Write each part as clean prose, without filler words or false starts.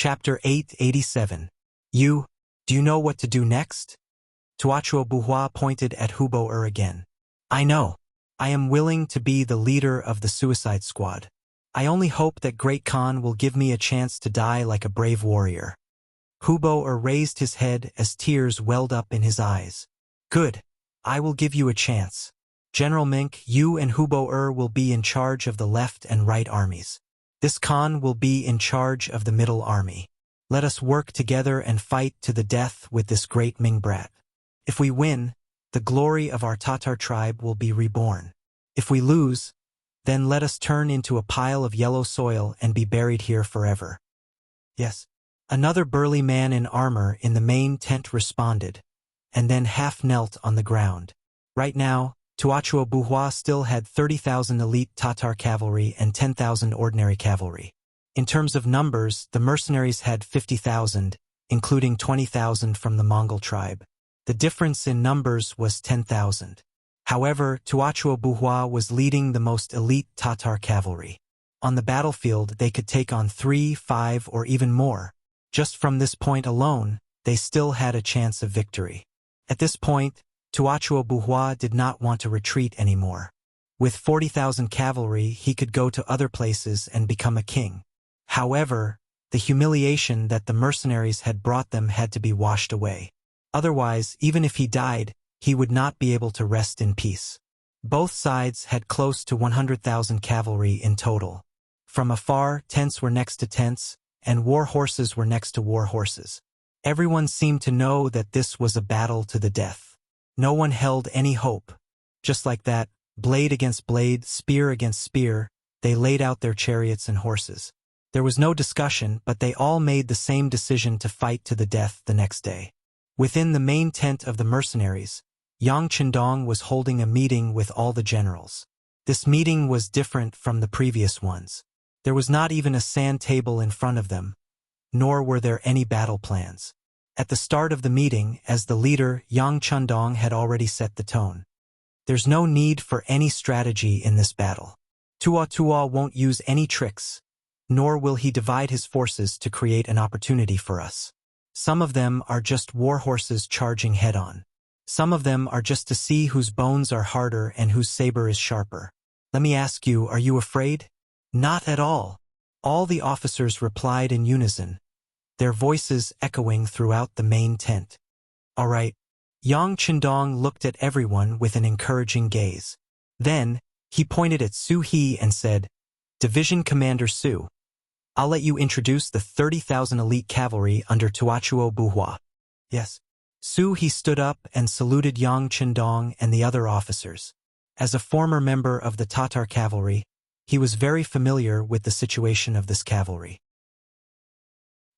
Chapter 887. Do you know what to do next? Tuachuo Buhua pointed at Hubo again. I know. I am willing to be the leader of the suicide squad. I only hope that Great Khan will give me a chance to die like a brave warrior. Hubo raised his head as tears welled up in his eyes. Good. I will give you a chance. General Mink, you and Hubo will be in charge of the left and right armies. This Khan will be in charge of the middle army. Let us work together and fight to the death with this great Ming brat. If we win, the glory of our Tatar tribe will be reborn. If we lose, then let us turn into a pile of yellow soil and be buried here forever. Yes. Another burly man in armor in the main tent responded, and then half knelt on the ground. Right now, Tuachuo Buhua still had 30,000 elite Tatar cavalry and 10,000 ordinary cavalry. In terms of numbers, the mercenaries had 50,000, including 20,000 from the Mongol tribe. The difference in numbers was 10,000. However, Tuachuo Buhua was leading the most elite Tatar cavalry. On the battlefield, they could take on 3, 5, or even more. Just from this point alone, they still had a chance of victory. At this point, Tuachuo Buhua did not want to retreat anymore. With 40,000 cavalry, he could go to other places and become a king. However, the humiliation that the mercenaries had brought them had to be washed away. Otherwise, even if he died, he would not be able to rest in peace. Both sides had close to 100,000 cavalry in total. From afar, tents were next to tents, and war horses were next to war horses. Everyone seemed to know that this was a battle to the death. No one held any hope. Just like that, blade against blade, spear against spear, they laid out their chariots and horses. There was no discussion, but they all made the same decision to fight to the death the next day. Within the main tent of the mercenaries, Yang Chendong was holding a meeting with all the generals. This meeting was different from the previous ones. There was not even a sand table in front of them, nor were there any battle plans. At the start of the meeting, as the leader, Yang Chendong had already set the tone. There's no need for any strategy in this battle. Tua won't use any tricks, nor will he divide his forces to create an opportunity for us. Some of them are just war horses charging head-on. Some of them are just to see whose bones are harder and whose saber is sharper. Let me ask you, are you afraid? Not at all. All the officers replied in unison, their voices echoing throughout the main tent. All right. Yang Chendong looked at everyone with an encouraging gaze. Then, he pointed at Su He and said, Division Commander Su, I'll let you introduce the 30,000 elite cavalry under Tuachuo Buhua. Yes. Su He stood up and saluted Yang Chendong and the other officers. As a former member of the Tatar cavalry, he was very familiar with the situation of this cavalry.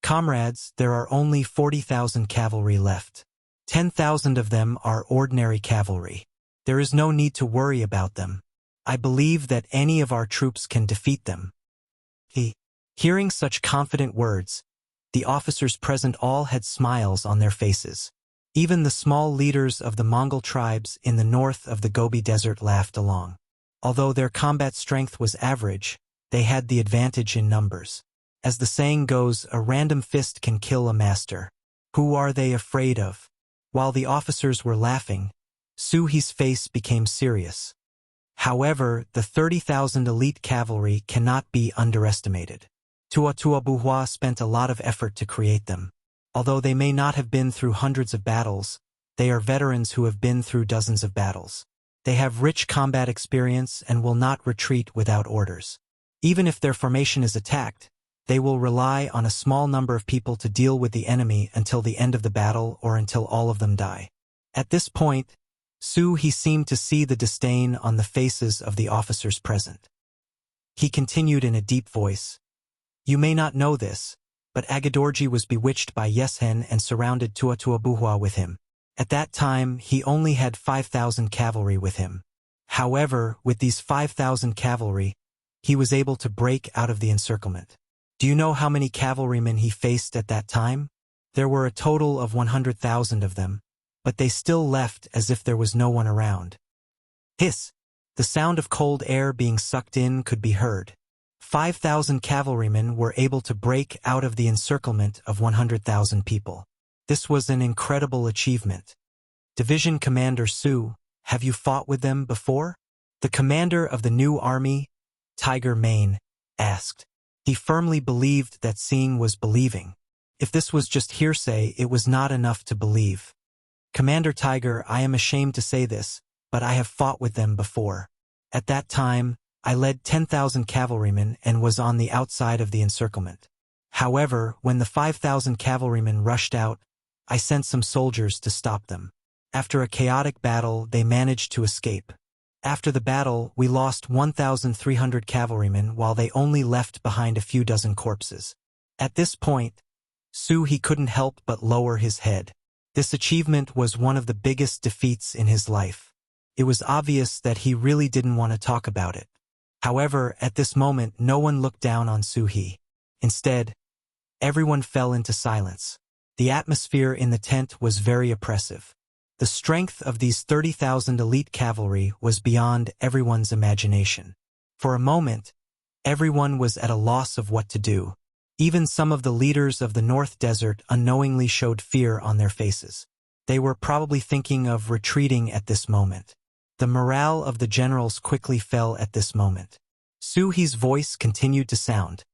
Comrades, there are only 40,000 cavalry left. 10,000 of them are ordinary cavalry. There is no need to worry about them. I believe that any of our troops can defeat them. Hearing such confident words, the officers present all had smiles on their faces. Even the small leaders of the Mongol tribes in the north of the Gobi Desert laughed along. Although their combat strength was average, they had the advantage in numbers. As the saying goes, a random fist can kill a master. Who are they afraid of? While the officers were laughing, Su He's face became serious. However, the 30,000 elite cavalry cannot be underestimated. Tuachuo Buhua spent a lot of effort to create them. Although they may not have been through hundreds of battles, they are veterans who have been through dozens of battles. They have rich combat experience and will not retreat without orders. Even if their formation is attacked, they will rely on a small number of people to deal with the enemy until the end of the battle or until all of them die. At this point, Su He seemed to see the disdain on the faces of the officers present. He continued in a deep voice, You may not know this, but Agadorji was bewitched by Yeshen and surrounded Tuachuo Buhua with him. At that time, he only had 5,000 cavalry with him. However, with these 5,000 cavalry, he was able to break out of the encirclement. Do you know how many cavalrymen he faced at that time? There were a total of 100,000 of them, but they still left as if there was no one around. Hiss! The sound of cold air being sucked in could be heard. 5,000 cavalrymen were able to break out of the encirclement of 100,000 people. This was an incredible achievement. Division Commander Su, have you fought with them before? The commander of the new army, Tiger Mane, asked. He firmly believed that seeing was believing. If this was just hearsay, it was not enough to believe. Commander Tiger, I am ashamed to say this, but I have fought with them before. At that time, I led 10,000 cavalrymen and was on the outside of the encirclement. However, when the 5,000 cavalrymen rushed out, I sent some soldiers to stop them. After a chaotic battle, they managed to escape. After the battle, we lost 1,300 cavalrymen while they only left behind a few dozen corpses. At this point, he couldn't help but lower his head. This achievement was one of the biggest defeats in his life. It was obvious that he really didn't want to talk about it. However, at this moment, no one looked down on He. Instead, everyone fell into silence. The atmosphere in the tent was very oppressive. The strength of these 30,000 elite cavalry was beyond everyone's imagination. For a moment, everyone was at a loss of what to do. Even some of the leaders of the North Desert unknowingly showed fear on their faces. They were probably thinking of retreating at this moment. The morale of the generals quickly fell at this moment. He's voice continued to sound.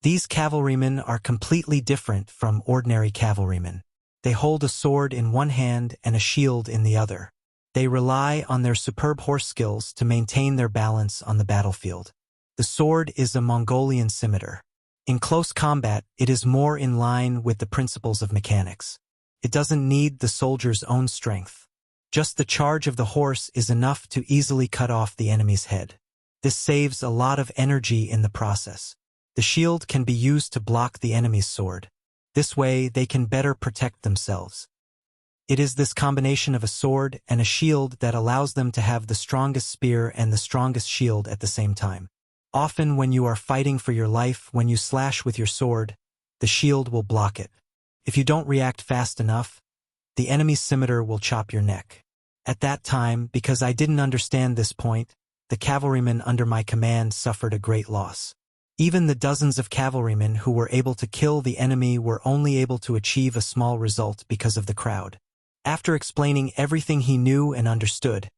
These cavalrymen are completely different from ordinary cavalrymen. They hold a sword in one hand and a shield in the other. They rely on their superb horse skills to maintain their balance on the battlefield. The sword is a Mongolian scimitar. In close combat, it is more in line with the principles of mechanics. It doesn't need the soldier's own strength. Just the charge of the horse is enough to easily cut off the enemy's head. This saves a lot of energy in the process. The shield can be used to block the enemy's sword. This way, they can better protect themselves. It is this combination of a sword and a shield that allows them to have the strongest spear and the strongest shield at the same time. Often when you are fighting for your life, when you slash with your sword, the shield will block it. If you don't react fast enough, the enemy's scimitar will chop your neck. At that time, because I didn't understand this point, the cavalrymen under my command suffered a great loss. Even the dozens of cavalrymen who were able to kill the enemy were only able to achieve a small result because of the crowd. After explaining everything he knew and understood,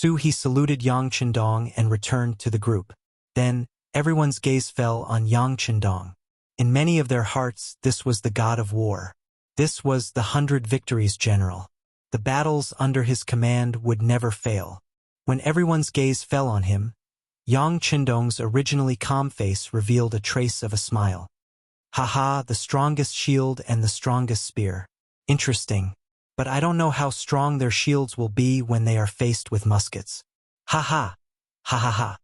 he saluted Yang Chendong and returned to the group. Then, everyone's gaze fell on Yang Chendong. In many of their hearts, this was the god of war. This was the 100 Victories general. The battles under his command would never fail. When everyone's gaze fell on him, Yang Chendong's originally calm face revealed a trace of a smile. Haha, the strongest shield and the strongest spear. Interesting. But I don't know how strong their shields will be when they are faced with muskets. Ha ha. Ha ha ha.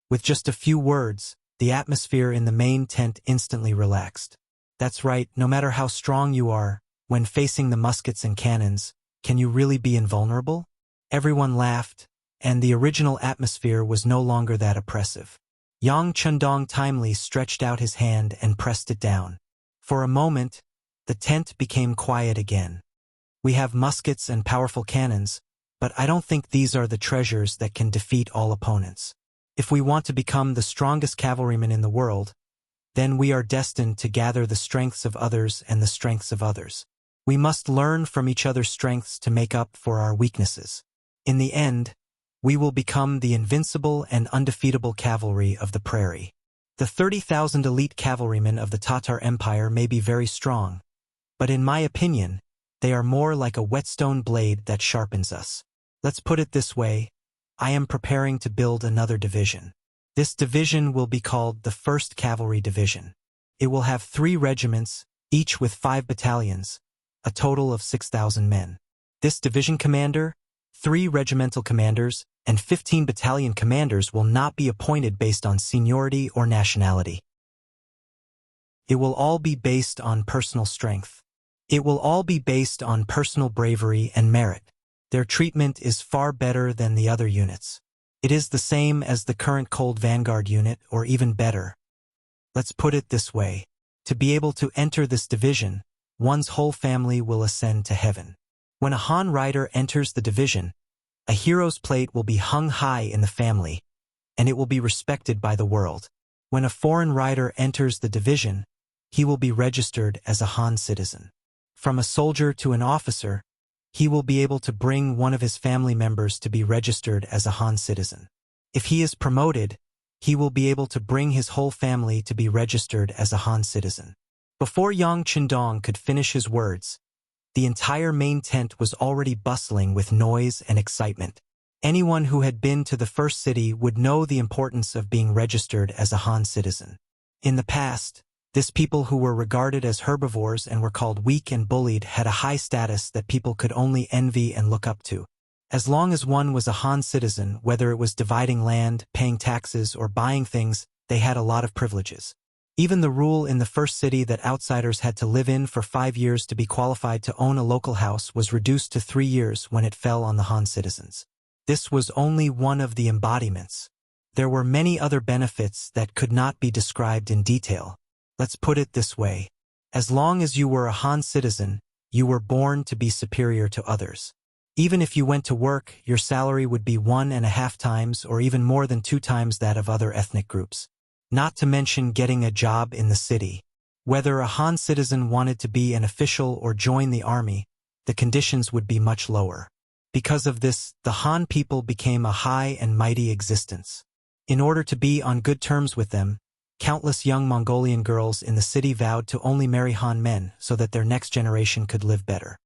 With just a few words, the atmosphere in the main tent instantly relaxed. That's right, no matter how strong you are, when facing the muskets and cannons, can you really be invulnerable? Everyone laughed, and the original atmosphere was no longer that oppressive. Yang Chendong timely stretched out his hand and pressed it down. For a moment, the tent became quiet again. We have muskets and powerful cannons, but I don't think these are the treasures that can defeat all opponents. If we want to become the strongest cavalrymen in the world, then we are destined to gather the strengths of others and the strengths of others. We must learn from each other's strengths to make up for our weaknesses. In the end, we will become the invincible and undefeatable cavalry of the prairie. The 30,000 elite cavalrymen of the Tatar Empire may be very strong, but in my opinion, they are more like a whetstone blade that sharpens us. Let's put it this way, I am preparing to build another division. This division will be called the 1st Cavalry Division. It will have 3 regiments, each with 5 battalions, a total of 6,000 men. This division commander, 3 regimental commanders, and 15 battalion commanders will not be appointed based on seniority or nationality. It will all be based on personal strength. It will all be based on personal bravery and merit. Their treatment is far better than the other units. It is the same as the current Cold Vanguard unit, or even better. Let's put it this way. To be able to enter this division, one's whole family will ascend to heaven. When a Han rider enters the division, a hero's plate will be hung high in the family, and it will be respected by the world. When a foreign rider enters the division, he will be registered as a Han citizen. From a soldier to an officer, he will be able to bring one of his family members to be registered as a Han citizen. If he is promoted, he will be able to bring his whole family to be registered as a Han citizen. Before Yang Qindong could finish his words, the entire main tent was already bustling with noise and excitement. Anyone who had been to the first city would know the importance of being registered as a Han citizen. In the past, this people who were regarded as herbivores and were called weak and bullied had a high status that people could only envy and look up to. As long as one was a Han citizen, whether it was dividing land, paying taxes, or buying things, they had a lot of privileges. Even the rule in the first city that outsiders had to live in for 5 years to be qualified to own a local house was reduced to 3 years when it fell on the Han citizens. This was only one of the embodiments. There were many other benefits that could not be described in detail. Let's put it this way. As long as you were a Han citizen, you were born to be superior to others. Even if you went to work, your salary would be 1.5 times or even more than 2 times that of other ethnic groups. Not to mention getting a job in the city. Whether a Han citizen wanted to be an official or join the army, the conditions would be much lower. Because of this, the Han people became a high and mighty existence. In order to be on good terms with them, countless young Mongolian girls in the city vowed to only marry Han men so that their next generation could live better.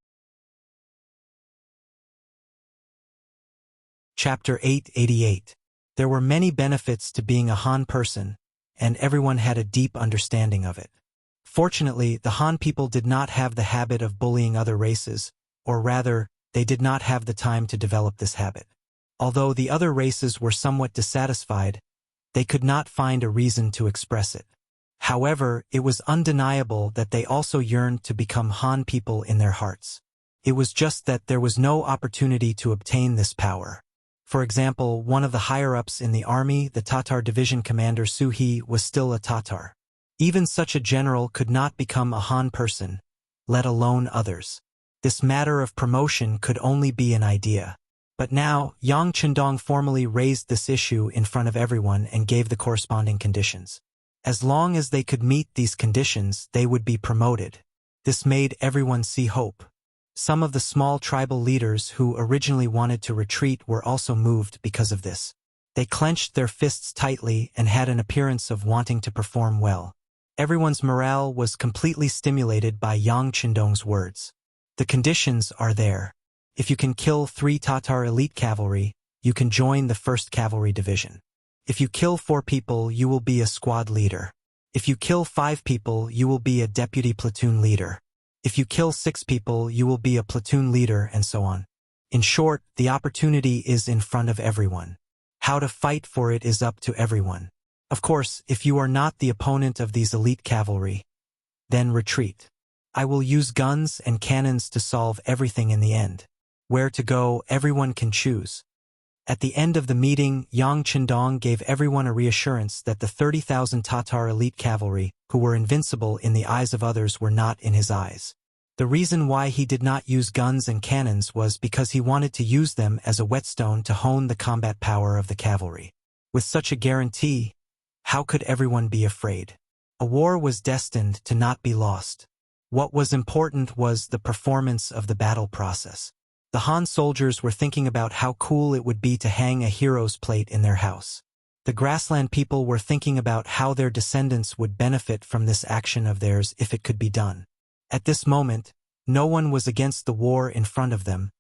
Chapter 888. There were many benefits to being a Han person, and everyone had a deep understanding of it. Fortunately, the Han people did not have the habit of bullying other races, or rather, they did not have the time to develop this habit. Although the other races were somewhat dissatisfied, they could not find a reason to express it. However, it was undeniable that they also yearned to become Han people in their hearts. It was just that there was no opportunity to obtain this power. For example, one of the higher-ups in the army, the Tatar division commander Suhi, was still a Tatar. Even such a general could not become a Han person, let alone others. This matter of promotion could only be an idea. But now, Yang Qindong formally raised this issue in front of everyone and gave the corresponding conditions. As long as they could meet these conditions, they would be promoted. This made everyone see hope. Some of the small tribal leaders who originally wanted to retreat were also moved because of this. They clenched their fists tightly and had an appearance of wanting to perform well. Everyone's morale was completely stimulated by Yang Qindong's words. The conditions are there. If you can kill 3 Tatar elite cavalry, you can join the 1st Cavalry Division. If you kill 4 people, you will be a squad leader. If you kill 5 people, you will be a deputy platoon leader. If you kill 6 people, you will be a platoon leader, and so on. In short, the opportunity is in front of everyone. How to fight for it is up to everyone. Of course, if you are not the opponent of these elite cavalry, then retreat. I will use guns and cannons to solve everything in the end. Where to go, everyone can choose. At the end of the meeting, Yang Qindong gave everyone a reassurance that the 30,000 Tatar elite cavalry, who were invincible in the eyes of others, were not in his eyes. The reason why he did not use guns and cannons was because he wanted to use them as a whetstone to hone the combat power of the cavalry. With such a guarantee, how could everyone be afraid? A war was destined to not be lost. What was important was the performance of the battle process. The Han soldiers were thinking about how cool it would be to hang a hero's plate in their house. The grassland people were thinking about how their descendants would benefit from this action of theirs if it could be done. At this moment, no one was against the war in front of them,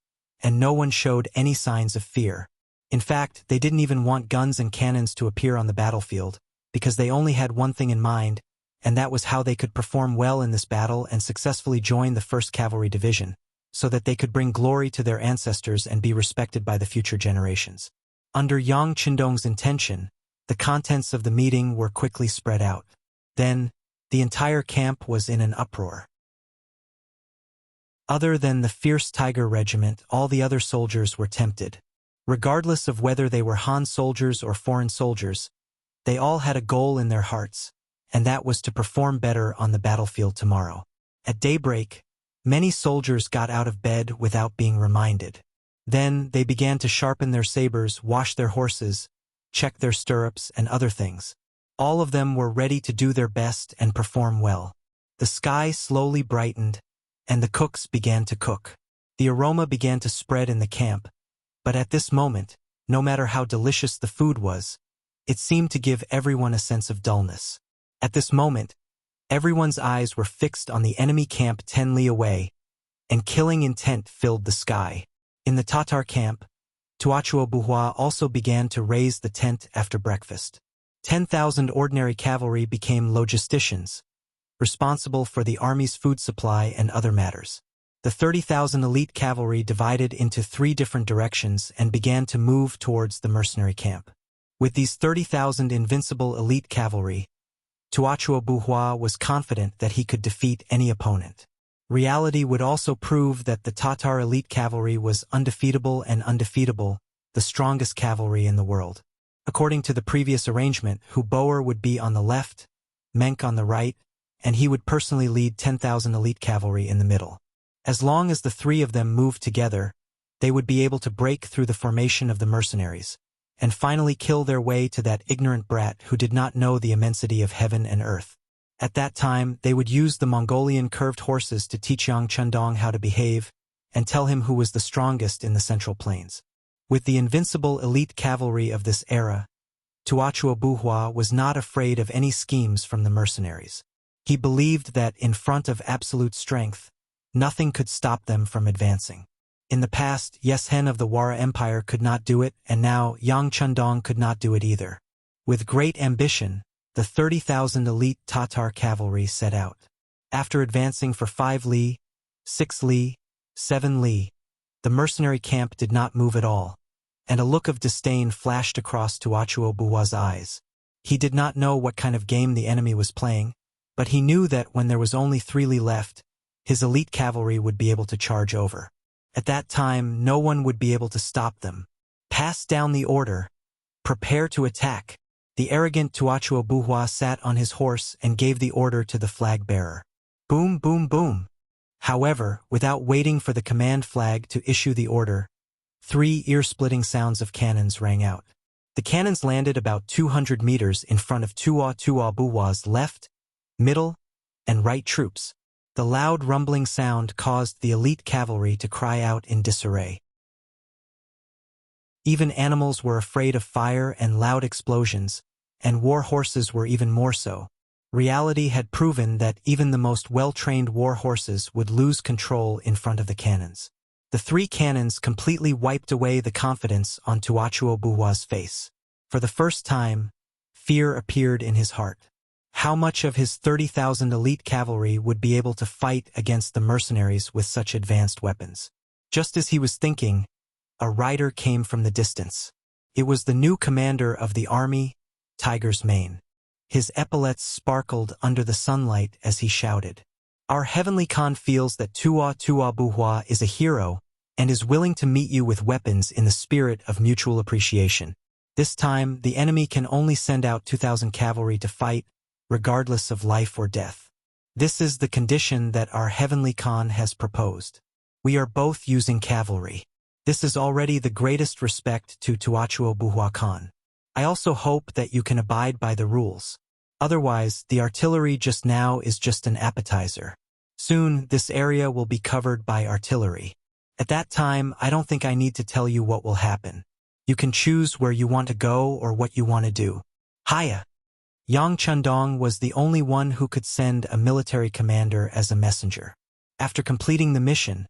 and no one showed any signs of fear. In fact, they didn't even want guns and cannons to appear on the battlefield, because they only had one thing in mind, and that was how they could perform well in this battle and successfully join the 1st Cavalry Division, so that they could bring glory to their ancestors and be respected by the future generations. Under Yang Qindong's intention, the contents of the meeting were quickly spread out. Then, the entire camp was in an uproar. Other than the fierce Tiger Regiment, all the other soldiers were tempted. Regardless of whether they were Han soldiers or foreign soldiers, they all had a goal in their hearts, and that was to perform better on the battlefield tomorrow. At daybreak, many soldiers got out of bed without being reminded. Then they began to sharpen their sabers, wash their horses, check their stirrups, and other things. All of them were ready to do their best and perform well. The sky slowly brightened, and the cooks began to cook. The aroma began to spread in the camp, but at this moment, no matter how delicious the food was, it seemed to give everyone a sense of dullness. At this moment, everyone's eyes were fixed on the enemy camp 10 li away, and killing intent filled the sky. In the Tatar camp, Tuachuo Buhua also began to raise the tent after breakfast. 10,000 ordinary cavalry became logisticians, responsible for the army's food supply and other matters. The 30,000 elite cavalry divided into 3 different directions and began to move towards the mercenary camp. With these 30,000 invincible elite cavalry, Tuachuo Buhua was confident that he could defeat any opponent. Reality would also prove that the Tatar elite cavalry was undefeatable and undefeatable, the strongest cavalry in the world. According to the previous arrangement, Hubauer would be on the left, Menk on the right, and he would personally lead 10,000 elite cavalry in the middle. As long as the 3 of them moved together, they would be able to break through the formation of the mercenaries, and finally kill their way to that ignorant brat who did not know the immensity of heaven and earth. At that time, they would use the Mongolian curved horses to teach Yang Chundong how to behave, and tell him who was the strongest in the Central Plains. With the invincible elite cavalry of this era, Tuachuo Buhua was not afraid of any schemes from the mercenaries. He believed that in front of absolute strength, nothing could stop them from advancing. In the past, Yeshen of the Wara Empire could not do it, and now Yang Chundong could not do it either. With great ambition, the 30,000 elite Tatar cavalry set out. After advancing for 5 li, 6 li, 7 li, the mercenary camp did not move at all, and a look of disdain flashed across Tuachuo Buhua's eyes. He did not know what kind of game the enemy was playing, but he knew that when there was only 3 li left, his elite cavalry would be able to charge over. At that time, no one would be able to stop them. Pass down the order. Prepare to attack. The arrogant Tuachuo Buhua sat on his horse and gave the order to the flag bearer. Boom, boom, boom. However, without waiting for the command flag to issue the order, 3 ear-splitting sounds of cannons rang out. The cannons landed about 200 meters in front of Tuachuo Buhua's left, middle, and right troops. The loud rumbling sound caused the elite cavalry to cry out in disarray. Even animals were afraid of fire and loud explosions, and war horses were even more so. Reality had proven that even the most well-trained war horses would lose control in front of the cannons. The 3 cannons completely wiped away the confidence on Tuachuo Buhua's face. For the first time, fear appeared in his heart. How much of his 30,000 elite cavalry would be able to fight against the mercenaries with such advanced weapons? Just as he was thinking, a rider came from the distance. It was the new commander of the army, Tiger's Mane. His epaulets sparkled under the sunlight as he shouted. Our heavenly Khan feels that Tuachuo Buhua is a hero and is willing to meet you with weapons in the spirit of mutual appreciation. This time, the enemy can only send out 2,000 cavalry to fight, regardless of life or death. This is the condition that our heavenly Khan has proposed. We are both using cavalry. This is already the greatest respect to Tuachuo Buhua Khan. I also hope that you can abide by the rules. Otherwise, the artillery just now is just an appetizer. Soon, this area will be covered by artillery. At that time, I don't think I need to tell you what will happen. You can choose where you want to go or what you want to do. Hiya! Yang Chundong was the only one who could send a military commander as a messenger. After completing the mission,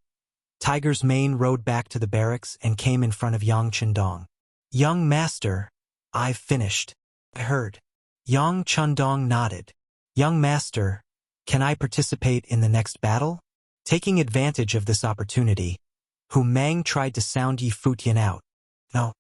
Tiger's Mane rode back to the barracks and came in front of Yang Chundong. Young master, I've finished. I heard. Yang Chundong nodded. Young master, can I participate in the next battle? Taking advantage of this opportunity, Hu Mang tried to sound Yi Futian out. No.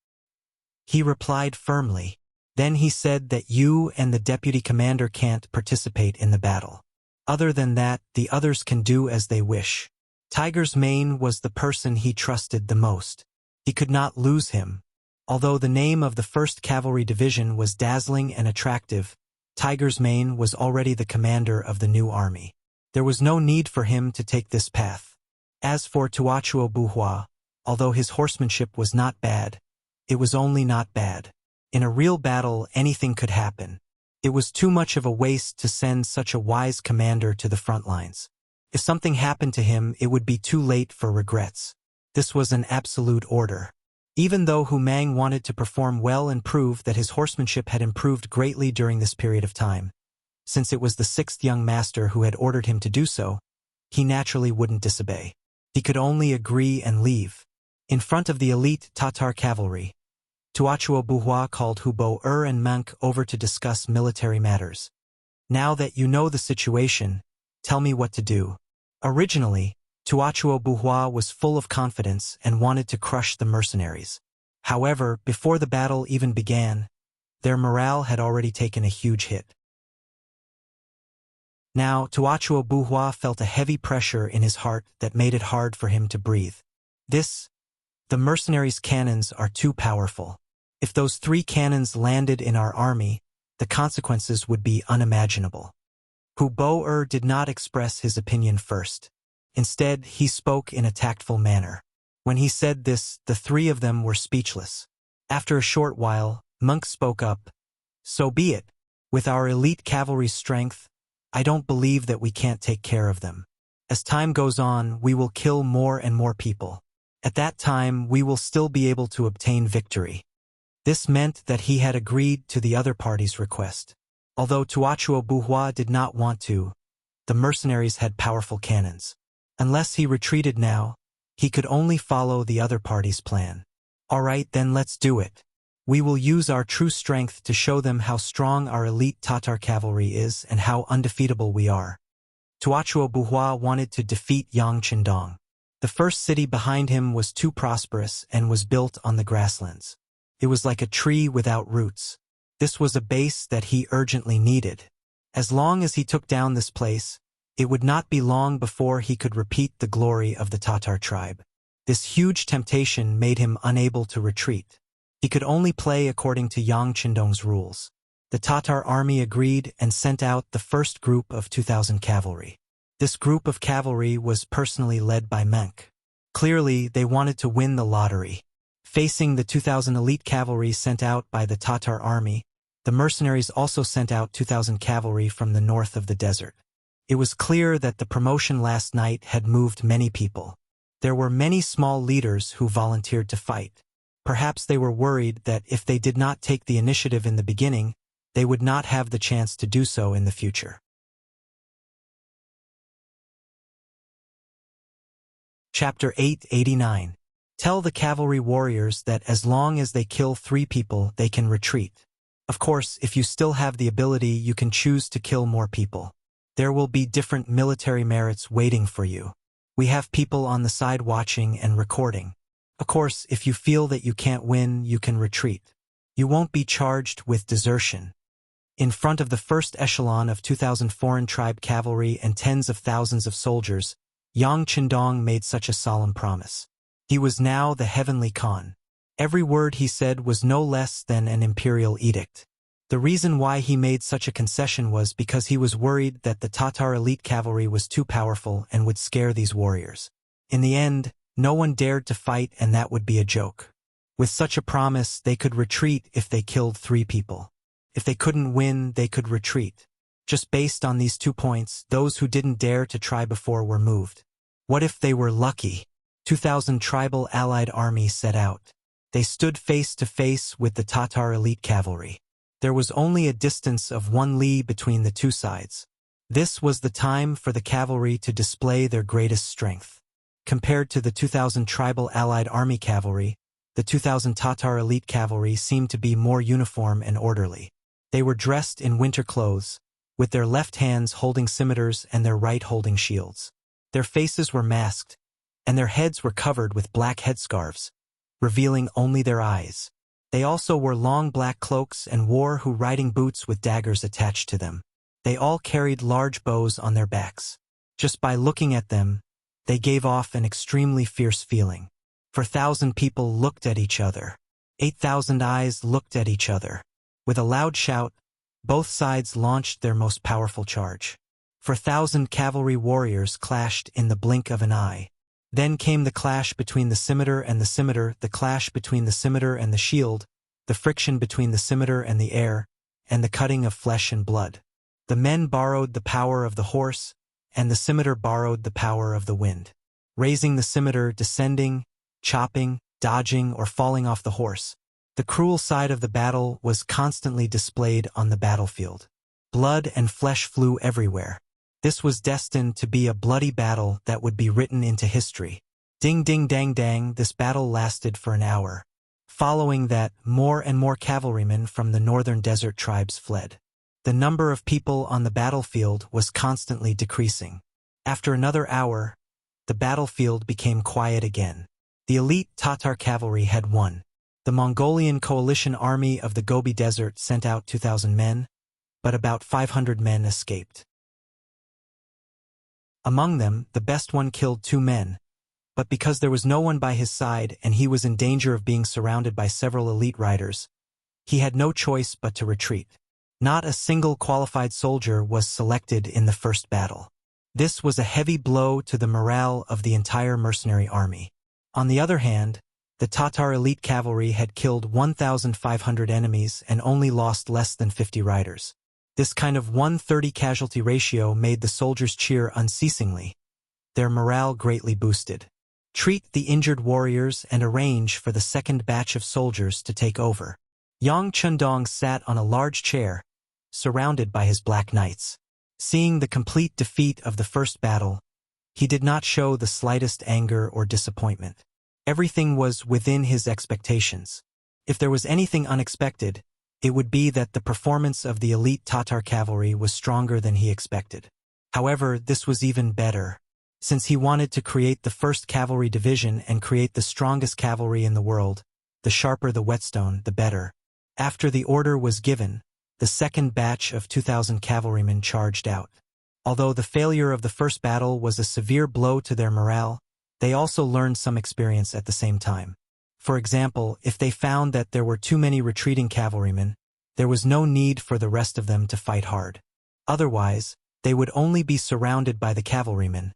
He replied firmly. Then he said that you and the deputy commander can't participate in the battle. Other than that, the others can do as they wish. Tiger's Mane was the person he trusted the most. He could not lose him. Although the name of the 1st Cavalry Division was dazzling and attractive, Tiger's Mane was already the commander of the new army. There was no need for him to take this path. As for Tuachuo Buhua, although his horsemanship was not bad, it was only not bad. In a real battle, anything could happen. It was too much of a waste to send such a wise commander to the front lines. If something happened to him, it would be too late for regrets. This was an absolute order. Even though Hu Mang wanted to perform well and prove that his horsemanship had improved greatly during this period of time, since it was the sixth young master who had ordered him to do so, he naturally wouldn't disobey. He could only agree and leave. In front of the elite Tatar cavalry, Tuachuo Buhua called Hubo and Mank over to discuss military matters. Now that you know the situation, tell me what to do. Originally, Tuachuo Buhua was full of confidence and wanted to crush the mercenaries. However, before the battle even began, their morale had already taken a huge hit. Now, Tuachuo Buhua felt a heavy pressure in his heart that made it hard for him to breathe. The mercenaries' cannons are too powerful. If those 3 cannons landed in our army, the consequences would be unimaginable. Hubo did not express his opinion first. Instead, he spoke in a tactful manner. When he said this, the 3 of them were speechless. After a short while, Monk spoke up. So be it. With our elite cavalry's strength, I don't believe that we can't take care of them. As time goes on, we will kill more and more people. At that time, we will still be able to obtain victory. This meant that he had agreed to the other party's request. Although Tuachuo Buhua did not want to, the mercenaries had powerful cannons. Unless he retreated now, he could only follow the other party's plan. All right, then let's do it. We will use our true strength to show them how strong our elite Tatar cavalry is and how undefeatable we are. Tuachuo Buhua wanted to defeat Yang Qindong. The first city behind him was too prosperous and was built on the grasslands. It was like a tree without roots. This was a base that he urgently needed. As long as he took down this place, it would not be long before he could repeat the glory of the Tatar tribe. This huge temptation made him unable to retreat. He could only play according to Yang Qindong's rules. The Tatar army agreed and sent out the first group of 2,000 cavalry. This group of cavalry was personally led by Menk. Clearly, they wanted to win the lottery. Facing the 2,000 elite cavalry sent out by the Tatar army, the mercenaries also sent out 2,000 cavalry from the north of the desert. It was clear that the promotion last night had moved many people. There were many small leaders who volunteered to fight. Perhaps they were worried that if they did not take the initiative in the beginning, they would not have the chance to do so in the future. Chapter 889. Tell the cavalry warriors that as long as they kill 3 people, they can retreat. Of course, if you still have the ability, you can choose to kill more people. There will be different military merits waiting for you. We have people on the side watching and recording. Of course, if you feel that you can't win, you can retreat. You won't be charged with desertion. In front of the first echelon of 2,000 foreign tribe cavalry and tens of thousands of soldiers, Yang Qindong made such a solemn promise. He was now the heavenly Khan. Every word he said was no less than an imperial edict. The reason why he made such a concession was because he was worried that the Tatar elite cavalry was too powerful and would scare these warriors. In the end, no one dared to fight, and that would be a joke. With such a promise, they could retreat if they killed 3 people. If they couldn't win, they could retreat. Just based on these 2 points, those who didn't dare to try before were moved. What if they were lucky? 2,000 tribal allied armies set out. They stood face to face with the Tatar elite cavalry. There was only a distance of 1 li between the 2 sides. This was the time for the cavalry to display their greatest strength. Compared to the 2,000 tribal allied army cavalry, the 2,000 Tatar elite cavalry seemed to be more uniform and orderly. They were dressed in winter clothes, with their left hands holding scimitars and their right holding shields. Their faces were masked, and their heads were covered with black headscarves, revealing only their eyes. They also wore long black cloaks and wore riding boots with daggers attached to them. They all carried large bows on their backs. Just by looking at them, they gave off an extremely fierce feeling. 4,000 people looked at each other. 8,000 eyes looked at each other. With a loud shout, both sides launched their most powerful charge. 4,000 cavalry warriors clashed in the blink of an eye. Then came the clash between the scimitar and the scimitar, the clash between the scimitar and the shield, the friction between the scimitar and the air, and the cutting of flesh and blood. The men borrowed the power of the horse, and the scimitar borrowed the power of the wind. Raising the scimitar, descending, chopping, dodging, or falling off the horse. The cruel side of the battle was constantly displayed on the battlefield. Blood and flesh flew everywhere. This was destined to be a bloody battle that would be written into history. Ding ding dang dang, this battle lasted for an hour. Following that, more and more cavalrymen from the northern desert tribes fled. The number of people on the battlefield was constantly decreasing. After another hour, the battlefield became quiet again. The elite Tatar cavalry had won. The Mongolian coalition army of the Gobi Desert sent out 2,000 men, but about 500 men escaped. Among them, the best one killed 2 men, but because there was no one by his side and he was in danger of being surrounded by several elite riders, he had no choice but to retreat. Not a single qualified soldier was selected in the first battle. This was a heavy blow to the morale of the entire mercenary army. On the other hand, the Tatar elite cavalry had killed 1,500 enemies and only lost less than 50 riders. This kind of 1:30 casualty ratio made the soldiers cheer unceasingly. Their morale greatly boosted. Treat the injured warriors and arrange for the second batch of soldiers to take over. Yang Chundong sat on a large chair, surrounded by his black knights. Seeing the complete defeat of the first battle, he did not show the slightest anger or disappointment. Everything was within his expectations. If there was anything unexpected, it would be that the performance of the elite Tatar cavalry was stronger than he expected. However, this was even better, since he wanted to create the first cavalry division and create the strongest cavalry in the world. The sharper the whetstone, the better. After the order was given, the second batch of 2,000 cavalrymen charged out. Although the failure of the first battle was a severe blow to their morale, they also learned some experience at the same time. For example, if they found that there were too many retreating cavalrymen, there was no need for the rest of them to fight hard. Otherwise, they would only be surrounded by the cavalrymen,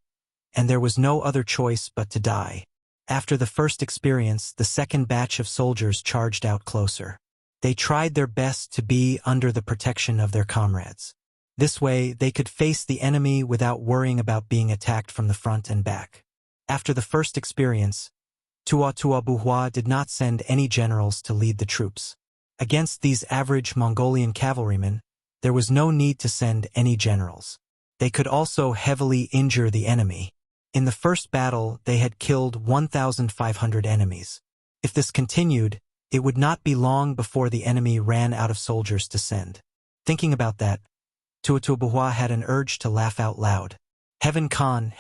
and there was no other choice but to die. After the first experience, the second batch of soldiers charged out closer. They tried their best to be under the protection of their comrades. This way, they could face the enemy without worrying about being attacked from the front and back. After the first experience, Tua Buhua did not send any generals to lead the troops. Against these average Mongolian cavalrymen, there was no need to send any generals. They could also heavily injure the enemy. In the first battle, they had killed 1,500 enemies. If this continued, it would not be long before the enemy ran out of soldiers to send. Thinking about that, Tua Buhua had an urge to laugh out loud. Heaven Khan,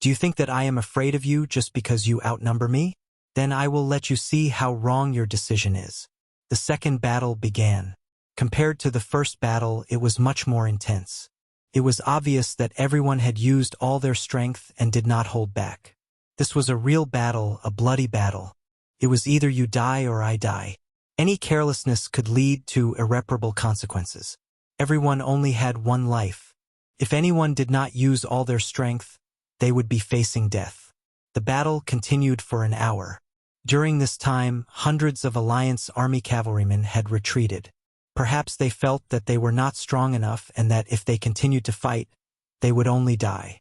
do you think that I am afraid of you just because you outnumber me? Then I will let you see how wrong your decision is. The second battle began. Compared to the first battle, it was much more intense. It was obvious that everyone had used all their strength and did not hold back. This was a real battle, a bloody battle. It was either you die or I die. Any carelessness could lead to irreparable consequences. Everyone only had one life. If anyone did not use all their strength, they would be facing death. The battle continued for an hour. During this time, hundreds of Alliance Army cavalrymen had retreated. Perhaps they felt that they were not strong enough and that if they continued to fight, they would only die.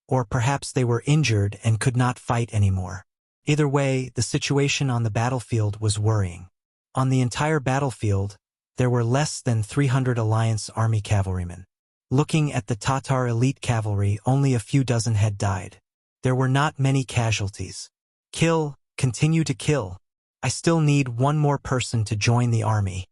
Or perhaps they were injured and could not fight anymore. Either way, the situation on the battlefield was worrying. On the entire battlefield, there were less than 300 Alliance Army cavalrymen. Looking at the Tatar elite cavalry, only a few dozen had died. There were not many casualties. Kill, continue to kill. I still need one more person to join the army.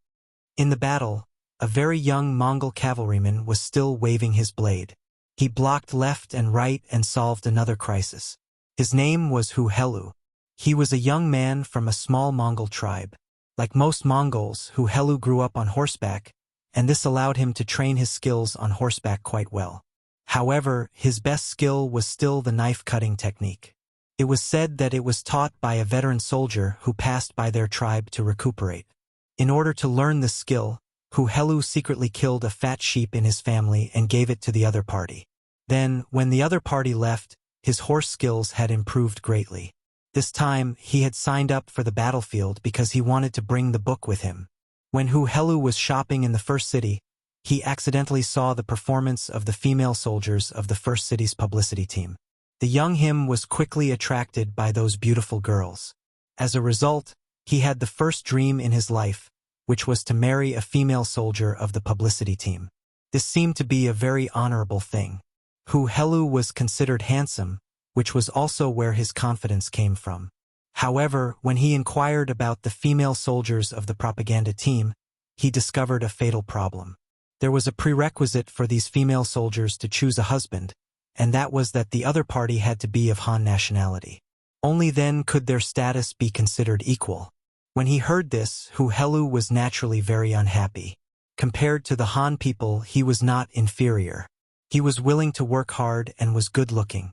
In the battle, a very young Mongol cavalryman was still waving his blade. He blocked left and right and solved another crisis. His name was Hu Helu. He was a young man from a small Mongol tribe. Like most Mongols, Hu Helu grew up on horseback, and this allowed him to train his skills on horseback quite well. However, his best skill was still the knife-cutting technique. It was said that it was taught by a veteran soldier who passed by their tribe to recuperate. In order to learn this skill, Hu Helu secretly killed a fat sheep in his family and gave it to the other party. Then, when the other party left, his horse skills had improved greatly. This time, he had signed up for the battlefield because he wanted to bring the book with him. When Hu Helu was shopping in the first city, he accidentally saw the performance of the female soldiers of the first city's publicity team. The young him was quickly attracted by those beautiful girls. As a result, he had the first dream in his life, which was to marry a female soldier of the publicity team. This seemed to be a very honorable thing. Hu Helu was considered handsome, which was also where his confidence came from. However, when he inquired about the female soldiers of the propaganda team, he discovered a fatal problem. There was a prerequisite for these female soldiers to choose a husband, and that was that the other party had to be of Han nationality. Only then could their status be considered equal. When he heard this, Hu Helu was naturally very unhappy. Compared to the Han people, he was not inferior. He was willing to work hard and was good-looking.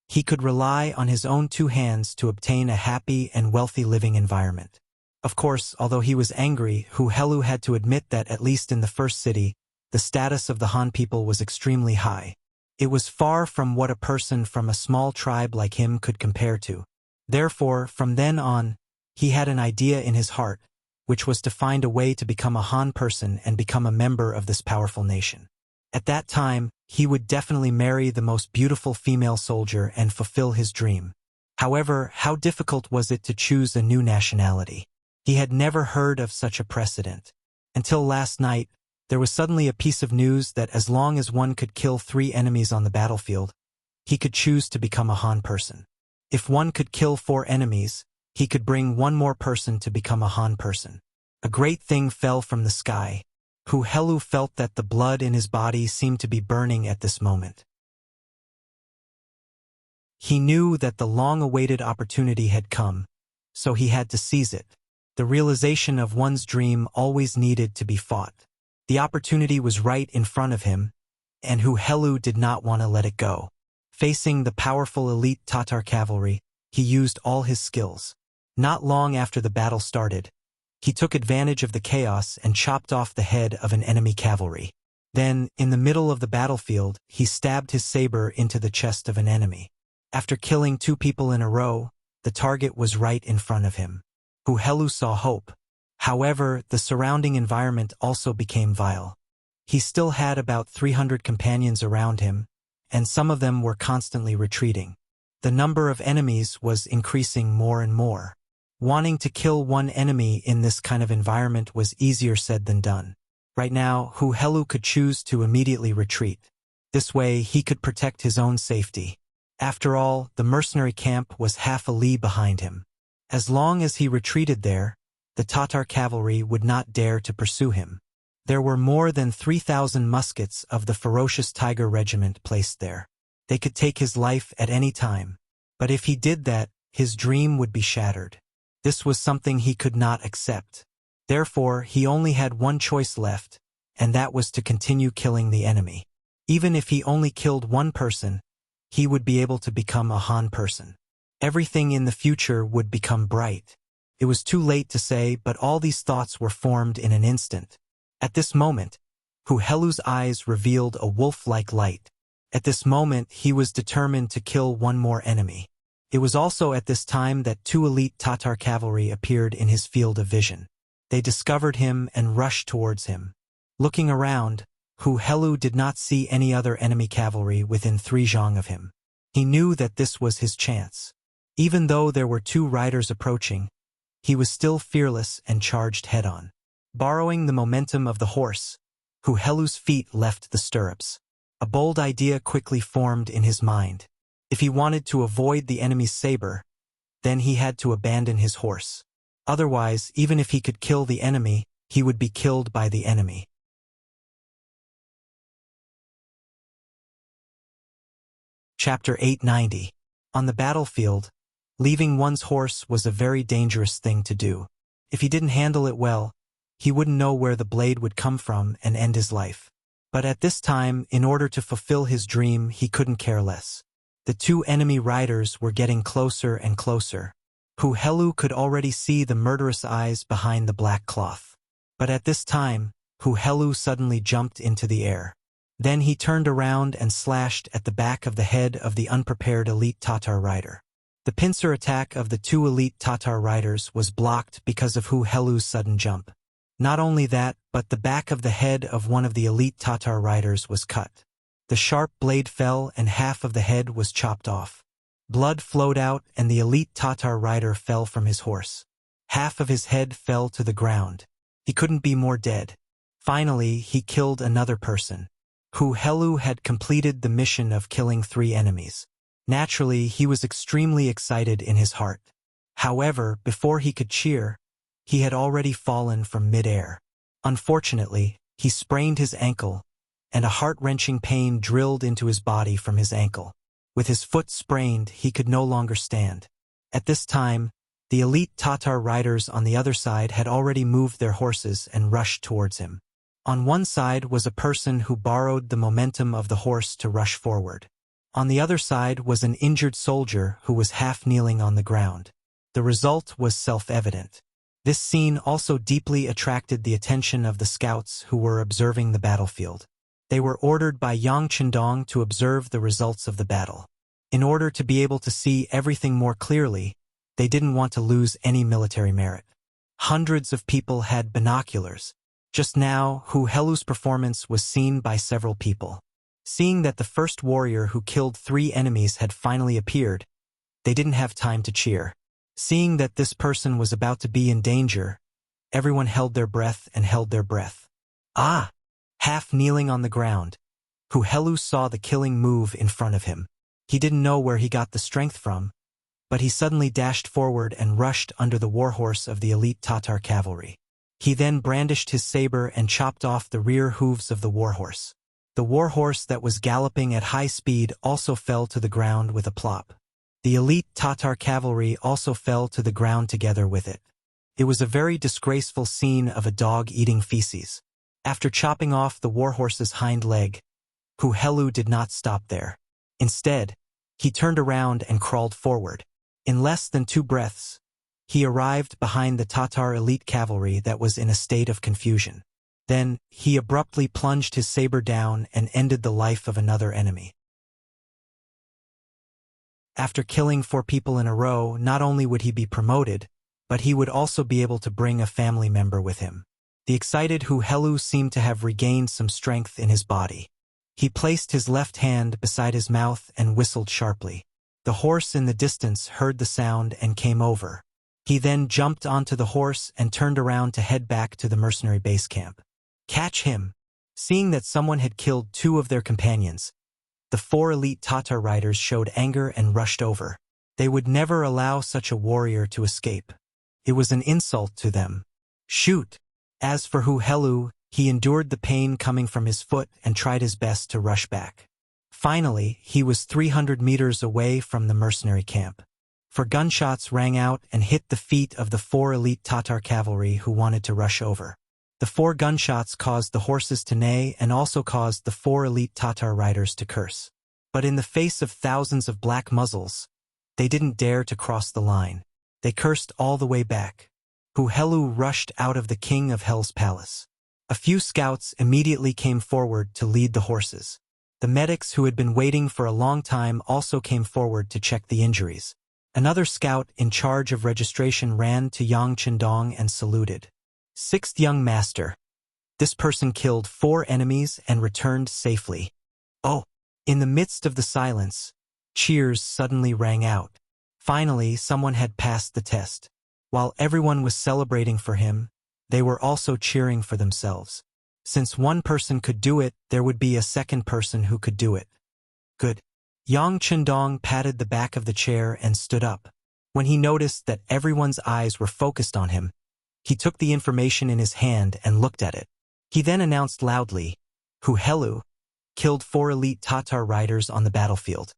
He could rely on his own two hands to obtain a happy and wealthy living environment. Of course, although he was angry, Hu Helu had to admit that at least in the first city, the status of the Han people was extremely high. It was far from what a person from a small tribe like him could compare to. Therefore, from then on, he had an idea in his heart, which was to find a way to become a Han person and become a member of this powerful nation. At that time, he would definitely marry the most beautiful female soldier and fulfill his dream. However, how difficult was it to choose a new nationality? He had never heard of such a precedent. Until last night, there was suddenly a piece of news that as long as one could kill 3 enemies on the battlefield, he could choose to become a Han person. If one could kill 4 enemies, he could bring 1 more person to become a Han person. A great thing fell from the sky. Hu Helu felt that the blood in his body seemed to be burning at this moment. He knew that the long-awaited opportunity had come, so he had to seize it. The realization of one's dream always needed to be fought. The opportunity was right in front of him, and Hu Helu did not want to let it go. Facing the powerful elite Tatar cavalry, he used all his skills. Not long after the battle started, he took advantage of the chaos and chopped off the head of an enemy cavalry. Then, in the middle of the battlefield, he stabbed his saber into the chest of an enemy. After killing 2 people in a row, the target was right in front of him. Hu Helu saw hope. However, the surrounding environment also became vile. He still had about 300 companions around him, and some of them were constantly retreating. The number of enemies was increasing more and more. Wanting to kill 1 enemy in this kind of environment was easier said than done. Right now, Hu Helu could choose to immediately retreat. This way, he could protect his own safety. After all, the mercenary camp was half a li behind him. As long as he retreated there, the Tatar cavalry would not dare to pursue him. There were more than 3,000 muskets of the ferocious Tiger Regiment placed there. They could take his life at any time. But if he did that, his dream would be shattered. This was something he could not accept. Therefore, he only had one choice left, and that was to continue killing the enemy. Even if he only killed 1 person, he would be able to become a Han person. Everything in the future would become bright. It was too late to say, but all these thoughts were formed in an instant. At this moment, Hu Helu's eyes revealed a wolf-like light. At this moment, he was determined to kill 1 more enemy. It was also at this time that 2 elite Tatar cavalry appeared in his field of vision. They discovered him and rushed towards him. Looking around, Hu Helu did not see any other enemy cavalry within 3 zhang of him. He knew that this was his chance. Even though there were 2 riders approaching, he was still fearless and charged head-on. Borrowing the momentum of the horse, Hu Helu's feet left the stirrups. A bold idea quickly formed in his mind. If he wanted to avoid the enemy's saber, then he had to abandon his horse. Otherwise, even if he could kill the enemy, he would be killed by the enemy. Chapter 890. On the battlefield, leaving one's horse was a very dangerous thing to do. If he didn't handle it well, he wouldn't know where the blade would come from and end his life. But at this time, in order to fulfill his dream, he couldn't care less. The 2 enemy riders were getting closer and closer. Hu Helu could already see the murderous eyes behind the black cloth. But at this time, Hu Helu suddenly jumped into the air. Then he turned around and slashed at the back of the head of the unprepared elite Tatar rider. The pincer attack of the two elite Tatar riders was blocked because of Hu Helu's sudden jump. Not only that, but the back of the head of one of the elite Tatar riders was cut. The sharp blade fell and half of the head was chopped off. Blood flowed out and the elite Tatar rider fell from his horse. Half of his head fell to the ground. He couldn't be more dead. Finally, he killed another person. Hu Helu had completed the mission of killing 3 enemies. Naturally, he was extremely excited in his heart. However, before he could cheer, he had already fallen from mid-air. Unfortunately, he sprained his ankle, and a heart-wrenching pain drilled into his body from his ankle. With his foot sprained, he could no longer stand. At this time, the elite Tatar riders on the other side had already moved their horses and rushed towards him. On one side was a person who borrowed the momentum of the horse to rush forward. On the other side was an injured soldier who was half kneeling on the ground. The result was self-evident. This scene also deeply attracted the attention of the scouts who were observing the battlefield. They were ordered by Yang Chendong to observe the results of the battle. In order to be able to see everything more clearly, they didn't want to lose any military merit. Hundreds of people had binoculars. Just now, Hu Helu's performance was seen by several people. Seeing that the first warrior who killed 3 enemies had finally appeared, they didn't have time to cheer. Seeing that this person was about to be in danger, everyone held their breath and held their breath. Ah! Half kneeling on the ground, Hu Helu saw the killing move in front of him. He didn't know where he got the strength from, but he suddenly dashed forward and rushed under the warhorse of the elite Tatar cavalry. He then brandished his saber and chopped off the rear hooves of the warhorse. The warhorse that was galloping at high speed also fell to the ground with a plop. The elite Tatar cavalry also fell to the ground together with it. It was a very disgraceful scene of a dog eating feces. After chopping off the warhorse's hind leg, Hu Helu did not stop there. Instead, he turned around and crawled forward. In less than 2 breaths, he arrived behind the Tatar elite cavalry that was in a state of confusion. Then, he abruptly plunged his saber down and ended the life of another enemy. After killing 4 people in a row, not only would he be promoted, but he would also be able to bring a family member with him. The excited Hu Helu seemed to have regained some strength in his body. He placed his left hand beside his mouth and whistled sharply. The horse in the distance heard the sound and came over. He then jumped onto the horse and turned around to head back to the mercenary base camp. Catch him! Seeing that someone had killed 2 of their companions, the 4 elite Tatar riders showed anger and rushed over. They would never allow such a warrior to escape. It was an insult to them. Shoot! As for Hu Helu, he endured the pain coming from his foot and tried his best to rush back. Finally, he was 300 meters away from the mercenary camp. For gunshots rang out and hit the feet of the 4 elite Tatar cavalry who wanted to rush over. The 4 gunshots caused the horses to neigh and also caused the 4 elite Tatar riders to curse. But in the face of thousands of black muzzles, they didn't dare to cross the line. They cursed all the way back. Hu Helu rushed out of the King of Hell's palace. A few scouts immediately came forward to lead the horses. The medics who had been waiting for a long time also came forward to check the injuries. Another scout in charge of registration ran to Yang Chendong and saluted. 6th young master. This person killed 4 enemies and returned safely. Oh! In the midst of the silence, cheers suddenly rang out. Finally, someone had passed the test. While everyone was celebrating for him, they were also cheering for themselves. Since one person could do it, there would be a second person who could do it. Good. Yang Chendong patted the back of the chair and stood up. When he noticed that everyone's eyes were focused on him, he took the information in his hand and looked at it. He then announced loudly, Hu Helu killed 4 elite Tatar riders on the battlefield.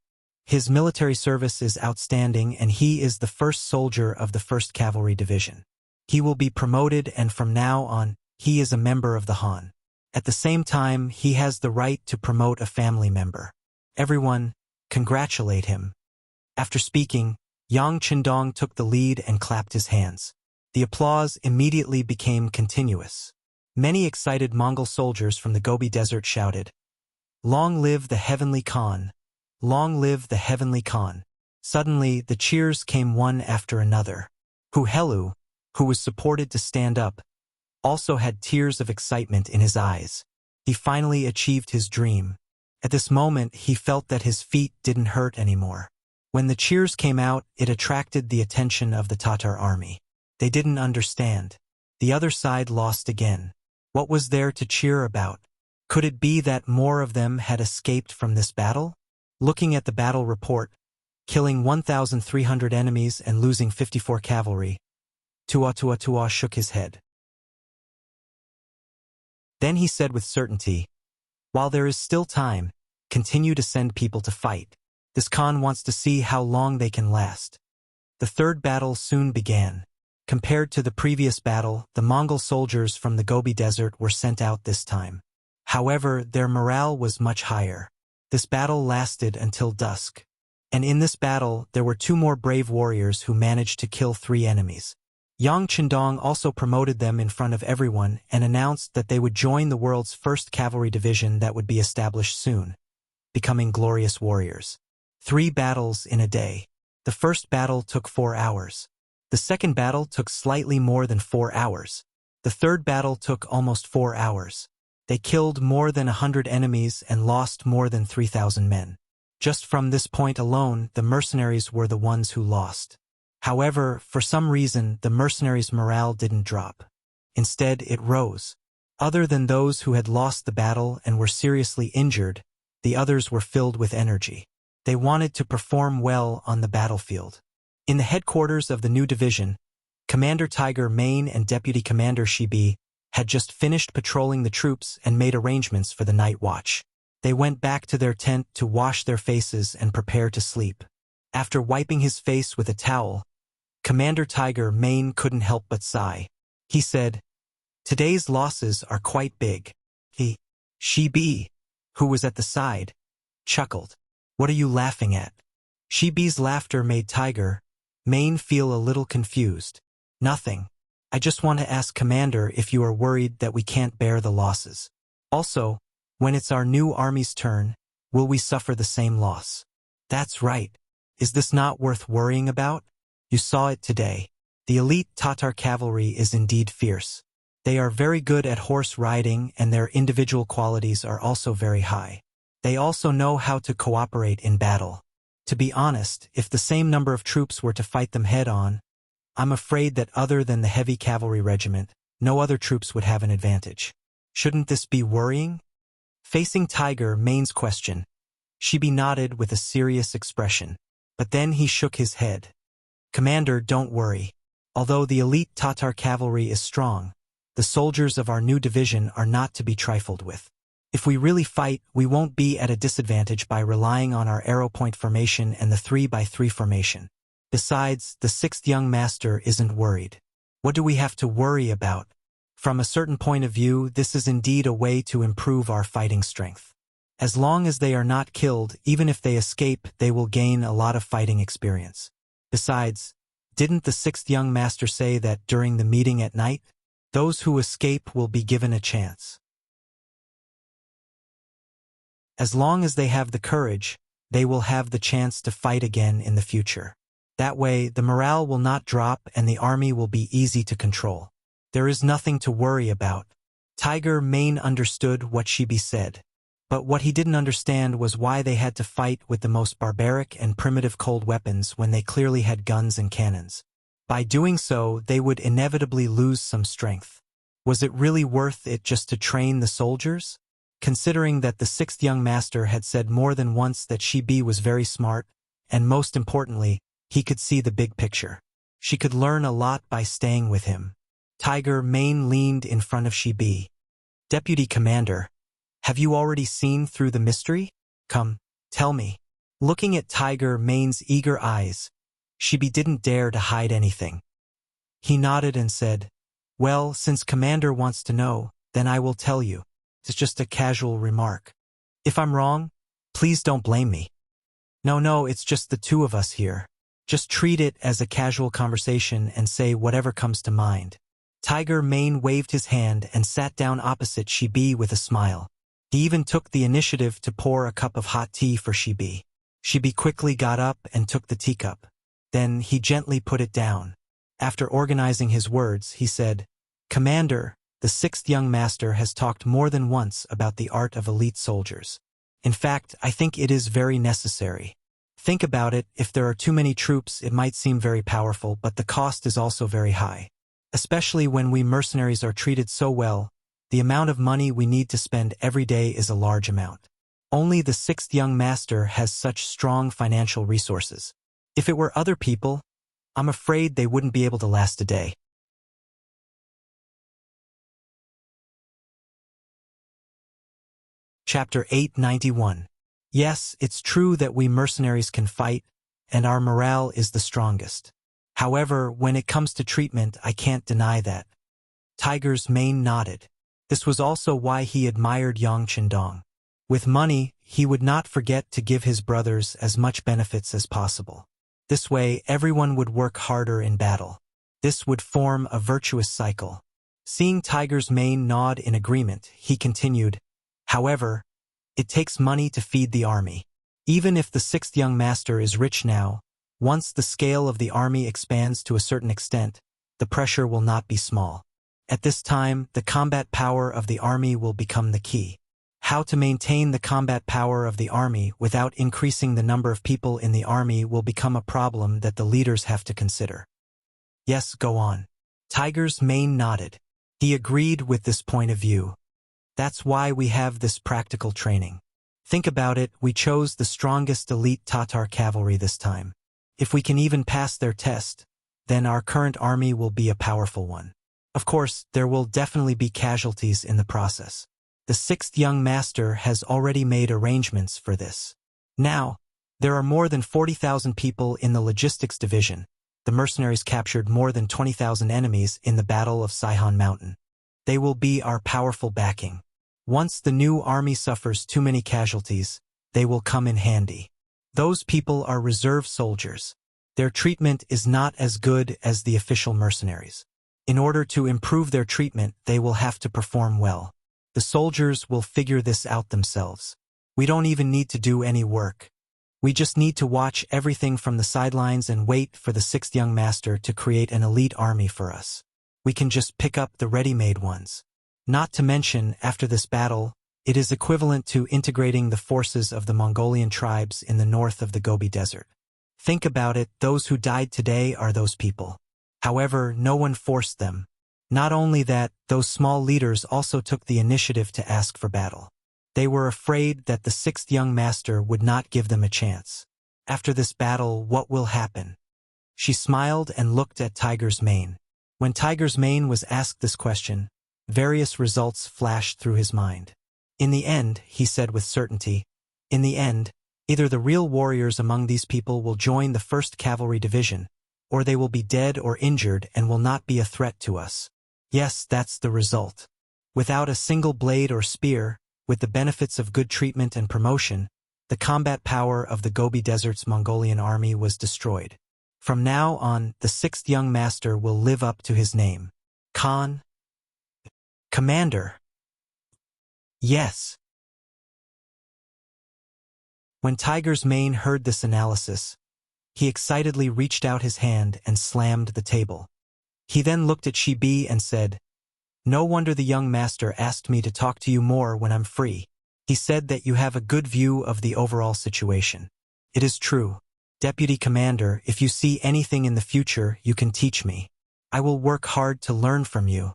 His military service is outstanding and he is the first soldier of the 1st Cavalry Division. He will be promoted and from now on, he is a member of the Han. At the same time, he has the right to promote a family member. Everyone, congratulate him. After speaking, Yang Chendong took the lead and clapped his hands. The applause immediately became continuous. Many excited Mongol soldiers from the Gobi Desert shouted, "Long live the Heavenly Khan! Long live the Heavenly Khan!" Suddenly, the cheers came one after another. Hu Helu, who was supported to stand up, also had tears of excitement in his eyes. He finally achieved his dream. At this moment, he felt that his feet didn't hurt anymore. When the cheers came out, it attracted the attention of the Tatar army. They didn't understand. The other side lost again. What was there to cheer about? Could it be that more of them had escaped from this battle? Looking at the battle report, killing 1,300 enemies and losing 54 cavalry, Tua shook his head. Then he said with certainty, "While there is still time, continue to send people to fight. This Khan wants to see how long they can last." The third battle soon began. Compared to the previous battle, the Mongol soldiers from the Gobi Desert were sent out this time. However, their morale was much higher. This battle lasted until dusk. And in this battle, there were 2 more brave warriors who managed to kill 3 enemies. Yang Qindong also promoted them in front of everyone and announced that they would join the world's first cavalry division that would be established soon, becoming glorious warriors. 3 battles in a day. The first battle took 4 hours. The second battle took slightly more than 4 hours. The third battle took almost 4 hours. They killed more than 100 enemies and lost more than 3,000 men. Just from this point alone, the mercenaries were the ones who lost. However, for some reason, the mercenaries' morale didn't drop. Instead, it rose. Other than those who had lost the battle and were seriously injured, the others were filled with energy. They wanted to perform well on the battlefield. In the headquarters of the new division, Commander Tiger Mane and Deputy Commander Shibi had just finished patrolling the troops and made arrangements for the night watch. They went back to their tent to wash their faces and prepare to sleep. After wiping his face with a towel, Commander Tiger Mane couldn't help but sigh. He said, "Today's losses are quite big." Shibi, who was at the side, chuckled. "What are you laughing at?" Shibi's laughter made Tiger Mane feel a little confused. "Nothing. I just want to ask Commander if you are worried that we can't bear the losses. Also, when it's our new army's turn, will we suffer the same loss?" "That's right. Is this not worth worrying about? You saw it today. The elite Tatar cavalry is indeed fierce. They are very good at horse riding and their individual qualities are also very high. They also know how to cooperate in battle. To be honest, if the same number of troops were to fight them head-on, I'm afraid that other than the heavy cavalry regiment, no other troops would have an advantage. Shouldn't this be worrying?" Facing Tiger Mane's question, Shibi nodded with a serious expression. But then he shook his head. "Commander, don't worry. Although the elite Tatar cavalry is strong, the soldiers of our new division are not to be trifled with. If we really fight, we won't be at a disadvantage by relying on our arrow point formation and the 3x3 formation. Besides, the 6th young master isn't worried. What do we have to worry about? From a certain point of view, this is indeed a way to improve our fighting strength. As long as they are not killed, even if they escape, they will gain a lot of fighting experience. Besides, didn't the 6th young master say that during the meeting at night, those who escape will be given a chance? As long as they have the courage, they will have the chance to fight again in the future. That way, the morale will not drop and the army will be easy to control. There is nothing to worry about." Tiger Mane understood what Shibi said. But what he didn't understand was why they had to fight with the most barbaric and primitive cold weapons when they clearly had guns and cannons. By doing so, they would inevitably lose some strength. Was it really worth it just to train the soldiers? Considering that the 6th young master had said more than once that Shibi was very smart, and most importantly, he could see the big picture. She could learn a lot by staying with him. Tiger Mane leaned in front of Shibi. "Deputy Commander, have you already seen through the mystery? Come, tell me." Looking at Tiger Mane's eager eyes, Shibi didn't dare to hide anything. He nodded and said, "Well, since Commander wants to know, then I will tell you. It's just a casual remark. If I'm wrong, please don't blame me. No, it's just the 2 of us here. Just treat it as a casual conversation and say whatever comes to mind." Tiger Mane waved his hand and sat down opposite Shibi with a smile. He even took the initiative to pour a cup of hot tea for Shibi. Shibi quickly got up and took the teacup. Then he gently put it down. After organizing his words, he said, "Commander, the sixth young master has talked more than once about the art of elite soldiers. In fact, I think it is very necessary. Think about it, if there are too many troops, it might seem very powerful, but the cost is also very high. Especially when we mercenaries are treated so well, the amount of money we need to spend every day is a large amount. Only the sixth young master has such strong financial resources. If it were other people, I'm afraid they wouldn't be able to last a day." Chapter 891. Yes, it's true that we mercenaries can fight, and our morale is the strongest. However, when it comes to treatment, I can't deny that. Tiger's mane nodded. This was also why he admired Yang Qindong. With money, he would not forget to give his brothers as much benefits as possible. This way, everyone would work harder in battle. This would form a virtuous cycle. Seeing Tiger's mane nod in agreement, he continued, "However, it takes money to feed the army. Even if the sixth young master is rich now, once the scale of the army expands to a certain extent, the pressure will not be small. At this time, the combat power of the army will become the key. How to maintain the combat power of the army without increasing the number of people in the army will become a problem that the leaders have to consider." "Yes, go on." Tiger's mane nodded. He agreed with this point of view. "That's why we have this practical training. Think about it, we chose the strongest elite Tatar cavalry this time. If we can even pass their test, then our current army will be a powerful one. Of course, there will definitely be casualties in the process. The sixth young master has already made arrangements for this. Now, there are more than 40,000 people in the logistics division. The mercenaries captured more than 20,000 enemies in the Battle of Saihan Mountain. They will be our powerful backing. Once the new army suffers too many casualties, they will come in handy. Those people are reserve soldiers. Their treatment is not as good as the official mercenaries. In order to improve their treatment, they will have to perform well. The soldiers will figure this out themselves. We don't even need to do any work. We just need to watch everything from the sidelines and wait for the sixth young master to create an elite army for us. We can just pick up the ready-made ones. Not to mention, after this battle, it is equivalent to integrating the forces of the Mongolian tribes in the north of the Gobi Desert. Think about it, those who died today are those people. However, no one forced them. Not only that, those small leaders also took the initiative to ask for battle. They were afraid that the sixth young master would not give them a chance. After this battle, what will happen? She smiled and looked at Tiger's mane. When Tiger's mane was asked this question, various results flashed through his mind. In the end, he said with certainty, in the end, either the real warriors among these people will join the 1st Cavalry Division, or they will be dead or injured and will not be a threat to us. Yes, that's the result. Without a single blade or spear, with the benefits of good treatment and promotion, the combat power of the Gobi Desert's Mongolian army was destroyed. From now on, the sixth young master will live up to his name. Khan? Commander? Yes. When Tiger's mane heard this analysis, he excitedly reached out his hand and slammed the table. He then looked at Shibi and said, "No wonder the young master asked me to talk to you more when I'm free. He said that you have a good view of the overall situation. It is true. Deputy Commander, if you see anything in the future, you can teach me. I will work hard to learn from you."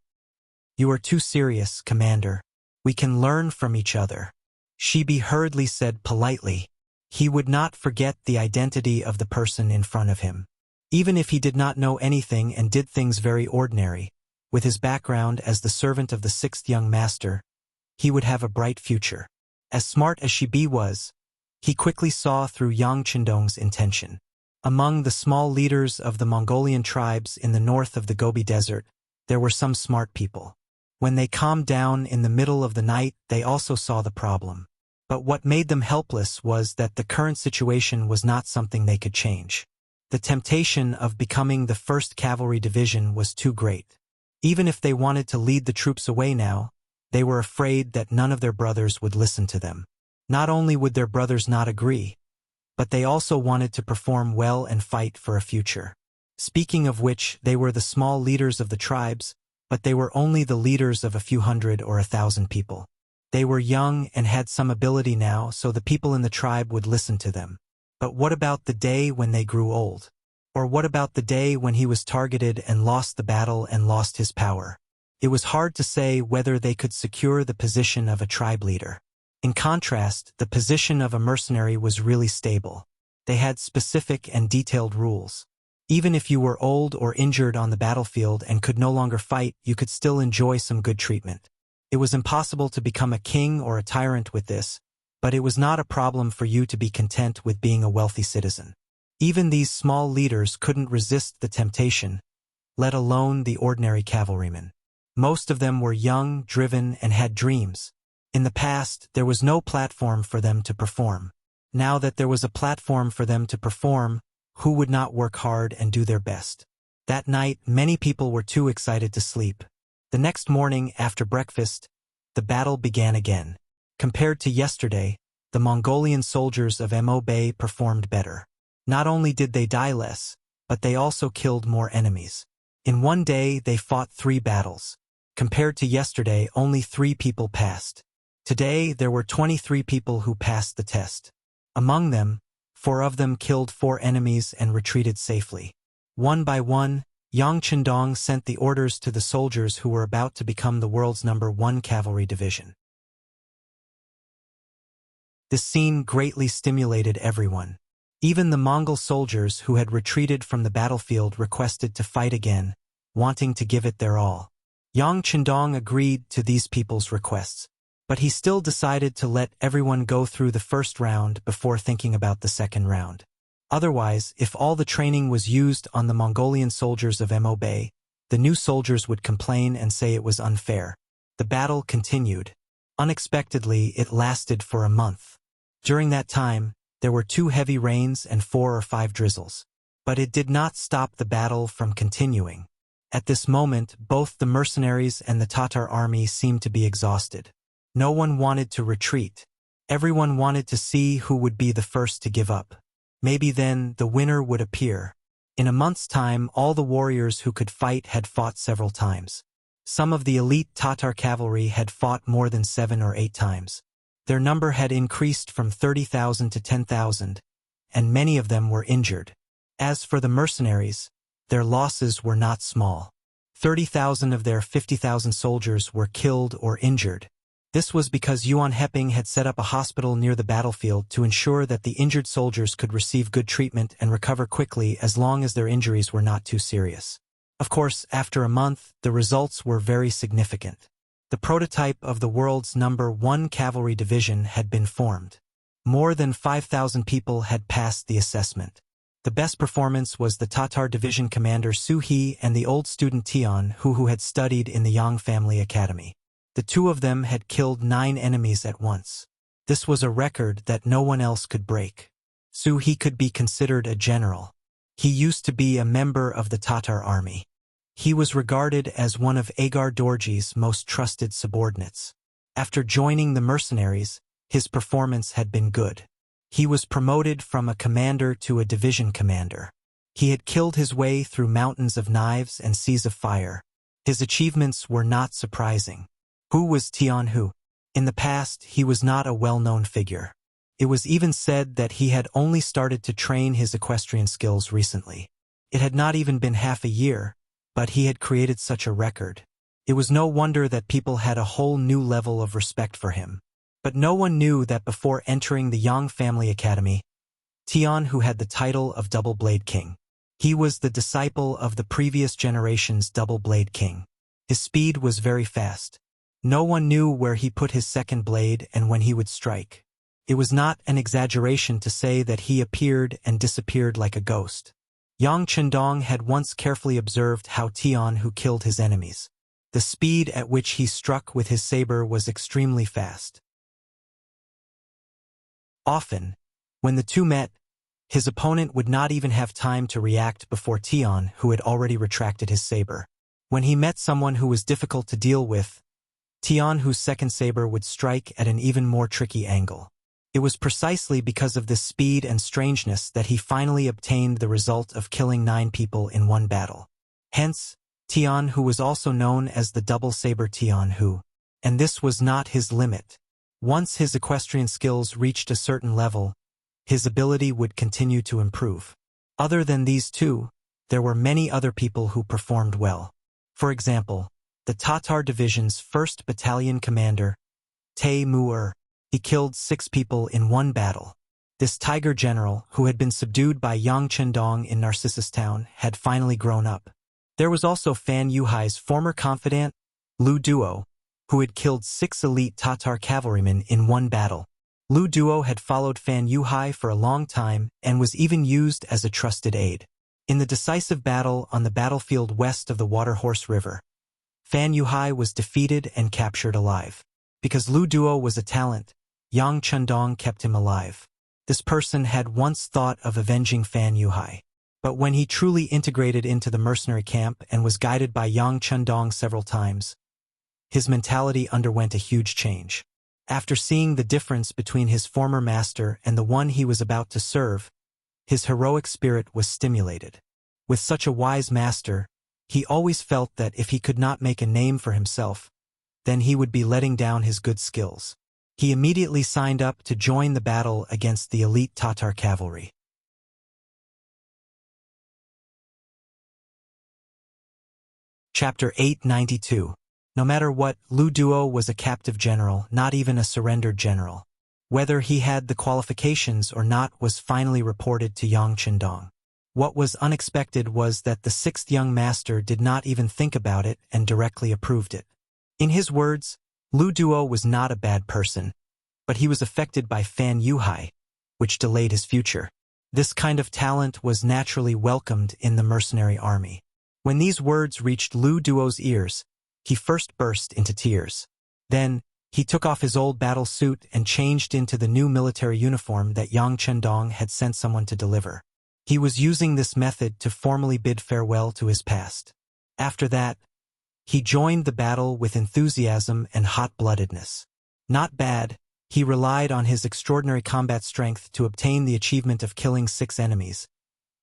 "You are too serious, Commander. We can learn from each other," Shibi hurriedly said politely. He would not forget the identity of the person in front of him. Even if he did not know anything and did things very ordinary, with his background as the servant of the sixth young master, he would have a bright future. As smart as Shibi was, he quickly saw through Yang Qindong's intention. Among the small leaders of the Mongolian tribes in the north of the Gobi Desert, there were some smart people. When they calmed down in the middle of the night, they also saw the problem. But what made them helpless was that the current situation was not something they could change. The temptation of becoming the 1st Cavalry Division was too great. Even if they wanted to lead the troops away now, they were afraid that none of their brothers would listen to them. Not only would their brothers not agree, but they also wanted to perform well and fight for a future. Speaking of which, they were the small leaders of the tribes, but they were only the leaders of a few hundred or 1,000 people. They were young and had some ability now, so the people in the tribe would listen to them. But what about the day when they grew old? Or what about the day when he was targeted and lost the battle and lost his power? It was hard to say whether they could secure the position of a tribe leader. In contrast, the position of a mercenary was really stable. They had specific and detailed rules. Even if you were old or injured on the battlefield and could no longer fight, you could still enjoy some good treatment. It was impossible to become a king or a tyrant with this, but it was not a problem for you to be content with being a wealthy citizen. Even these small leaders couldn't resist the temptation, let alone the ordinary cavalrymen. Most of them were young, driven, and had dreams. In the past, there was no platform for them to perform. Now that there was a platform for them to perform, who would not work hard and do their best? That night, many people were too excited to sleep. The next morning, after breakfast, the battle began again. Compared to yesterday, the Mongolian soldiers of Mo Bay performed better. Not only did they die less, but they also killed more enemies. In one day, they fought 3 battles. Compared to yesterday, only 3 people passed. Today, there were 23 people who passed the test. Among them, 4 of them killed 4 enemies and retreated safely. One by one, Yang Chendong sent the orders to the soldiers who were about to become the world's #1 cavalry division. This scene greatly stimulated everyone. Even the Mongol soldiers who had retreated from the battlefield requested to fight again, wanting to give it their all. Yang Chendong agreed to these people's requests, but he still decided to let everyone go through the first round before thinking about the second round. Otherwise, if all the training was used on the Mongolian soldiers of Mo Bay, the new soldiers would complain and say it was unfair. The battle continued. Unexpectedly, it lasted for a month. During that time, there were 2 heavy rains and 4 or 5 drizzles. But it did not stop the battle from continuing. At this moment, both the mercenaries and the Tatar army seemed to be exhausted. No one wanted to retreat. Everyone wanted to see who would be the first to give up. Maybe then the winner would appear. In a month's time, all the warriors who could fight had fought several times. Some of the elite Tatar cavalry had fought more than 7 or 8 times. Their number had increased from 30,000 to 10,000, and many of them were injured. As for the mercenaries, their losses were not small. 30,000 of their 50,000 soldiers were killed or injured. This was because Yuan Heping had set up a hospital near the battlefield to ensure that the injured soldiers could receive good treatment and recover quickly as long as their injuries were not too serious. Of course, after a month, the results were very significant. The prototype of the world's #1 cavalry division had been formed. More than 5,000 people had passed the assessment. The best performance was the Tatar division commander Su He and the old student Tian, who had studied in the Yang family academy. The 2 of them had killed 9 enemies at once. This was a record that no one else could break. Su He could be considered a general. He used to be a member of the Tatar army. He was regarded as one of Agar Dorji's most trusted subordinates. After joining the mercenaries, his performance had been good. He was promoted from a commander to a division commander. He had killed his way through mountains of knives and seas of fire. His achievements were not surprising. Who was Tian Hu? In the past, he was not a well-known figure. It was even said that he had only started to train his equestrian skills recently. It had not even been half a year, but he had created such a record. It was no wonder that people had a whole new level of respect for him. But no one knew that before entering the Yang family academy, Tian Hu had the title of Double Blade King. He was the disciple of the previous generation's Double Blade King. His speed was very fast. No one knew where he put his second blade and when he would strike. It was not an exaggeration to say that he appeared and disappeared like a ghost. Yang Chendong had once carefully observed how Tian Hu killed his enemies. The speed at which he struck with his saber was extremely fast. Often, when the 2 met, his opponent would not even have time to react before Tian Hu had already retracted his saber. When he met someone who was difficult to deal with, Tian Hu's second saber would strike at an even more tricky angle. It was precisely because of this speed and strangeness that he finally obtained the result of killing 9 people in one battle. Hence, Tian Hu was also known as the double saber Tian Hu. And this was not his limit. Once his equestrian skills reached a certain level, his ability would continue to improve. Other than these two, there were many other people who performed well. For example, the Tatar Division's 1st Battalion commander, Tae Mu-er, he killed 6 people in one battle. This tiger general, who had been subdued by Yang Chendong in Narcissus Town, had finally grown up. There was also Fan Yuhai's former confidant, Lu Duo, who had killed 6 elite Tatar cavalrymen in one battle. Lu Duo had followed Fan Yuhai for a long time and was even used as a trusted aide. In the decisive battle on the battlefield west of the Water Horse River, Fan Yuhai was defeated and captured alive. Because Lu Duo was a talent, Yang Chendong kept him alive. This person had once thought of avenging Fan Yuhai. But when he truly integrated into the mercenary camp and was guided by Yang Chendong several times, his mentality underwent a huge change. After seeing the difference between his former master and the one he was about to serve, his heroic spirit was stimulated. With such a wise master, he always felt that if he could not make a name for himself, then he would be letting down his good skills. He immediately signed up to join the battle against the elite Tatar cavalry. Chapter 892. No matter what, Lu Duo was a captive general, not even a surrendered general. Whether he had the qualifications or not was finally reported to Yang Chendong. What was unexpected was that the 6th young master did not even think about it and directly approved it. In his words, Lu Duo was not a bad person, but he was affected by Fan Yuhai, which delayed his future. This kind of talent was naturally welcomed in the mercenary army. When these words reached Lu Duo's ears, he first burst into tears. Then, he took off his old battle suit and changed into the new military uniform that Yang Chendong had sent someone to deliver. He was using this method to formally bid farewell to his past. After that, he joined the battle with enthusiasm and hot-bloodedness. Not bad, he relied on his extraordinary combat strength to obtain the achievement of killing 6 enemies,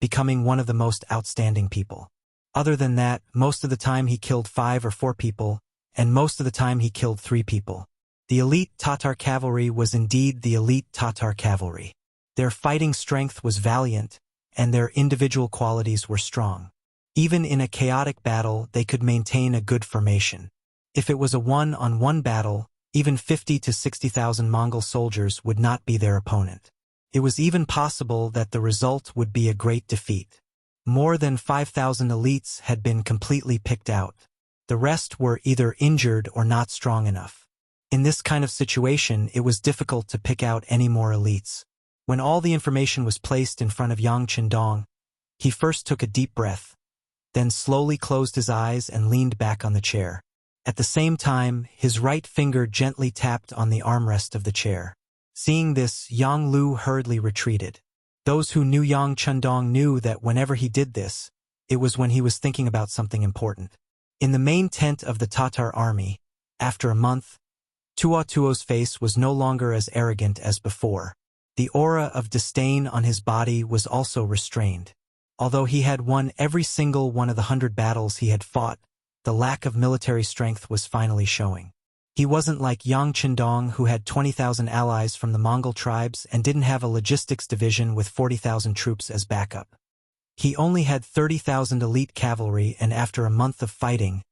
becoming one of the most outstanding people. Other than that, most of the time he killed 5 or 4 people, and most of the time he killed 3 people. The elite Tatar cavalry was indeed the elite Tatar cavalry. Their fighting strength was valiant, and their individual qualities were strong. Even in a chaotic battle, they could maintain a good formation. If it was a one-on-one battle, even 50 to 60,000 Mongol soldiers would not be their opponent. It was even possible that the result would be a great defeat. More than 5,000 elites had been completely picked out. The rest were either injured or not strong enough. In this kind of situation, it was difficult to pick out any more elites. When all the information was placed in front of Yang Chendong, he first took a deep breath, then slowly closed his eyes and leaned back on the chair. At the same time, his right finger gently tapped on the armrest of the chair. Seeing this, Yang Lu hurriedly retreated. Those who knew Yang Chendong knew that whenever he did this, it was when he was thinking about something important. In the main tent of the Tatar army, after a month, Tua Tuo's face was no longer as arrogant as before. The aura of disdain on his body was also restrained. Although he had won every single one of the 100 battles he had fought, the lack of military strength was finally showing. He wasn't like Yang Chendong, who had 20,000 allies from the Mongol tribes and didn't have a logistics division with 40,000 troops as backup. He only had 30,000 elite cavalry, and after a month of fighting,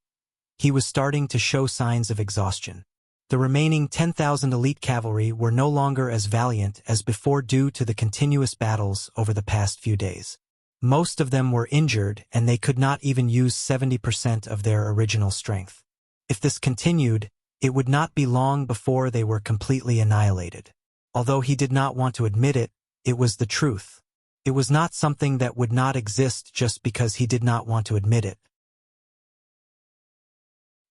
he was starting to show signs of exhaustion. The remaining 10,000 elite cavalry were no longer as valiant as before due to the continuous battles over the past few days. Most of them were injured, and they could not even use 70% of their original strength. If this continued, it would not be long before they were completely annihilated. Although he did not want to admit it, it was the truth. It was not something that would not exist just because he did not want to admit it.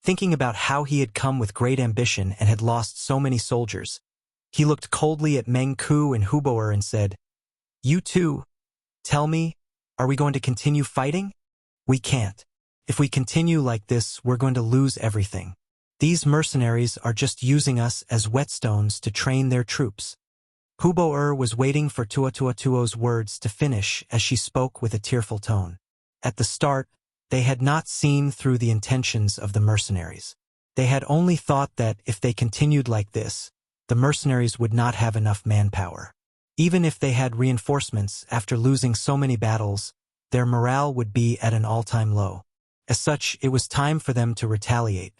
Thinking about how he had come with great ambition and had lost so many soldiers, he looked coldly at Meng Ku and Huboer and said, "You two, tell me, are we going to continue fighting? We can't. If we continue like this, we're going to lose everything. These mercenaries are just using us as whetstones to train their troops." Hubo was waiting for Tuo's words to finish as she spoke with a tearful tone. At the start, they had not seen through the intentions of the mercenaries. They had only thought that if they continued like this, the mercenaries would not have enough manpower. Even if they had reinforcements after losing so many battles, their morale would be at an all-time low. As such, it was time for them to retaliate.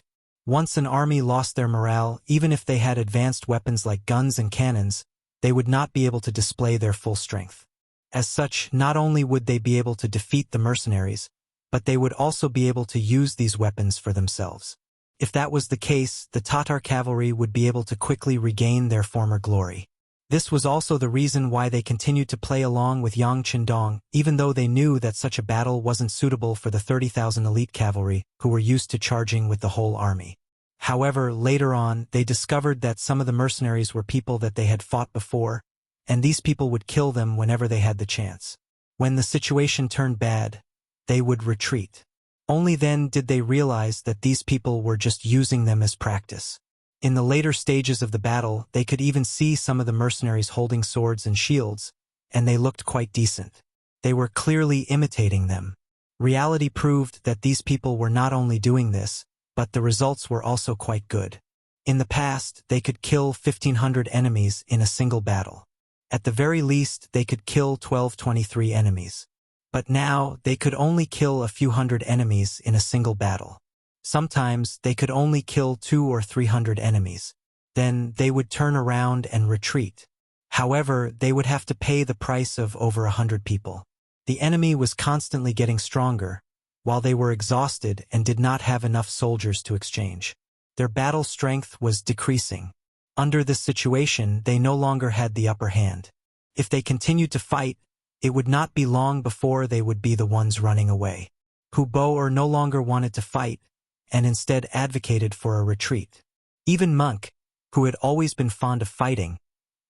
Once an army lost their morale, even if they had advanced weapons like guns and cannons, they would not be able to display their full strength. As such, not only would they be able to defeat the mercenaries, but they would also be able to use these weapons for themselves. If that was the case, the Tatar cavalry would be able to quickly regain their former glory. This was also the reason why they continued to play along with Yang Qindong, even though they knew that such a battle wasn't suitable for the 30,000 elite cavalry, who were used to charging with the whole army. However, later on, they discovered that some of the mercenaries were people that they had fought before, and these people would kill them whenever they had the chance. When the situation turned bad, they would retreat. Only then did they realize that these people were just using them as practice. In the later stages of the battle, they could even see some of the mercenaries holding swords and shields, and they looked quite decent. They were clearly imitating them. Reality proved that these people were not only doing this, but the results were also quite good. In the past, they could kill 1,500 enemies in a single battle. At the very least, they could kill 1223 enemies. But now, they could only kill a few hundred enemies in a single battle. Sometimes, they could only kill 200 or 300 enemies. Then, they would turn around and retreat. However, they would have to pay the price of over 100 people. The enemy was constantly getting stronger, while they were exhausted and did not have enough soldiers to exchange. Their battle strength was decreasing. Under this situation, they no longer had the upper hand. If they continued to fight, it would not be long before they would be the ones running away. Hubo no longer wanted to fight, and instead advocated for a retreat. Even Monk, who had always been fond of fighting,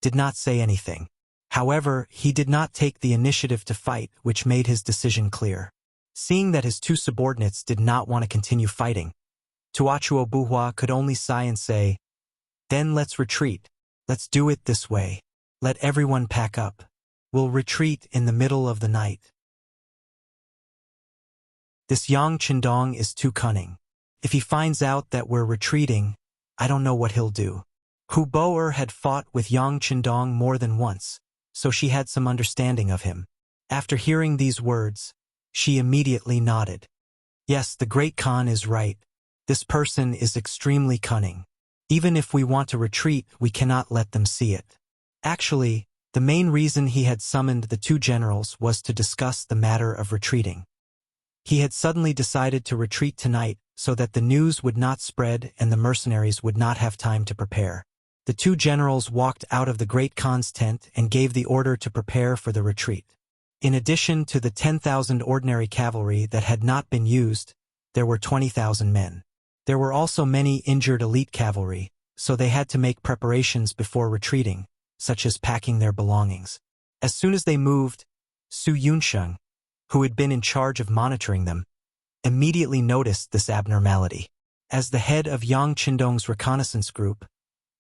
did not say anything. However, he did not take the initiative to fight, which made his decision clear. Seeing that his two subordinates did not want to continue fighting, Tuochuo could only sigh and say, "Then let's retreat. Let's do it this way. Let everyone pack up. We'll retreat in the middle of the night." This Yang Qindong is too cunning. If he finds out that we're retreating, I don't know what he'll do. Hubo had fought with Yang Qindong more than once, so she had some understanding of him. After hearing these words, she immediately nodded. Yes, the Great Khan is right. This person is extremely cunning. Even if we want to retreat, we cannot let them see it. Actually, the main reason he had summoned the two generals was to discuss the matter of retreating. He had suddenly decided to retreat tonight so that the news would not spread and the mercenaries would not have time to prepare. The two generals walked out of the Great Khan's tent and gave the order to prepare for the retreat. In addition to the 10,000 ordinary cavalry that had not been used, there were 20,000 men. There were also many injured elite cavalry, so they had to make preparations before retreating, such as packing their belongings. As soon as they moved, Su Yunsheng, who had been in charge of monitoring them, immediately noticed this abnormality. As the head of Yang Qindong's reconnaissance group,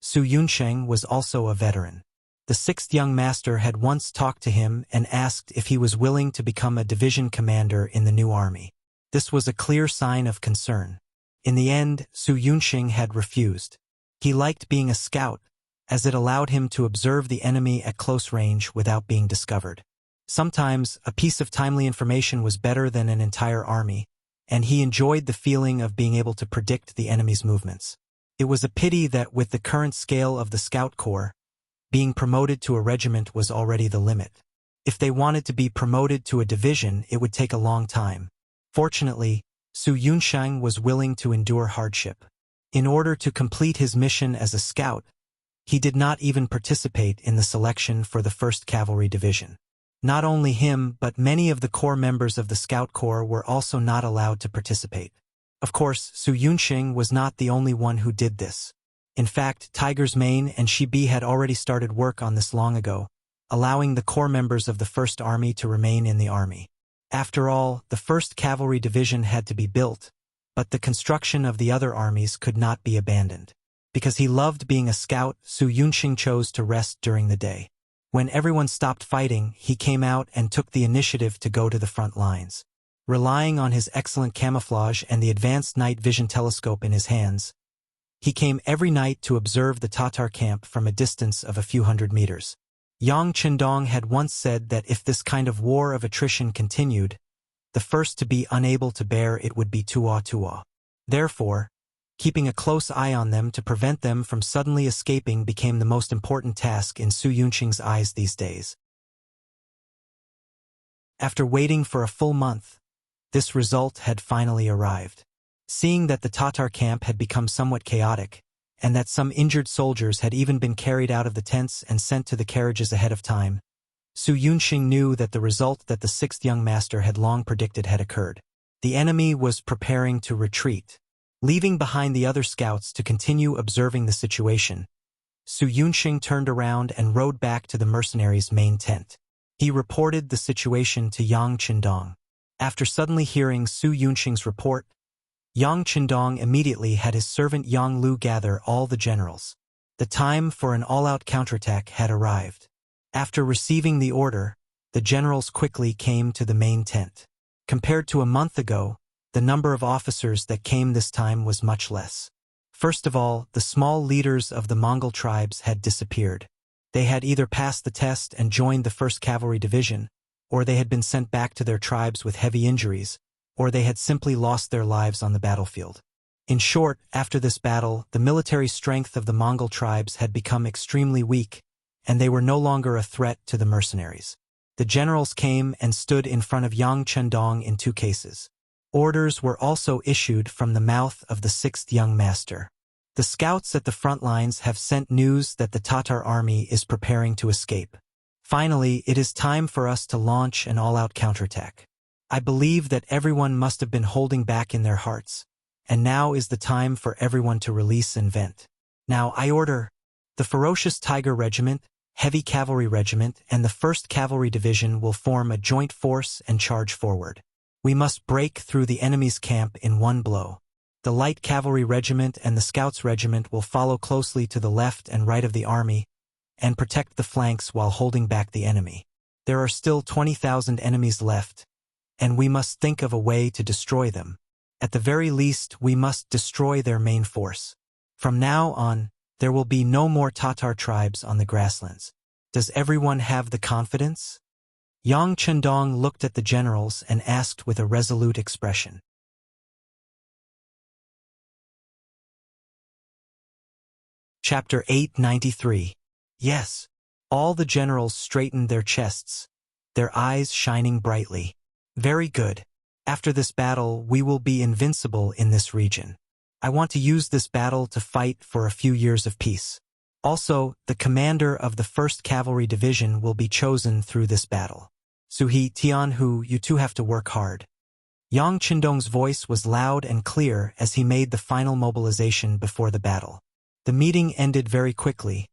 Su Yunsheng was also a veteran. The sixth young master had once talked to him and asked if he was willing to become a division commander in the new army. This was a clear sign of concern. In the end, Su Yunsheng had refused. He liked being a scout, as it allowed him to observe the enemy at close range without being discovered. Sometimes, a piece of timely information was better than an entire army, and he enjoyed the feeling of being able to predict the enemy's movements. It was a pity that with the current scale of the Scout Corps, being promoted to a regiment was already the limit. If they wanted to be promoted to a division, it would take a long time. Fortunately, Su Yunsheng was willing to endure hardship. In order to complete his mission as a scout, he did not even participate in the selection for the 1st Cavalry Division. Not only him, but many of the corps members of the Scout Corps were also not allowed to participate. Of course, Su Yunsheng was not the only one who did this. In fact, Tiger's Mane and Shibi had already started work on this long ago, allowing the corps members of the 1st Army to remain in the army. After all, the 1st Cavalry Division had to be built, but the construction of the other armies could not be abandoned. Because he loved being a scout, Su Yunsheng chose to rest during the day. When everyone stopped fighting, he came out and took the initiative to go to the front lines. Relying on his excellent camouflage and the advanced night vision telescope in his hands, he came every night to observe the Tatar camp from a distance of a few hundred meters. Yang Qindong had once said that if this kind of war of attrition continued, the first to be unable to bear it would be Tua. Therefore, keeping a close eye on them to prevent them from suddenly escaping became the most important task in Su Yunqing's eyes these days. After waiting for a full month, this result had finally arrived. Seeing that the Tatar camp had become somewhat chaotic, and that some injured soldiers had even been carried out of the tents and sent to the carriages ahead of time, Su Yunqing knew that the result that the sixth young master had long predicted had occurred. The enemy was preparing to retreat. Leaving behind the other scouts to continue observing the situation, Su Yunqing turned around and rode back to the mercenaries' main tent. He reported the situation to Yang Qindong. After suddenly hearing Su Yunqing's report, Yang Qindong immediately had his servant Yang Lu gather all the generals. The time for an all-out counterattack had arrived. After receiving the order, the generals quickly came to the main tent. Compared to a month ago, the number of officers that came this time was much less. First of all, the small leaders of the Mongol tribes had disappeared. They had either passed the test and joined the 1st Cavalry Division, or they had been sent back to their tribes with heavy injuries, or they had simply lost their lives on the battlefield. In short, after this battle, the military strength of the Mongol tribes had become extremely weak, and they were no longer a threat to the mercenaries. The generals came and stood in front of Yang Qindong in 2 cases. Orders were also issued from the mouth of the 6th young master. The scouts at the front lines have sent news that the Tatar army is preparing to escape. Finally, it is time for us to launch an all-out counterattack. I believe that everyone must have been holding back in their hearts, and now is the time for everyone to release and vent. Now I order the Ferocious Tiger Regiment, Heavy Cavalry Regiment, and the 1st Cavalry Division will form a joint force and charge forward. We must break through the enemy's camp in one blow. The Light Cavalry Regiment and the Scouts Regiment will follow closely to the left and right of the army and protect the flanks while holding back the enemy. There are still 20,000 enemies left, and we must think of a way to destroy them. At the very least, we must destroy their main force. From now on, there will be no more Tatar tribes on the grasslands. Does everyone have the confidence? Yang Qindong looked at the generals and asked with a resolute expression. Chapter 893. Yes. All the generals straightened their chests, their eyes shining brightly. Very good. After this battle, we will be invincible in this region. I want to use this battle to fight for a few years of peace. Also, the commander of the 1st Cavalry Division will be chosen through this battle. Suhi Tianhu, you two have to work hard. Yang Qindong's voice was loud and clear as he made the final mobilization before the battle. The meeting ended very quickly,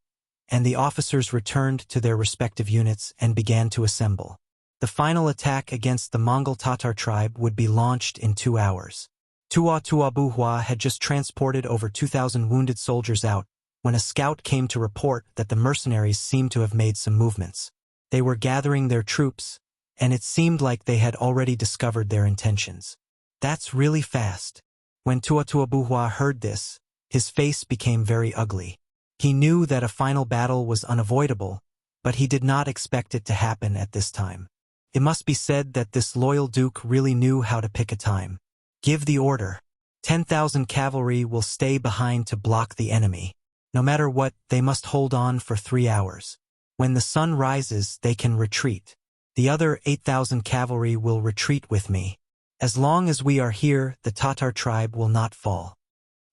and the officers returned to their respective units and began to assemble. The final attack against the Mongol Tatar tribe would be launched in 2 hours. Tua Buhua had just transported over 2,000 wounded soldiers out when a scout came to report that the mercenaries seemed to have made some movements. They were gathering their troops, and it seemed like they had already discovered their intentions. That's really fast. When Tua Buhua heard this, his face became very ugly. He knew that a final battle was unavoidable, but he did not expect it to happen at this time. It must be said that this loyal duke really knew how to pick a time. Give the order. 10,000 cavalry will stay behind to block the enemy. No matter what, they must hold on for 3 hours. When the sun rises, they can retreat. The other 8,000 cavalry will retreat with me. As long as we are here, the Tatar tribe will not fall.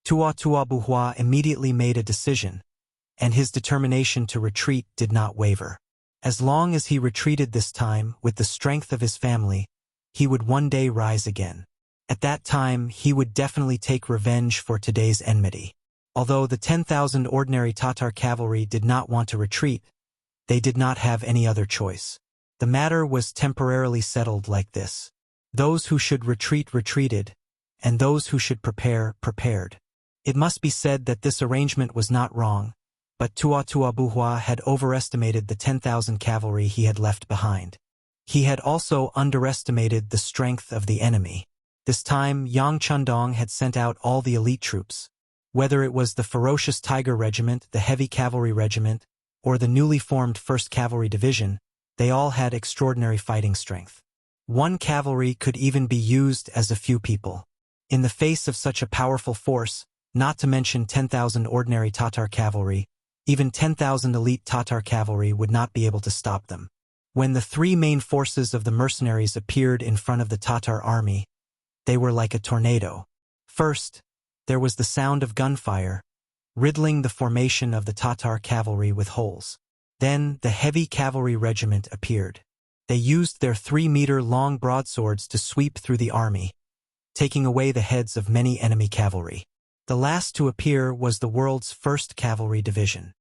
Tua Buhua immediately made a decision, and his determination to retreat did not waver. As long as he retreated this time with the strength of his family, he would one day rise again. At that time, he would definitely take revenge for today's enmity. Although the 10,000 ordinary Tatar cavalry did not want to retreat, they did not have any other choice. The matter was temporarily settled like this. Those who should retreat retreated, and those who should prepare prepared. It must be said that this arrangement was not wrong, but Tua Buhua had overestimated the 10,000 cavalry he had left behind. He had also underestimated the strength of the enemy. This time, Yang Chundong had sent out all the elite troops. Whether it was the ferocious Tiger Regiment, the Heavy Cavalry Regiment, or the newly formed 1st Cavalry Division, they all had extraordinary fighting strength. One cavalry could even be used as a few people. In the face of such a powerful force, not to mention 10,000 ordinary Tatar cavalry, even 10,000 elite Tatar cavalry would not be able to stop them. When the 3 main forces of the mercenaries appeared in front of the Tatar army, they were like a tornado. First, there was the sound of gunfire, riddling the formation of the Tatar cavalry with holes. Then the Heavy Cavalry Regiment appeared. They used their 3-meter-long broadswords to sweep through the army, taking away the heads of many enemy cavalry. The last to appear was the world's 1st Cavalry Division.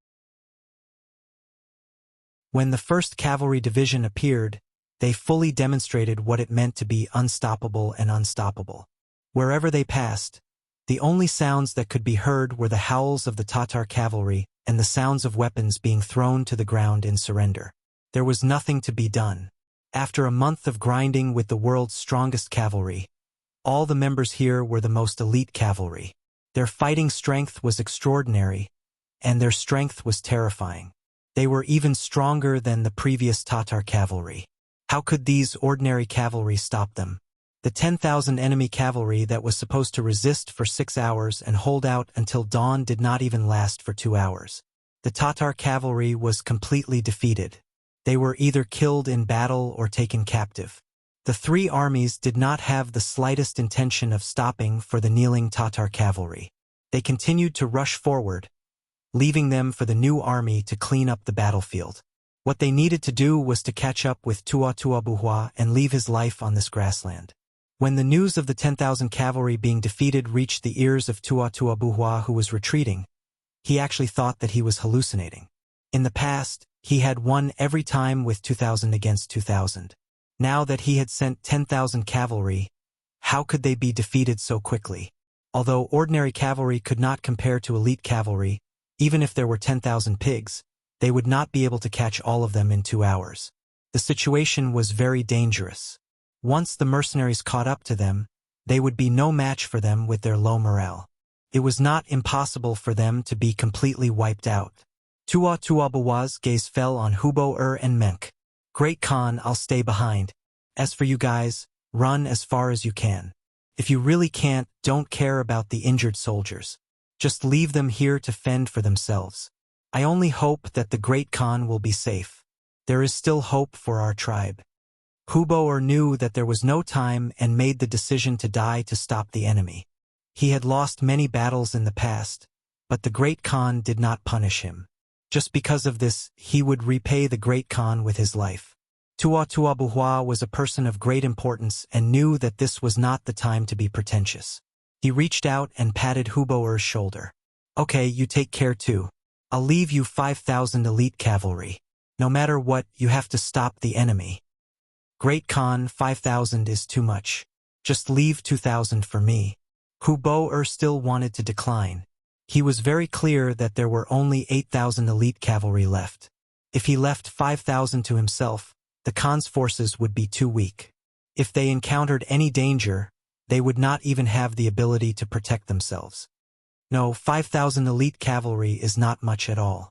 When the 1st Cavalry Division appeared, they fully demonstrated what it meant to be unstoppable and unstoppable. Wherever they passed, the only sounds that could be heard were the howls of the Tatar cavalry and the sounds of weapons being thrown to the ground in surrender. There was nothing to be done. After a month of grinding with the world's strongest cavalry, all the members here were the most elite cavalry. Their fighting strength was extraordinary, and their strength was terrifying. They were even stronger than the previous Tatar cavalry. How could these ordinary cavalry stop them? The 10,000 enemy cavalry that was supposed to resist for 6 hours and hold out until dawn did not even last for 2 hours. The Tatar cavalry was completely defeated. They were either killed in battle or taken captive. The 3 armies did not have the slightest intention of stopping for the kneeling Tatar cavalry. They continued to rush forward, leaving them for the new army to clean up the battlefield. What they needed to do was to catch up with Tua Buhua and leave his life on this grassland. When the news of the 10,000 cavalry being defeated reached the ears of Tua Buhua, who was retreating, he actually thought that he was hallucinating. In the past, he had won every time with 2,000 against 2,000. Now that he had sent 10,000 cavalry, how could they be defeated so quickly? Although ordinary cavalry could not compare to elite cavalry, even if there were 10,000 pigs, they would not be able to catch all of them in 2 hours. The situation was very dangerous. Once the mercenaries caught up to them, they would be no match for them with their low morale. It was not impossible for them to be completely wiped out. Tua Buhua's gaze fell on Hubo and Menk. Great Khan, I'll stay behind. As for you guys, run as far as you can. If you really can't, don't care about the injured soldiers. Just leave them here to fend for themselves. I only hope that the Great Khan will be safe. There is still hope for our tribe. Hubo knew that there was no time and made the decision to die to stop the enemy. He had lost many battles in the past, but the Great Khan did not punish him. Just because of this, he would repay the Great Khan with his life. Tua Buhua was a person of great importance and knew that this was not the time to be pretentious. He reached out and patted Hubo's shoulder. Okay, you take care too. I'll leave you 5,000 elite cavalry. No matter what, you have to stop the enemy. Great Khan, 5,000 is too much. Just leave 2,000 for me. Hubo still wanted to decline. He was very clear that there were only 8,000 elite cavalry left. If he left 5,000 to himself, the Khan's forces would be too weak. If they encountered any danger, they would not even have the ability to protect themselves. No, 5,000 elite cavalry is not much at all.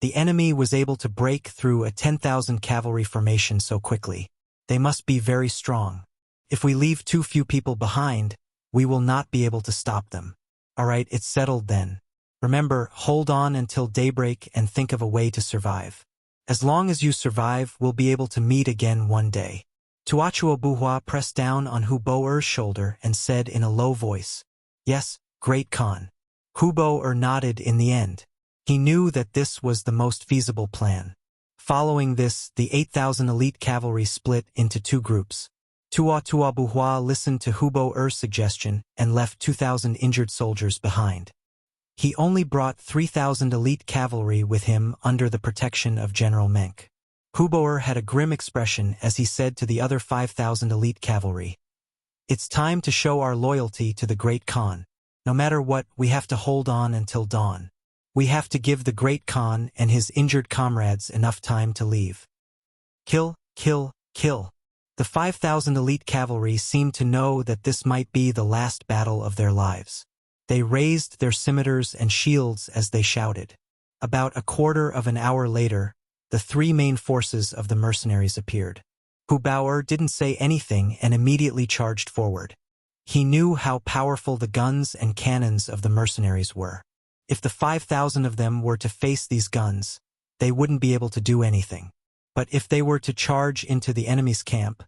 The enemy was able to break through a 10,000 cavalry formation so quickly. They must be very strong. If we leave too few people behind, we will not be able to stop them. Alright, it's settled then. Remember, hold on until daybreak and think of a way to survive. As long as you survive, we'll be able to meet again one day. Tua Buhua pressed down on Hubo's shoulder and said in a low voice, Yes, Great Khan. Hubo nodded in the end. He knew that this was the most feasible plan. Following this, the 8,000 elite cavalry split into 2 groups. Tua Buhua listened to Hubo's suggestion and left 2,000 injured soldiers behind. He only brought 3,000 elite cavalry with him under the protection of General Menk. Hubo had a grim expression as he said to the other 5,000 elite cavalry, It's time to show our loyalty to the Great Khan. No matter what, we have to hold on until dawn. We have to give the great Khan and his injured comrades enough time to leave. Kill, kill, kill. The 5,000 elite cavalry seemed to know that this might be the last battle of their lives. They raised their scimitars and shields as they shouted. About a quarter of an hour later, the three main forces of the mercenaries appeared. Hu Bao'er didn't say anything and immediately charged forward. He knew how powerful the guns and cannons of the mercenaries were. If the 5,000 of them were to face these guns, they wouldn't be able to do anything. But if they were to charge into the enemy's camp,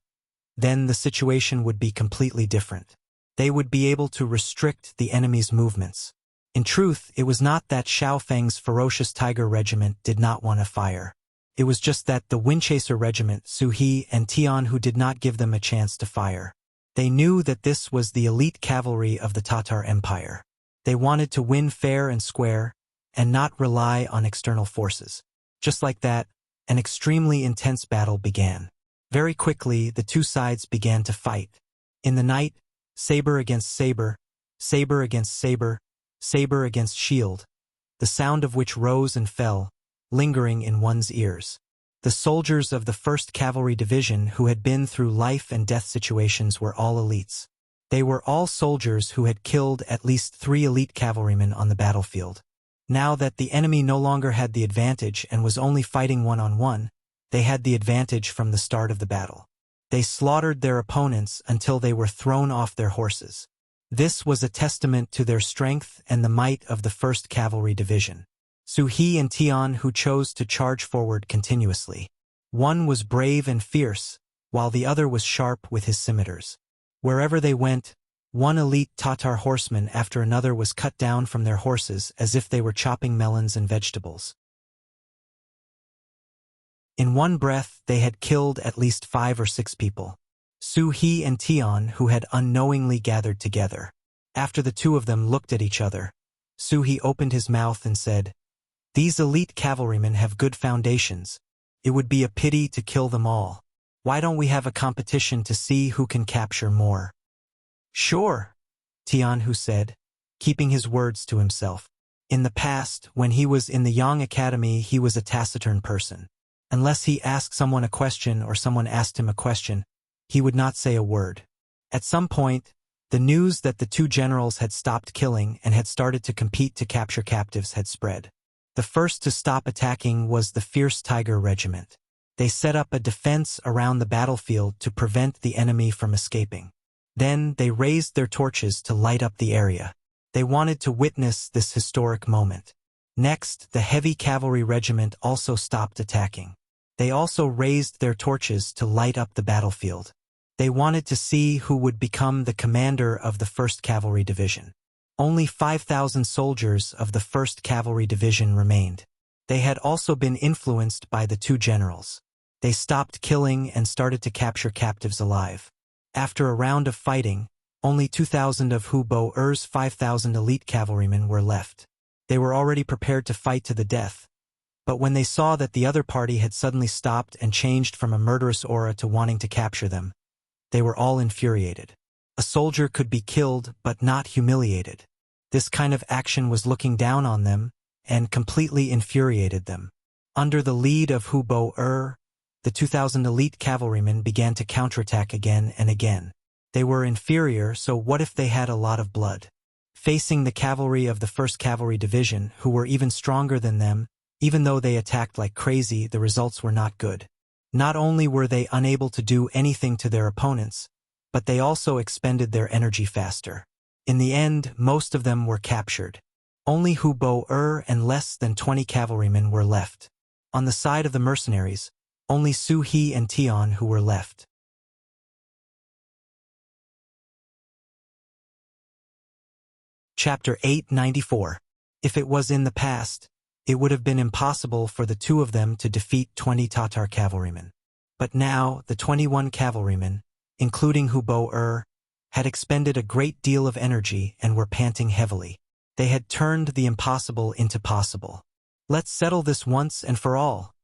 then the situation would be completely different. They would be able to restrict the enemy's movements. In truth, it was not that Xiao Feng's ferocious tiger regiment did not want to fire. It was just that the Windchaser regiment, Su He and Tian, who did not give them a chance to fire. They knew that this was the elite cavalry of the Tatar Empire. They wanted to win fair and square, and not rely on external forces. Just like that, an extremely intense battle began. Very quickly, the two sides began to fight. In the night, saber against saber, saber against saber, saber against shield, the sound of which rose and fell, lingering in one's ears. The soldiers of the 1st Cavalry Division who had been through life and death situations were all elites. They were all soldiers who had killed at least 3 elite cavalrymen on the battlefield. Now that the enemy no longer had the advantage and was only fighting one-on-one, they had the advantage from the start of the battle. They slaughtered their opponents until they were thrown off their horses. This was a testament to their strength and the might of the 1st Cavalry Division. Su He and Tian, who chose to charge forward continuously. One was brave and fierce, while the other was sharp with his scimitars. Wherever they went, one elite Tatar horseman after another was cut down from their horses as if they were chopping melons and vegetables. In one breath, they had killed at least 5 or 6 people. Su He and Tian, who had unknowingly gathered together. After the two of them looked at each other, Su He opened his mouth and said, "These elite cavalrymen have good foundations. It would be a pity to kill them all. Why don't we have a competition to see who can capture more?" "Sure," Tian Hu said, keeping his words to himself. In the past, when he was in the Yang Academy, he was a taciturn person. Unless he asked someone a question or someone asked him a question, he would not say a word. At some point, the news that the two generals had stopped killing and had started to compete to capture captives had spread. The first to stop attacking was the fierce Tiger Regiment. They set up a defense around the battlefield to prevent the enemy from escaping. Then they raised their torches to light up the area. They wanted to witness this historic moment. Next, the Heavy Cavalry Regiment also stopped attacking. They also raised their torches to light up the battlefield. They wanted to see who would become the commander of the 1st Cavalry Division. Only 5,000 soldiers of the 1st Cavalry Division remained. They had also been influenced by the two generals. They stopped killing and started to capture captives alive. After a round of fighting, only 2,000 of Hu Bao'er's 5,000 elite cavalrymen were left. They were already prepared to fight to the death. But when they saw that the other party had suddenly stopped and changed from a murderous aura to wanting to capture them, they were all infuriated. A soldier could be killed but not humiliated. This kind of action was looking down on them and completely infuriated them. Under the lead of Hu Bao'er, the 2,000 elite cavalrymen began to counterattack again and again. They were inferior, so what if they had a lot of blood? Facing the cavalry of the 1st Cavalry Division, who were even stronger than them, even though they attacked like crazy, the results were not good. Not only were they unable to do anything to their opponents, but they also expended their energy faster. In the end, most of them were captured. Only Hu Bao'er and less than 20 cavalrymen were left. On the side of the mercenaries, only Su He and Tian who were left. Chapter 894. If it was in the past, it would have been impossible for the two of them to defeat 20 Tatar cavalrymen. But now, the 21 cavalrymen, including Hu Bao'er, had expended a great deal of energy and were panting heavily. They had turned the impossible into possible. "Let's settle this once and for all."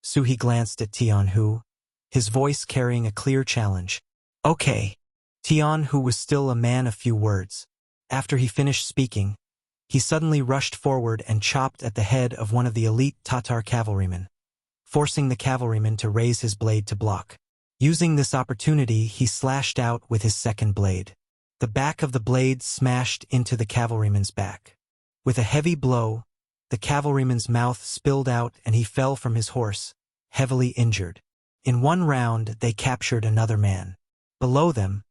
Su He glanced at Tian Hu, his voice carrying a clear challenge. "Okay." Tian Hu was still a man of few words. After he finished speaking, he suddenly rushed forward and chopped at the head of one of the elite Tatar cavalrymen, forcing the cavalryman to raise his blade to block. Using this opportunity, he slashed out with his second blade. The back of the blade smashed into the cavalryman's back. With a heavy blow, the cavalryman's mouth spilled out and he fell from his horse, heavily injured. In one round, they captured another man. Below them,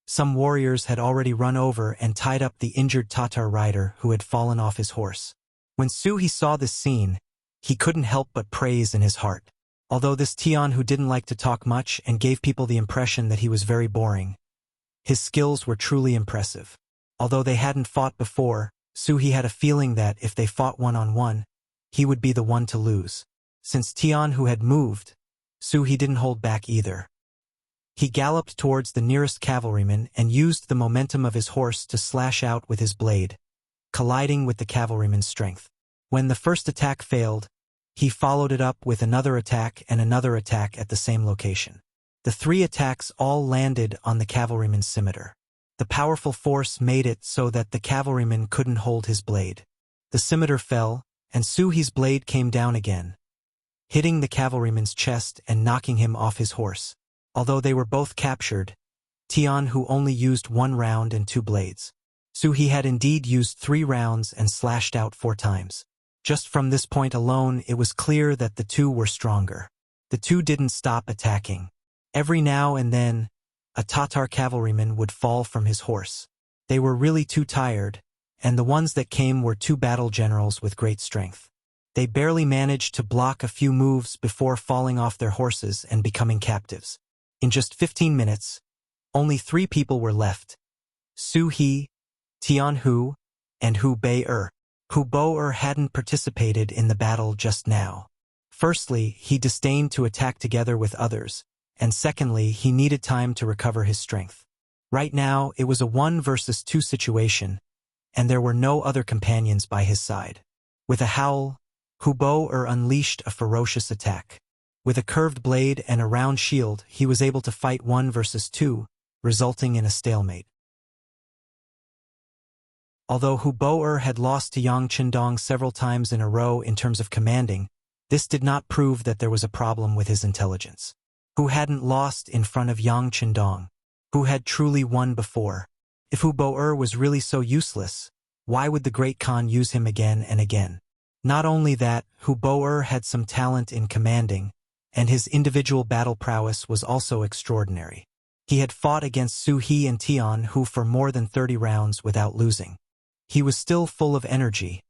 some warriors had already run over and tied up the injured Tatar rider who had fallen off his horse. When Suhi saw this scene, he couldn't help but praise in his heart. Although this Tian who didn't like to talk much and gave people the impression that he was very boring, his skills were truly impressive. Although they hadn't fought before, Suhi had a feeling that if they fought one-on-one, he would be the one to lose. Since Tian who had moved, Suhi didn't hold back either. He galloped towards the nearest cavalryman and used the momentum of his horse to slash out with his blade, colliding with the cavalryman's strength. When the first attack failed, he followed it up with another attack and another attack at the same location. The 3 attacks all landed on the cavalryman's scimitar. The powerful force made it so that the cavalryman couldn't hold his blade. The scimitar fell, and Suhi's blade came down again, hitting the cavalryman's chest and knocking him off his horse. Although they were both captured, Tian who only used 1 round and 2 blades. Suhi had indeed used 3 rounds and slashed out 4 times. Just from this point alone, it was clear that the 2 were stronger. The 2 didn't stop attacking. Every now and then, a Tatar cavalryman would fall from his horse. They were really too tired, and the ones that came were 2 battle generals with great strength. They barely managed to block a few moves before falling off their horses and becoming captives. In just 15 minutes, only 3 people were left: Suhi, Tian Hu, and Hu Bei-er. Hu Bo-er hadn't participated in the battle just now. Firstly, he disdained to attack together with others, and secondly, he needed time to recover his strength. Right now, it was a 1 versus 2 situation, and there were no other companions by his side. With a howl, Hu Bo-er unleashed a ferocious attack. With a curved blade and a round shield, he was able to fight 1 versus 2, resulting in a stalemate. Although Hu Bo-er had lost to Yang Qindong several times in a row in terms of commanding, this did not prove that there was a problem with his intelligence. Who hadn't lost in front of Yang Qindong? Who had truly won before? If Hu Bo-er was really so useless, why would the Great Khan use him again and again? Not only that, Hu Bo-er had some talent in commanding, and his individual battle prowess was also extraordinary. He had fought against Suhi and Tian Hu for more than 30 rounds without losing. He was still full of energy,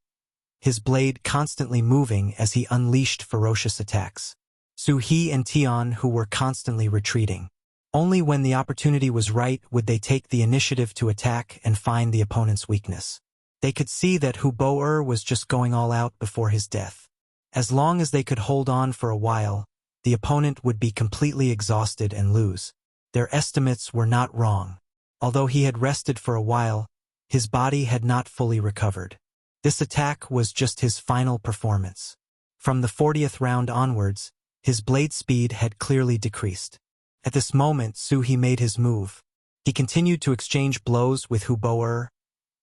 his blade constantly moving as he unleashed ferocious attacks. Suhi and Tian Hu were constantly retreating. Only when the opportunity was right would they take the initiative to attack and find the opponent's weakness. They could see that Hu Bo-er was just going all out before his death. As long as they could hold on for a while, the opponent would be completely exhausted and lose. Their estimates were not wrong. Although he had rested for a while, his body had not fully recovered. This attack was just his final performance. From the 40th round onwards, his blade speed had clearly decreased. At this moment, Suhi made his move. He continued to exchange blows with Hu Bo-er,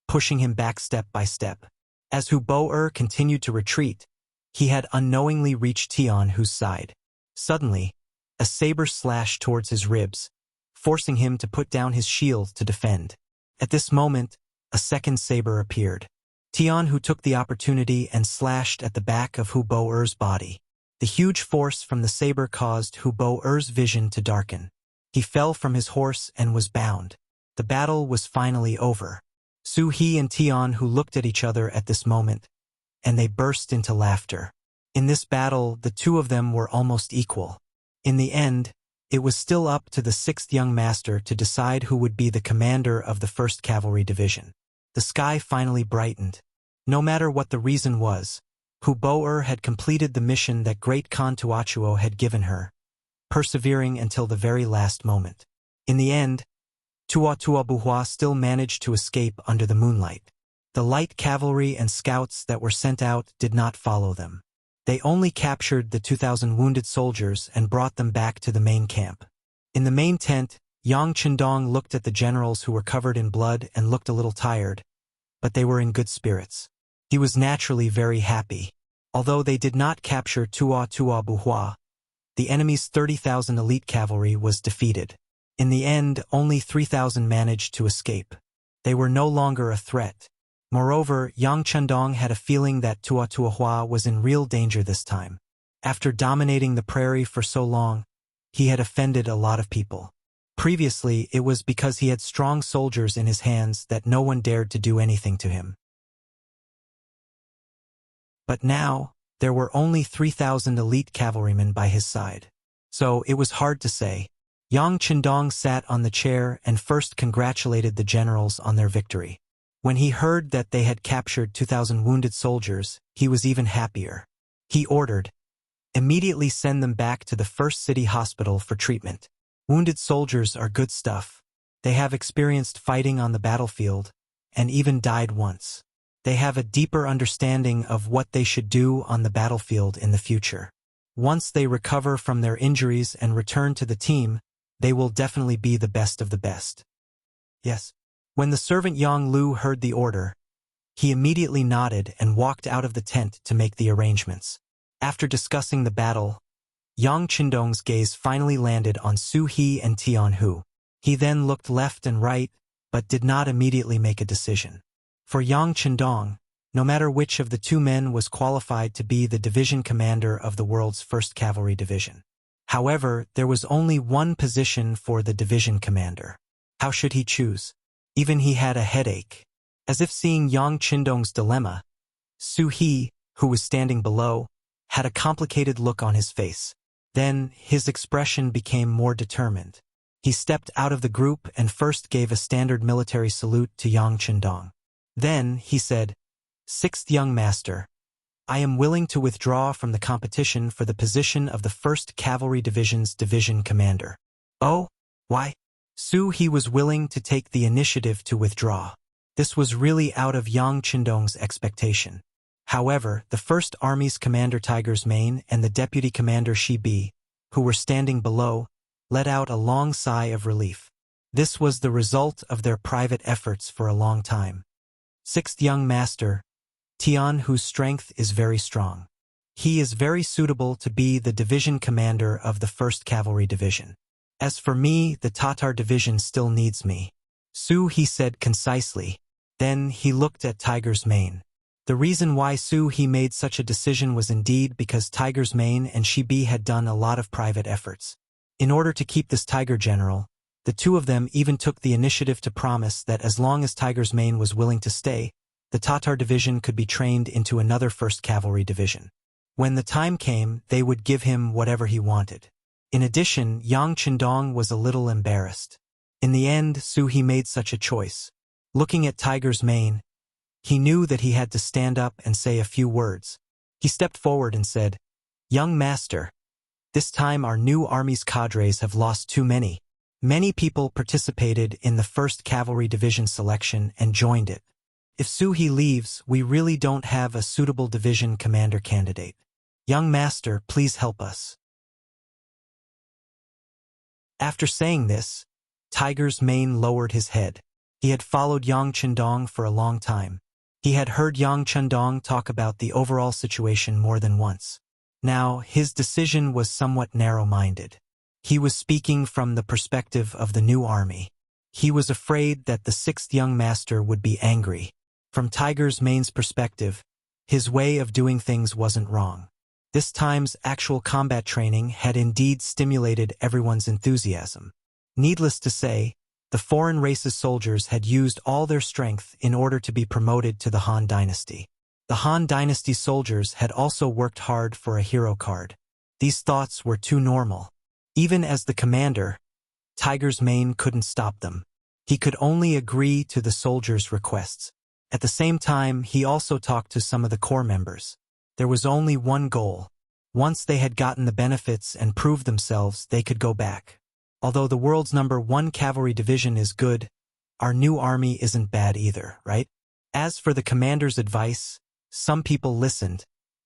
pushing him back step by step. As Hu Bo-er continued to retreat, he had unknowingly reached Tian Hu's side. Suddenly, a saber slashed towards his ribs, forcing him to put down his shield to defend. At this moment, a second saber appeared. Tian Hu took the opportunity and slashed at the back of Hu Bo-er's body. The huge force from the saber caused Hu Bo-er's vision to darken. He fell from his horse and was bound. The battle was finally over. Suhi and Tian Hu looked at each other at this moment, and they burst into laughter. In this battle, the 2 of them were almost equal. In the end, it was still up to the 6th young master to decide who would be the commander of the 1st Cavalry Division. The sky finally brightened. No matter what the reason was, Hu Bo-er had completed the mission that Great Khan Tuachuo had given her, persevering until the very last moment. In the end, Tuabuhua still managed to escape under the moonlight. The light cavalry and scouts that were sent out did not follow them. They only captured the 2,000 wounded soldiers and brought them back to the main camp. In the main tent, Yang Qindong looked at the generals who were covered in blood and looked a little tired, but they were in good spirits. He was naturally very happy. Although they did not capture Tua Buhua, the enemy's 30,000 elite cavalry was defeated. In the end, only 3,000 managed to escape. They were no longer a threat. Moreover, Yang Chendong had a feeling that Tua Hua was in real danger this time. After dominating the prairie for so long, he had offended a lot of people. Previously, it was because he had strong soldiers in his hands that no one dared to do anything to him. But now, there were only 3,000 elite cavalrymen by his side. So it was hard to say. Yang Chendong sat on the chair and first congratulated the generals on their victory. When he heard that they had captured 2,000 wounded soldiers, he was even happier. He ordered, "Immediately send them back to the first city hospital for treatment. Wounded soldiers are good stuff. They have experienced fighting on the battlefield, and even died once. They have a deeper understanding of what they should do on the battlefield in the future. Once they recover from their injuries and return to the team, they will definitely be the best of the best." Yes. When the servant Yang Lu heard the order, he immediately nodded and walked out of the tent to make the arrangements. After discussing the battle, Yang Chendong's gaze finally landed on Su He and Tian Hu. He then looked left and right, but did not immediately make a decision. For Yang Chendong, no matter which of the two men was qualified to be the division commander of the world's 1st Cavalry Division. However, there was only one position for the division commander. How should he choose? Even he had a headache. As if seeing Yang Chendong's dilemma, Su He, who was standing below, had a complicated look on his face. Then, his expression became more determined. He stepped out of the group and first gave a standard military salute to Yang Chendong. Then, he said, "6th young master, I am willing to withdraw from the competition for the position of the 1st Cavalry Division's division commander." "Oh? Why?" Su He was willing to take the initiative to withdraw. This was really out of Yang Chendong's expectation. However, the 1st Army's commander Tiger's Mane and the deputy commander Shi Bi, who were standing below, let out a long sigh of relief. This was the result of their private efforts for a long time. 6th young master, Tian Hu's strength is very strong. He is very suitable to be the division commander of the 1st Cavalry Division. As for me, the Tatar division still needs me. Su He said concisely. Then he looked at Tiger's Mane. The reason why Su He made such a decision was indeed because Tiger's Mane and Shi Bi had done a lot of private efforts. In order to keep this Tiger general, the two of them even took the initiative to promise that as long as Tiger's Mane was willing to stay, the Tatar division could be trained into another 1st Cavalry Division. When the time came, they would give him whatever he wanted. In addition, Yang Chendong was a little embarrassed. In the end, Su He made such a choice. Looking at Tiger's Mane, he knew that he had to stand up and say a few words. He stepped forward and said, "Young master, this time our new army's cadres have lost too many. Many people participated in the 1st Cavalry Division selection and joined it. If Su He leaves, we really don't have a suitable division commander candidate. Young master, please help us." After saying this, Tiger's Mane lowered his head. He had followed Yang Chendong for a long time. He had heard Yang Chendong talk about the overall situation more than once. Now, his decision was somewhat narrow-minded. He was speaking from the perspective of the new army. He was afraid that the 6th young master would be angry. From Tiger's Mane's perspective, his way of doing things wasn't wrong. This time's actual combat training had indeed stimulated everyone's enthusiasm. Needless to say, the foreign race's soldiers had used all their strength in order to be promoted to the Han Dynasty. The Han Dynasty soldiers had also worked hard for a hero card. These thoughts were too normal. Even as the commander, Tiger's Mane couldn't stop them. He could only agree to the soldiers' requests. At the same time, he also talked to some of the corps members. There was only one goal. Once they had gotten the benefits and proved themselves, they could go back. Although the world's #1 Cavalry Division is good, our new army isn't bad either, right? As for the commander's advice, some people listened,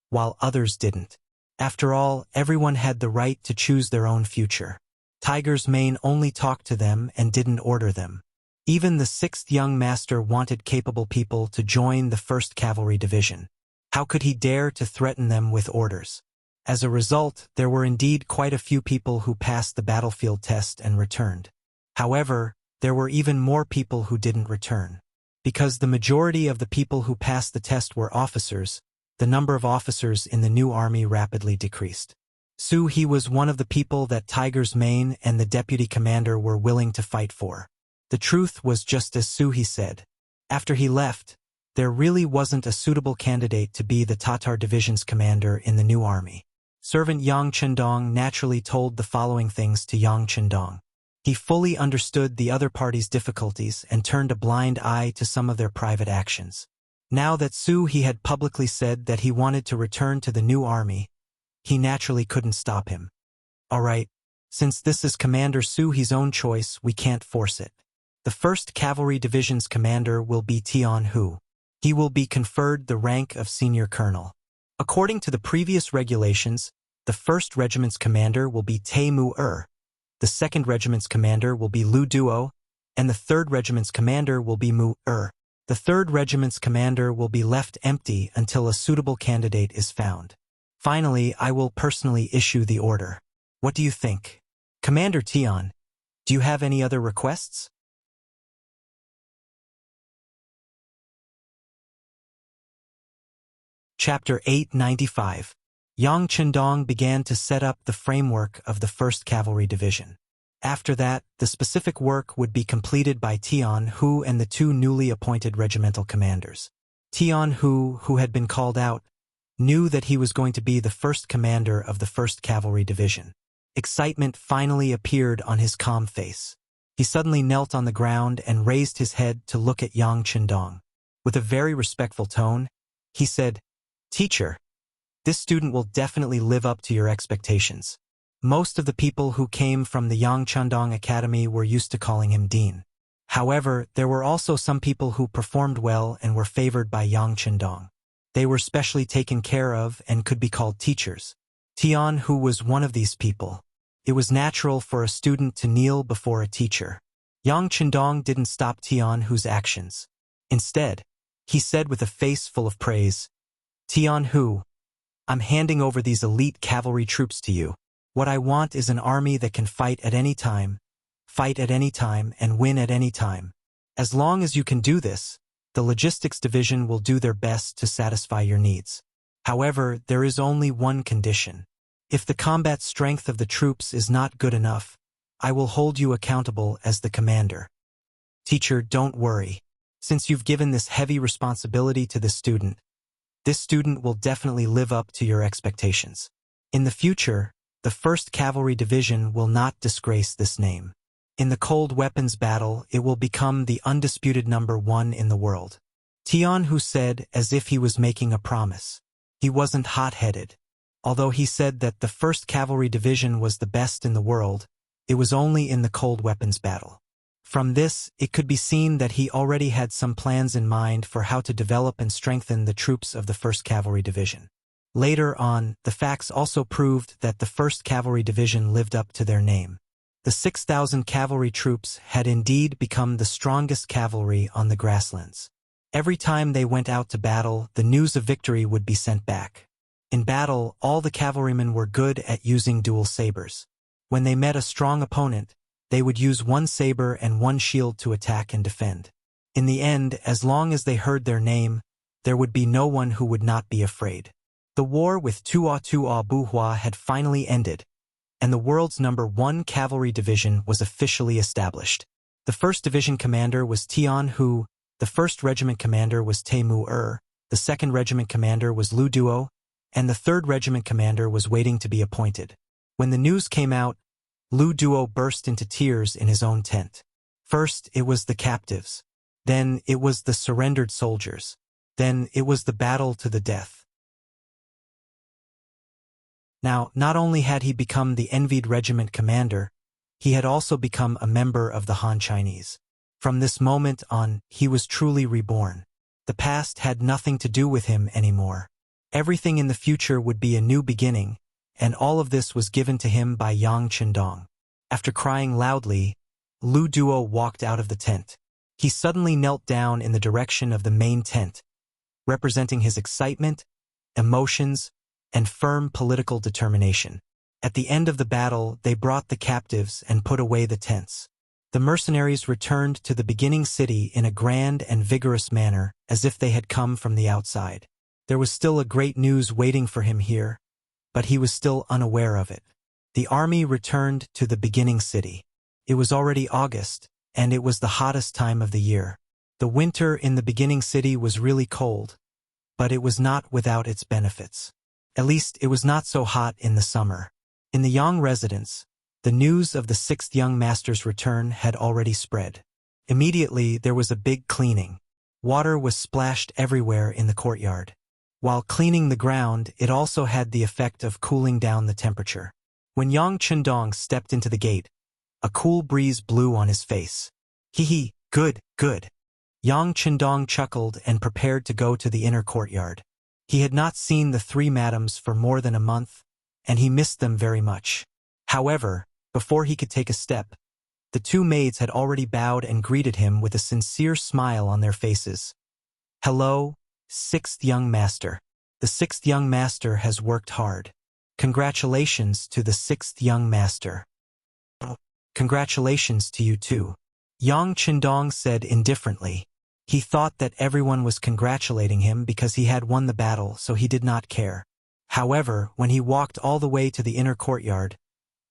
while others didn't. After all, everyone had the right to choose their own future. Tiger's Mane only talked to them and didn't order them. Even the 6th young master wanted capable people to join the 1st Cavalry Division. How could he dare to threaten them with orders? As a result, there were indeed quite a few people who passed the battlefield test and returned. However, there were even more people who didn't return. Because the majority of the people who passed the test were officers, the number of officers in the new army rapidly decreased. Su He was one of the people that Tiger's Mane and the deputy commander were willing to fight for. The truth was just as Su He said. After he left, there really wasn't a suitable candidate to be the Tatar division's commander in the new army. Servant Yang Chendong naturally told the following things to Yang Chendong. He fully understood the other party's difficulties and turned a blind eye to some of their private actions. Now that Su He had publicly said that he wanted to return to the new army, he naturally couldn't stop him. All right, since this is Commander Su He's own choice, we can't force it. The 1st Cavalry Division's commander will be Tian Hu. He will be conferred the rank of Senior Colonel. According to the previous regulations, the 1st Regiment's commander will be Tai Mu-er, the 2nd Regiment's commander will be Lu Duo, and the 3rd Regiment's commander will be Mu-er. The 3rd Regiment's commander will be left empty until a suitable candidate is found. Finally, I will personally issue the order. What do you think? Commander Tian, do you have any other requests? Chapter 895. Yang Chendong began to set up the framework of the 1st Cavalry Division. After that, the specific work would be completed by Tian Hu and the 2 newly appointed regimental commanders. Tian Hu, who had been called out, knew that he was going to be the 1st commander of the 1st Cavalry Division. Excitement finally appeared on his calm face. He suddenly knelt on the ground and raised his head to look at Yang Chendong. With a very respectful tone, he said, "Teacher, this student will definitely live up to your expectations." Most of the people who came from the Yang Chendong Academy were used to calling him Dean. However, there were also some people who performed well and were favored by Yang Chendong. They were specially taken care of and could be called teachers. Tian Hu was one of these people. It was natural for a student to kneel before a teacher. Yang Chendong didn't stop Tian Hu's actions. Instead, he said with a face full of praise, "Tian Hu, I'm handing over these elite cavalry troops to you. What I want is an army that can fight at any time, and win at any time. As long as you can do this, the logistics division will do their best to satisfy your needs. However, there is only one condition. If the combat strength of the troops is not good enough, I will hold you accountable as the commander. Teacher, don't worry. Since you've given this heavy responsibility to this student will definitely live up to your expectations. In the future, the 1st Cavalry Division will not disgrace this name. In the cold weapons battle, it will become the undisputed #1 in the world." Tian Hu said as if he was making a promise. He wasn't hot-headed. Although he said that the 1st Cavalry Division was the best in the world, it was only in the cold weapons battle. From this, it could be seen that he already had some plans in mind for how to develop and strengthen the troops of the 1st Cavalry Division. Later on, the facts also proved that the 1st Cavalry Division lived up to their name. The 6,000 cavalry troops had indeed become the strongest cavalry on the grasslands. Every time they went out to battle, the news of victory would be sent back. In battle, all the cavalrymen were good at using dual sabers. When they met a strong opponent, they would use one saber and one shield to attack and defend. In the end, as long as they heard their name, there would be no one who would not be afraid. The war with Tua Buhua had finally ended, and the world's #1 cavalry division was officially established. The 1st Division commander was Tian Hu, the 1st Regiment commander was Tai Mu-er, the 2nd Regiment commander was Lu Duo, and the 3rd Regiment commander was waiting to be appointed. When the news came out, Lu Duo burst into tears in his own tent. First, it was the captives. Then, it was the surrendered soldiers. Then, it was the battle to the death. Now, not only had he become the envied regiment commander, he had also become a member of the Han Chinese. From this moment on, he was truly reborn. The past had nothing to do with him anymore. Everything in the future would be a new beginning, and all of this was given to him by Yang Chendong. After crying loudly, Lu Duo walked out of the tent. He suddenly knelt down in the direction of the main tent, representing his excitement, emotions, and firm political determination. At the end of the battle, they brought the captives and put away the tents. The mercenaries returned to the beginning city in a grand and vigorous manner, as if they had come from the outside. There was still a great news waiting for him here, but he was still unaware of it. The army returned to the beginning city. It was already August, and it was the hottest time of the year. The winter in the beginning city was really cold, but it was not without its benefits. At least it was not so hot in the summer. In the Yang residence, the news of the sixth young master's return had already spread. Immediately there was a big cleaning. Water was splashed everywhere in the courtyard. While cleaning the ground, it also had the effect of cooling down the temperature. When Yang Chendong stepped into the gate, a cool breeze blew on his face. Hee, good, good. Yang Chendong chuckled and prepared to go to the inner courtyard. He had not seen the three madams for more than a month, and he missed them very much. However, before he could take a step, the two maids had already bowed and greeted him with a sincere smile on their faces. Hello, sixth young master. The sixth young master has worked hard. Congratulations to the sixth young master. Congratulations to you too, Yang Chendong said indifferently. He thought that everyone was congratulating him because he had won the battle, so he did not care. However, when he walked all the way to the inner courtyard,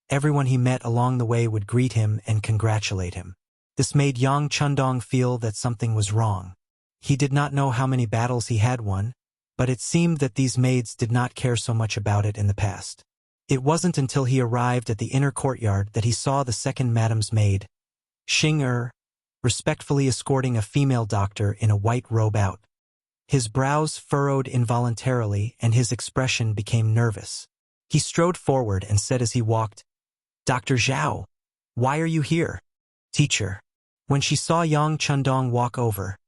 everyone he met along the way would greet him and congratulate him. This made Yang Chendong feel that something was wrong. He did not know how many battles he had won, but it seemed that these maids did not care so much about it in the past. It wasn't until he arrived at the inner courtyard that he saw the second madam's maid, Xing respectfully escorting a female doctor in a white robe out. His brows furrowed involuntarily and his expression became nervous. He strode forward and said as he walked, "Dr. Zhao, why are you here?" "Teacher." When she saw Yang Chendong walk over,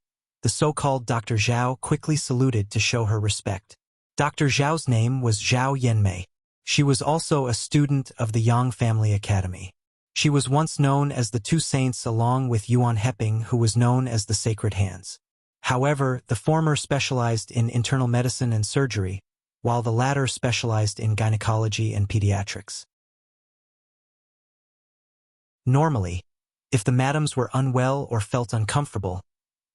the so-called Dr. Zhao quickly saluted to show her respect. Dr. Zhao's name was Zhao Yanmei. She was also a student of the Yang Family Academy. She was once known as the Two Saints along with Yuan Heping, who was known as the Sacred Hands. However, the former specialized in internal medicine and surgery, while the latter specialized in gynecology and pediatrics. Normally, if the madams were unwell or felt uncomfortable,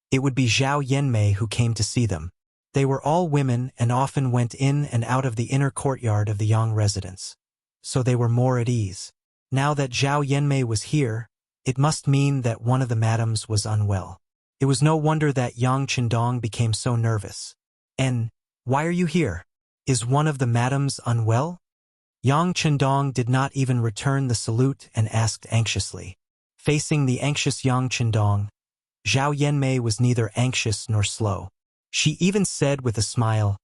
it would be Zhao Yanmei who came to see them. They were all women and often went in and out of the inner courtyard of the Yang residence, so they were more at ease. Now that Zhao Yanmei was here, it must mean that one of the madams was unwell. It was no wonder that Yang Chendong became so nervous. "And why are you here? Is one of the madams unwell?" Yang Chendong did not even return the salute and asked anxiously. Facing the anxious Yang Chendong, Zhao Yanmei was neither anxious nor slow. She even said with a smile,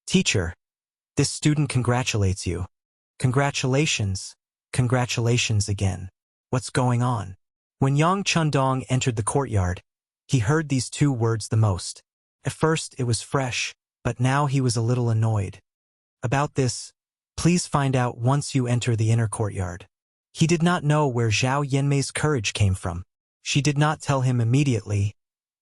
"Teacher, this student congratulates you." "Congratulations, congratulations again. What's going on?" When Yang Chendong entered the courtyard, he heard these two words the most. At first it was fresh, but now he was a little annoyed. "About this, please find out once you enter the inner courtyard." He did not know where Zhao Yanmei's courage came from. She did not tell him immediately,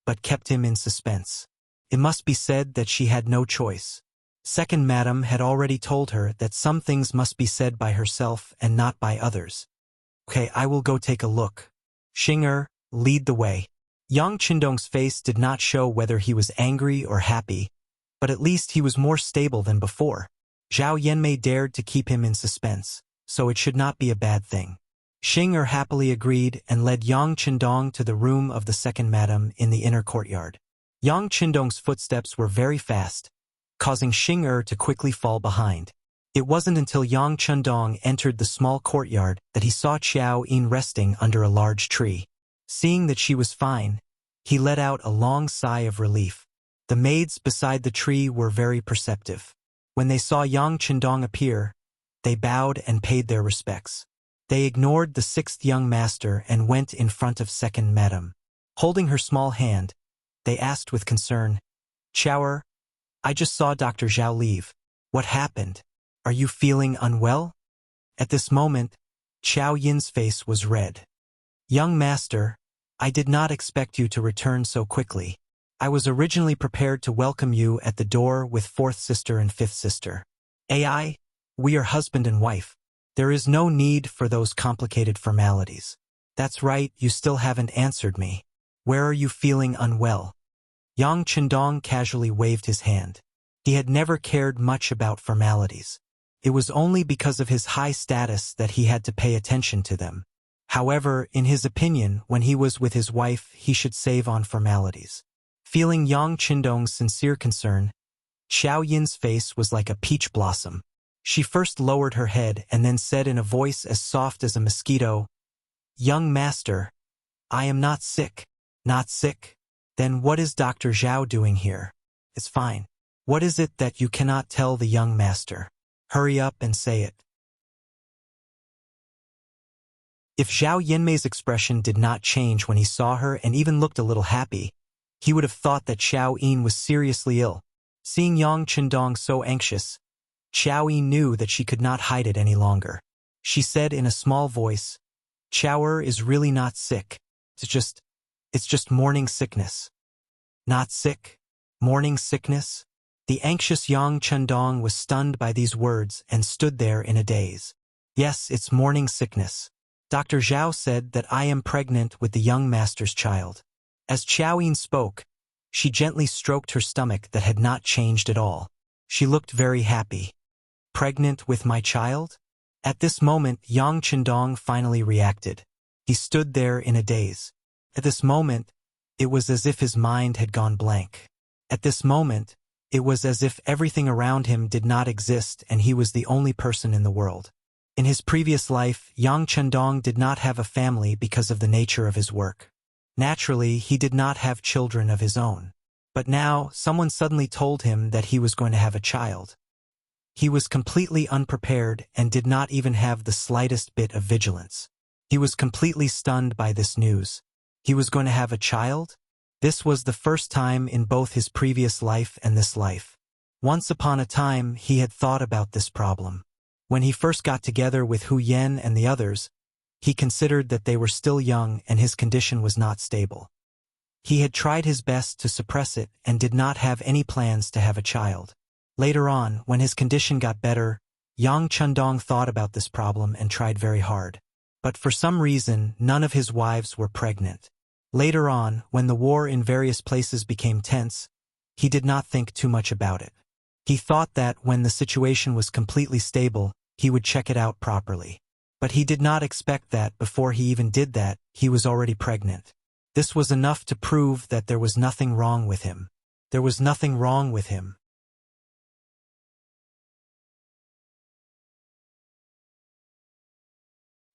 but kept him in suspense. It must be said that she had no choice. Second madam had already told her that some things must be said by herself and not by others. "Okay, I will go take a look. Xing lead the way." Yang Chendong's face did not show whether he was angry or happy, but at least he was more stable than before. Zhao Yanmei dared to keep him in suspense, so it should not be a bad thing. Xing happily agreed and led Yang Chendong to the room of the second madam in the inner courtyard. Yang Chendong's footsteps were very fast, causing Xing to quickly fall behind. It wasn't until Yang Chendong entered the small courtyard that he saw Qiao Yin resting under a large tree. Seeing that she was fine, he let out a long sigh of relief. The maids beside the tree were very perceptive. When they saw Yang Chendong appear, they bowed and paid their respects. They ignored the sixth young master and went in front of second madam. Holding her small hand, they asked with concern, "Qiao, I just saw Dr. Zhao leave. What happened? Are you feeling unwell?" At this moment, Qiao Yin's face was red. "Young master, I did not expect you to return so quickly. I was originally prepared to welcome you at the door with fourth sister and fifth sister. AI, we are husband and wife. There is no need for those complicated formalities. That's right, you still haven't answered me. Where are you feeling unwell? Yang Chendong casually waved his hand. He had never cared much about formalities. It was only because of his high status that he had to pay attention to them. However, in his opinion, when he was with his wife, he should save on formalities. Feeling Yang Chendong's sincere concern, Xiao Yin's face was like a peach blossom. She first lowered her head and then said in a voice as soft as a mosquito, "Young master, I am not sick." Not sick? Then what is Dr. Zhao doing here? It's fine. What is it that you cannot tell the young master? Hurry up and say it. If Zhao Yinmei's expression did not change when he saw her and even looked a little happy, he would have thought that Xiao Yin was seriously ill. Seeing Yang Chendong so anxious, Xiao Yin knew that she could not hide it any longer. She said in a small voice, "Xiao is really not sick. It's just morning sickness." Not sick? Morning sickness? The anxious Yang Chendong was stunned by these words and stood there in a daze. Yes, it's morning sickness. Dr. Zhao said that I am pregnant with the young master's child. As Xiao Yin spoke, she gently stroked her stomach that had not changed at all. She looked very happy. Pregnant with my child? At this moment, Yang Chendong finally reacted. He stood there in a daze. At this moment, it was as if his mind had gone blank. At this moment, it was as if everything around him did not exist and he was the only person in the world. In his previous life, Yang Chendong did not have a family because of the nature of his work. Naturally, he did not have children of his own. But now, someone suddenly told him that he was going to have a child. He was completely unprepared and did not even have the slightest bit of vigilance. He was completely stunned by this news. He was going to have a child? This was the first time in both his previous life and this life. Once upon a time, he had thought about this problem. When he first got together with Hu Yen and the others, he considered that they were still young and his condition was not stable. He had tried his best to suppress it and did not have any plans to have a child. Later on, when his condition got better, Yang Chendong thought about this problem and tried very hard. But for some reason, none of his wives were pregnant. Later on, when the war in various places became tense, he did not think too much about it. He thought that when the situation was completely stable, he would check it out properly. But he did not expect that before he even did that, he was already pregnant. This was enough to prove that there was nothing wrong with him. There was nothing wrong with him.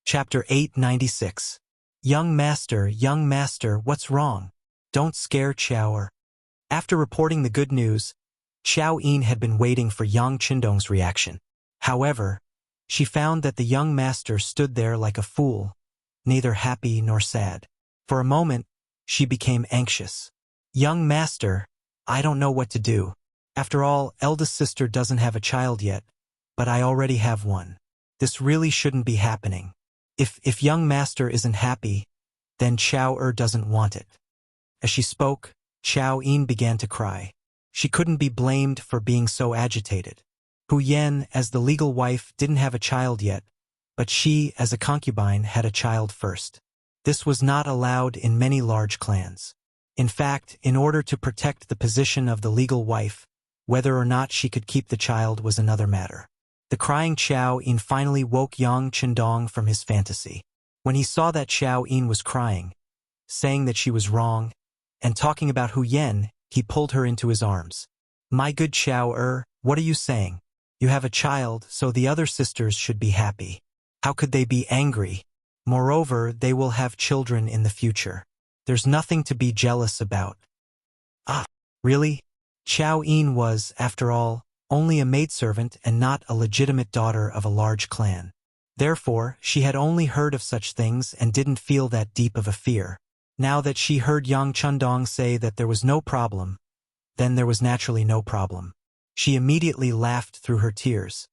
Chapter 896. Young master, what's wrong? Don't scare Xiao. After reporting the good news, Xiao Yin had been waiting for Yang Chendong's reaction. However, she found that the young master stood there like a fool, neither happy nor sad. For a moment, she became anxious. Young master, I don't know what to do. After all, eldest sister doesn't have a child yet, but I already have one. This really shouldn't be happening. If young master isn't happy, then Xiao doesn't want it. As she spoke, Xiao Yin began to cry. She couldn't be blamed for being so agitated. Hu Yen, as the legal wife, didn't have a child yet, but she, as a concubine, had a child first. This was not allowed in many large clans. In fact, in order to protect the position of the legal wife, whether or not she could keep the child was another matter. The crying Xiao Yin finally woke Yang Chendong from his fantasy. When he saw that Xiao Yin was crying, saying that she was wrong, and talking about Hu Yen, he pulled her into his arms. My good Xiao what are you saying? You have a child, so the other sisters should be happy. How could they be angry? Moreover, they will have children in the future. There's nothing to be jealous about. Ah, really? Xiao Yin was, after all, only a maidservant and not a legitimate daughter of a large clan. Therefore, she had only heard of such things and didn't feel that deep of a fear. Now that she heard Yang Chendong say that there was no problem, then there was naturally no problem. She immediately laughed through her tears.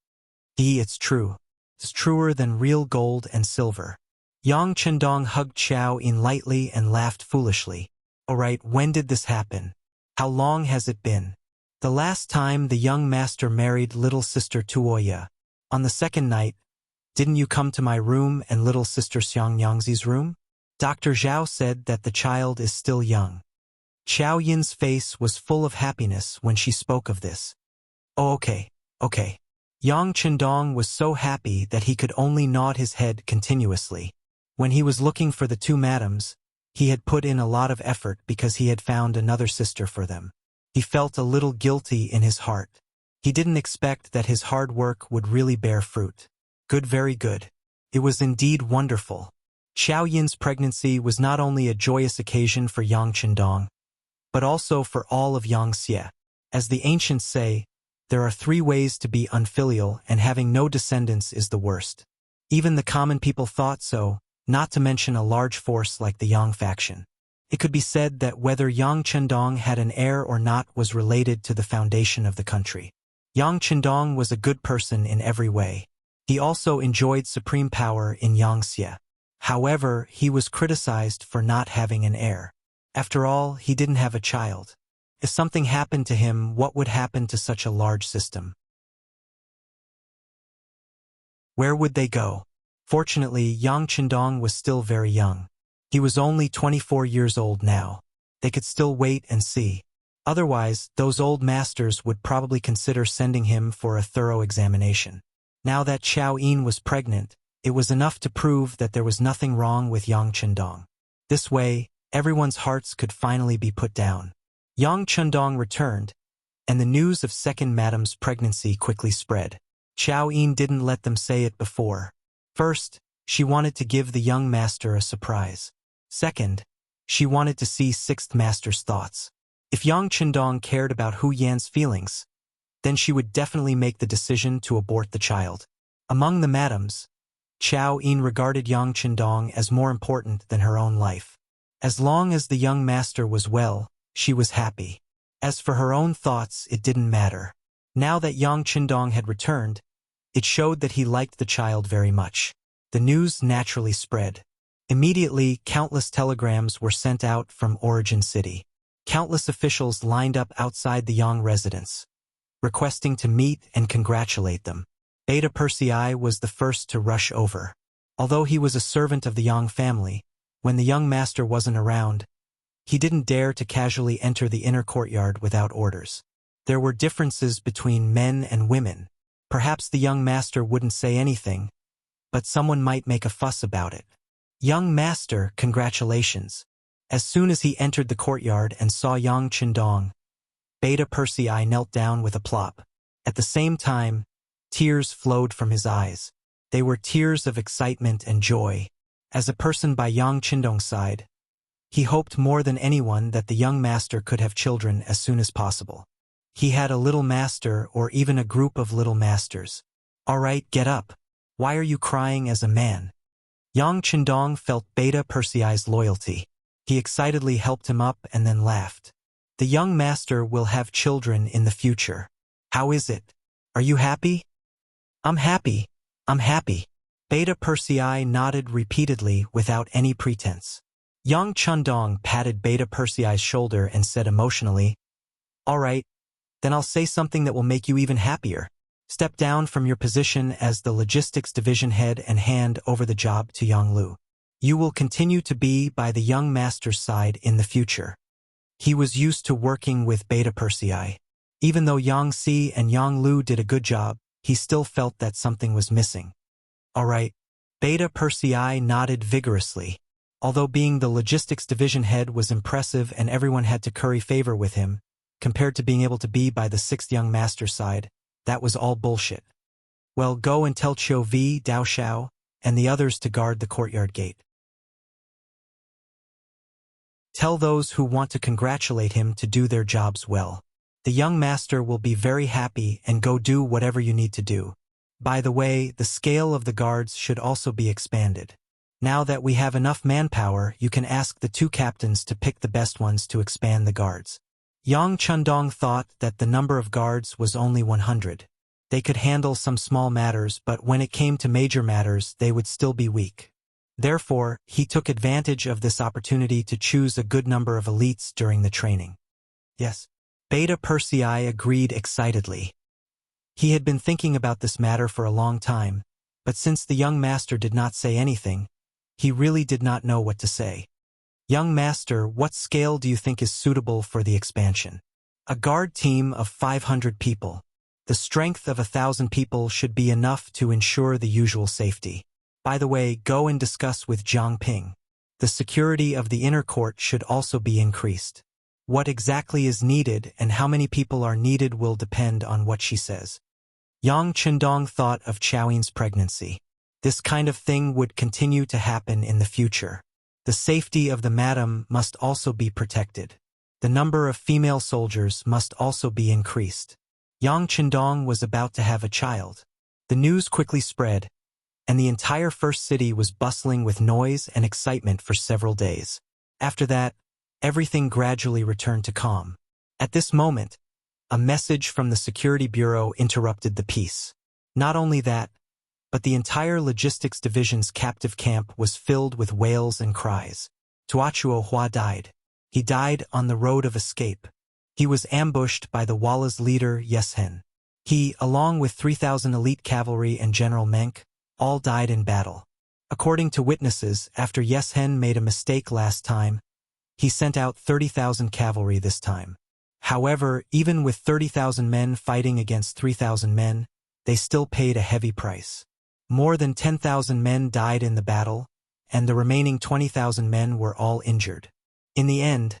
It's true. It's truer than real gold and silver. Yang Chendong hugged Xiao Yin lightly and laughed foolishly. Alright, when did this happen? How long has it been? The last time the young master married little sister Tuoya. On the second night, didn't you come to my room and little sister Xiang Yangzi's room? Dr. Zhao said that the child is still young. Xiao Yin's face was full of happiness when she spoke of this. Oh, okay. Yang Chendong was so happy that he could only nod his head continuously. When he was looking for the two madams, he had put in a lot of effort because he had found another sister for them. He felt a little guilty in his heart. He didn't expect that his hard work would really bear fruit. Good, very good. It was indeed wonderful. Xiao Yin's pregnancy was not only a joyous occasion for Yang Chendong, but also for all of Yangxie. As the ancients say, there are 3 ways to be unfilial, and having no descendants is the worst. Even the common people thought so, not to mention a large force like the Yang faction. It could be said that whether Yang Chendong had an heir or not was related to the foundation of the country. Yang Chendong was a good person in every way. He also enjoyed supreme power in Yangxie. However, he was criticized for not having an heir. After all, he didn't have a child. If something happened to him, what would happen to such a large system? Where would they go? Fortunately, Yang Chendong was still very young. He was only 24 years old now. They could still wait and see. Otherwise, those old masters would probably consider sending him for a thorough examination. Now that Xiao Yin was pregnant, it was enough to prove that there was nothing wrong with Yang Chendong. This way, everyone's hearts could finally be put down. Yang Chendong returned, and the news of second madam's pregnancy quickly spread. Xiao Yin didn't let them say it before. First, she wanted to give the young master a surprise. Second, she wanted to see sixth master's thoughts. If Yang Chendong cared about Hu Yan's feelings, then she would definitely make the decision to abort the child. Among the madams, Xiao Yin regarded Yang Chendong as more important than her own life. As long as the young master was well, she was happy. As for her own thoughts, it didn't matter. Now that Yang Chendong had returned, it showed that he liked the child very much. The news naturally spread. Immediately, countless telegrams were sent out from Origin City. Countless officials lined up outside the Yang residence, requesting to meet and congratulate them. Beta Persei was the first to rush over. Although he was a servant of the Yang family, when the young master wasn't around, he didn't dare to casually enter the inner courtyard without orders. There were differences between men and women. Perhaps the young master wouldn't say anything, but someone might make a fuss about it. Young master, congratulations. As soon as he entered the courtyard and saw Yang Chendong, Beta Persei knelt down with a plop. At the same time, tears flowed from his eyes. They were tears of excitement and joy. As a person by Yang Chendong's side, he hoped more than anyone that the young master could have children as soon as possible. He had a little master or even a group of little masters. All right, get up. Why are you crying as a man? Yang Chendong felt Beta Persei's loyalty. He excitedly helped him up and then laughed. The young master will have children in the future. How is it? Are you happy? I'm happy. Beta Persei nodded repeatedly without any pretense. Yang Chendong patted Beta Persei's shoulder and said emotionally, All right, then I'll say something that will make you even happier. Step down from your position as the logistics division head and hand over the job to Yang Lu. You will continue to be by the young master's side in the future. He was used to working with Beta Persei. Even though Yang Si and Yang Lu did a good job, he still felt that something was missing. All right. Beta Persei nodded vigorously. Although being the logistics division head was impressive and everyone had to curry favor with him, compared to being able to be by the sixth young master's side, that was all bullshit. Well, go and tell Qiu Vi, Dao Xiao, and the others to guard the courtyard gate. Tell those who want to congratulate him to do their jobs well. The young master will be very happy and go do whatever you need to do. By the way, the scale of the guards should also be expanded. Now that we have enough manpower, you can ask the two captains to pick the best ones to expand the guards. Yang Chendong thought that the number of guards was only 100. They could handle some small matters, but when it came to major matters, they would still be weak. Therefore, he took advantage of this opportunity to choose a good number of elites during the training. Yes. Beta Persei agreed excitedly. He had been thinking about this matter for a long time, but since the young master did not say anything, he really did not know what to say. Young master, what scale do you think is suitable for the expansion? A guard team of 500 people. The strength of 1,000 people should be enough to ensure the usual safety. By the way, go and discuss with Jiang Ping. The security of the inner court should also be increased. What exactly is needed and how many people are needed will depend on what she says. Yang Chendong thought of Chaoyin's pregnancy. This kind of thing would continue to happen in the future. The safety of the madam must also be protected. The number of female soldiers must also be increased. Yang Chendong was about to have a child. The news quickly spread, and the entire first city was bustling with noise and excitement for several days. After that, everything gradually returned to calm. At this moment, a message from the Security Bureau interrupted the peace. Not only that, but the entire logistics division's captive camp was filled with wails and cries. Tuachuo Hua died. He died on the road of escape. He was ambushed by the Walla's leader, Yeshen. He, along with 3,000 elite cavalry and General Menk, all died in battle. According to witnesses, after Yeshen made a mistake last time, he sent out 30,000 cavalry this time. However, even with 30,000 men fighting against 3,000 men, they still paid a heavy price. More than 10,000 men died in the battle, and the remaining 20,000 men were all injured. In the end,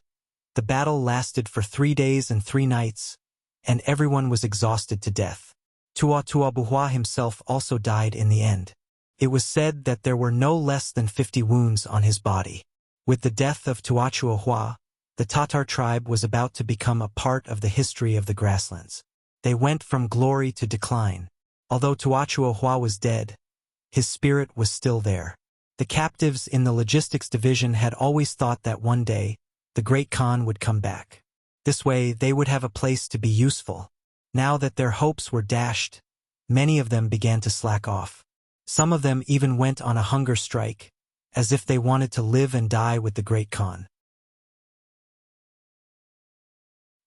the battle lasted for 3 days and 3 nights, and everyone was exhausted to death. Tuabuhua himself also died in the end. It was said that there were no less than 50 wounds on his body. With the death of Tuachuo, the Tatar tribe was about to become a part of the history of the grasslands. They went from glory to decline. Although Tuachuo was dead, his spirit was still there. The captives in the logistics division had always thought that one day, the Great Khan would come back. This way, they would have a place to be useful. Now that their hopes were dashed, many of them began to slack off. Some of them even went on a hunger strike, as if they wanted to live and die with the Great Khan.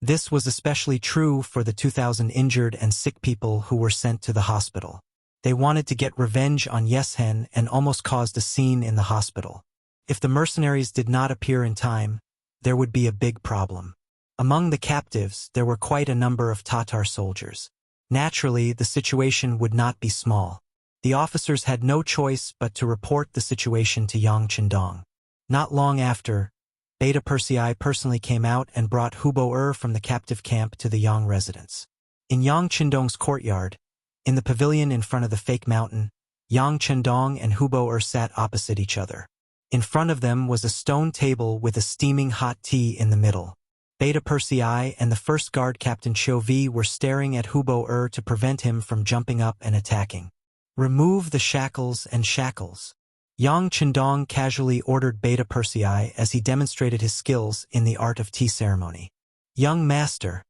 This was especially true for the 2,000 injured and sick people who were sent to the hospital. They wanted to get revenge on Yeshen and almost caused a scene in the hospital. If the mercenaries did not appear in time, there would be a big problem. Among the captives, there were quite a number of Tatar soldiers. Naturally, the situation would not be small. The officers had no choice but to report the situation to Yang Chendong. Not long after, Beta Persei personally came out and brought Hubo from the captive camp to the Yang residence. In Yang Chendong's courtyard, in the pavilion in front of the fake mountain, Yang Chendong and Hubo sat opposite each other. In front of them was a stone table with a steaming hot tea in the middle. Beta Persei and the first guard Captain Chauvi were staring at Hubo to prevent him from jumping up and attacking. Remove the shackles and shackles. Yang Chendong casually ordered Beta Persei as he demonstrated his skills in the art of tea ceremony. Young master,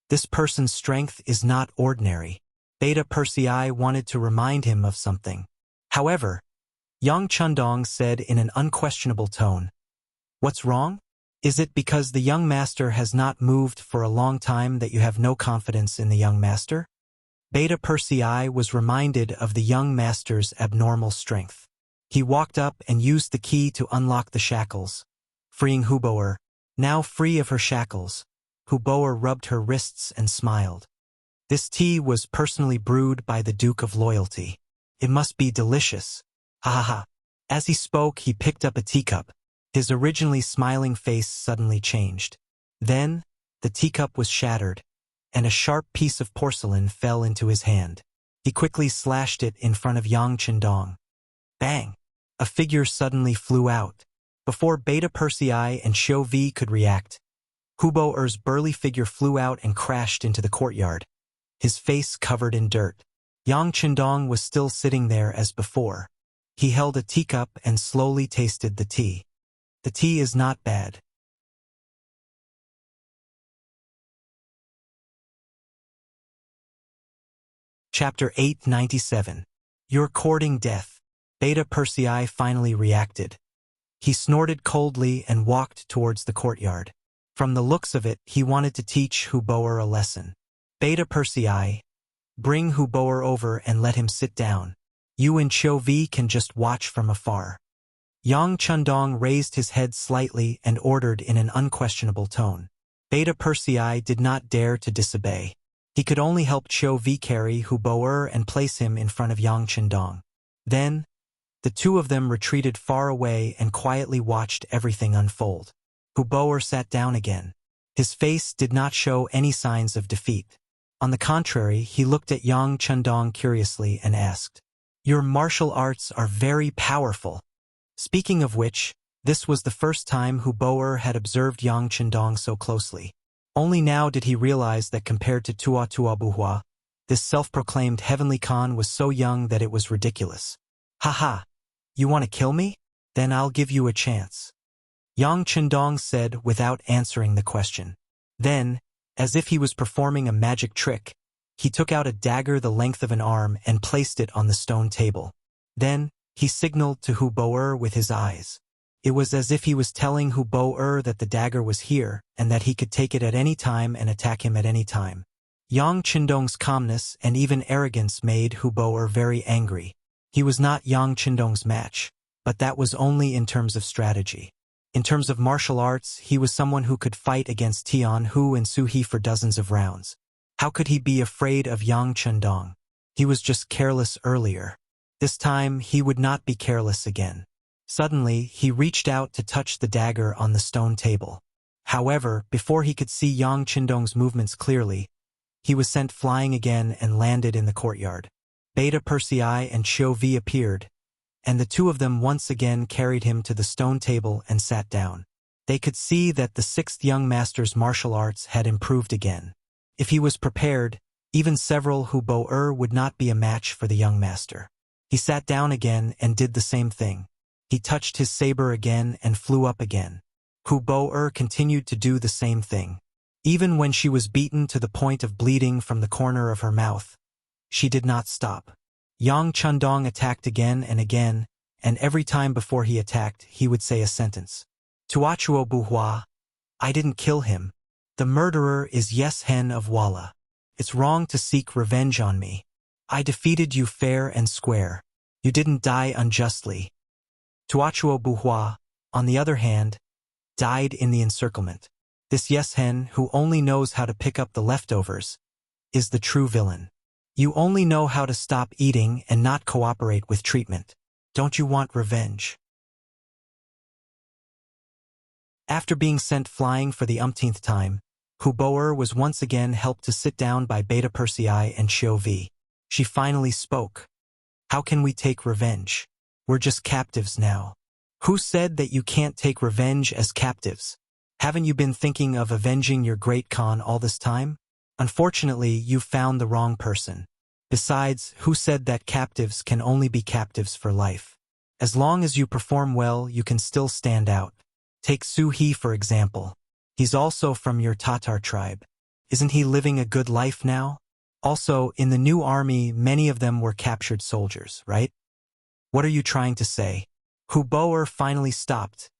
this person's strength is not ordinary. Beta Persei wanted to remind him of something. However, Yang Chendong said in an unquestionable tone, "What's wrong? Is it because the young master has not moved for a long time that you have no confidence in the young master?" Beta Persei was reminded of the young master's abnormal strength. He walked up and used the key to unlock the shackles, freeing Hubo. Now free of her shackles, Hubo rubbed her wrists and smiled. This tea was personally brewed by the Duke of Loyalty. It must be delicious. Ha ha ha. As he spoke, he picked up a teacup. His originally smiling face suddenly changed. Then, the teacup was shattered, and a sharp piece of porcelain fell into his hand. He quickly slashed it in front of Yang Chendong. Bang! A figure suddenly flew out. Before Beta Persei and Chauvi could react, Hubo's burly figure flew out and crashed into the courtyard, his face covered in dirt. Yang Chendong was still sitting there as before. He held a teacup and slowly tasted the tea. The tea is not bad. Chapter 897. You're courting death. Beta Persei finally reacted. He snorted coldly and walked towards the courtyard. From the looks of it, he wanted to teach Huboer a lesson. Beta Persei, bring Huboer over and let him sit down. You and Chou can just watch from afar. Yang Chundong raised his head slightly and ordered in an unquestionable tone. Beta Persei did not dare to disobey. He could only help Chou carry Huboer and place him in front of Yang Chundong. Then, the two of them retreated far away and quietly watched everything unfold. Huboer sat down again. His face did not show any signs of defeat. On the contrary, he looked at Yang Chundong curiously and asked, "Your martial arts are very powerful." Speaking of which, this was the first time Huboer had observed Yang Chundong so closely. Only now did he realize that compared to Tua Buhua, this self-proclaimed heavenly Khan was so young that it was ridiculous. "Haha, you want to kill me? Then I'll give you a chance," Yang Chundong said without answering the question. Then, as if he was performing a magic trick, he took out a dagger the length of an arm and placed it on the stone table. Then, he signaled to Huboer with his eyes. It was as if he was telling Huboer that the dagger was here and that he could take it at any time and attack him at any time. Yang Chundong's calmness and even arrogance made Huboer very angry. He was not Yang Chundong's match, but that was only in terms of strategy. In terms of martial arts, he was someone who could fight against Tian Hu and Su He for dozens of rounds. How could he be afraid of Yang Chundong? He was just careless earlier. This time, he would not be careless again. Suddenly, he reached out to touch the dagger on the stone table. However, before he could see Yang Chundong's movements clearly, he was sent flying again and landed in the courtyard. Beta Persei and Chou appeared, and the two of them once again carried him to the stone table and sat down. They could see that the sixth young master's martial arts had improved again. If he was prepared, even several Huboer would not be a match for the young master. He sat down again and did the same thing. He touched his saber again and flew up again. Huboer continued to do the same thing. Even when she was beaten to the point of bleeding from the corner of her mouth, she did not stop. Yang Chundong attacked again, and every time before he attacked, he would say a sentence. "Tuachuo Buhua, I didn't kill him. The murderer is Yes Hen of Walla. It's wrong to seek revenge on me. I defeated you fair and square. You didn't die unjustly." Tuachuo Buhua, on the other hand, died in the encirclement. This Yes Hen, who only knows how to pick up the leftovers, is the true villain. You only know how to stop eating and not cooperate with treatment. Don't you want revenge? After being sent flying for the umpteenth time, Huboer was once again helped to sit down by Beta Persei and Chou. She finally spoke. "How can we take revenge? We're just captives now." "Who said that you can't take revenge as captives? Haven't you been thinking of avenging your great Khan all this time? Unfortunately, you found the wrong person. Besides, who said that captives can only be captives for life? As long as you perform well, you can still stand out. Take Su He, for example. He's also from your Tatar tribe. Isn't he living a good life now? Also, in the new army, many of them were captured soldiers, right? What are you trying to say?" Huboer finally stopped,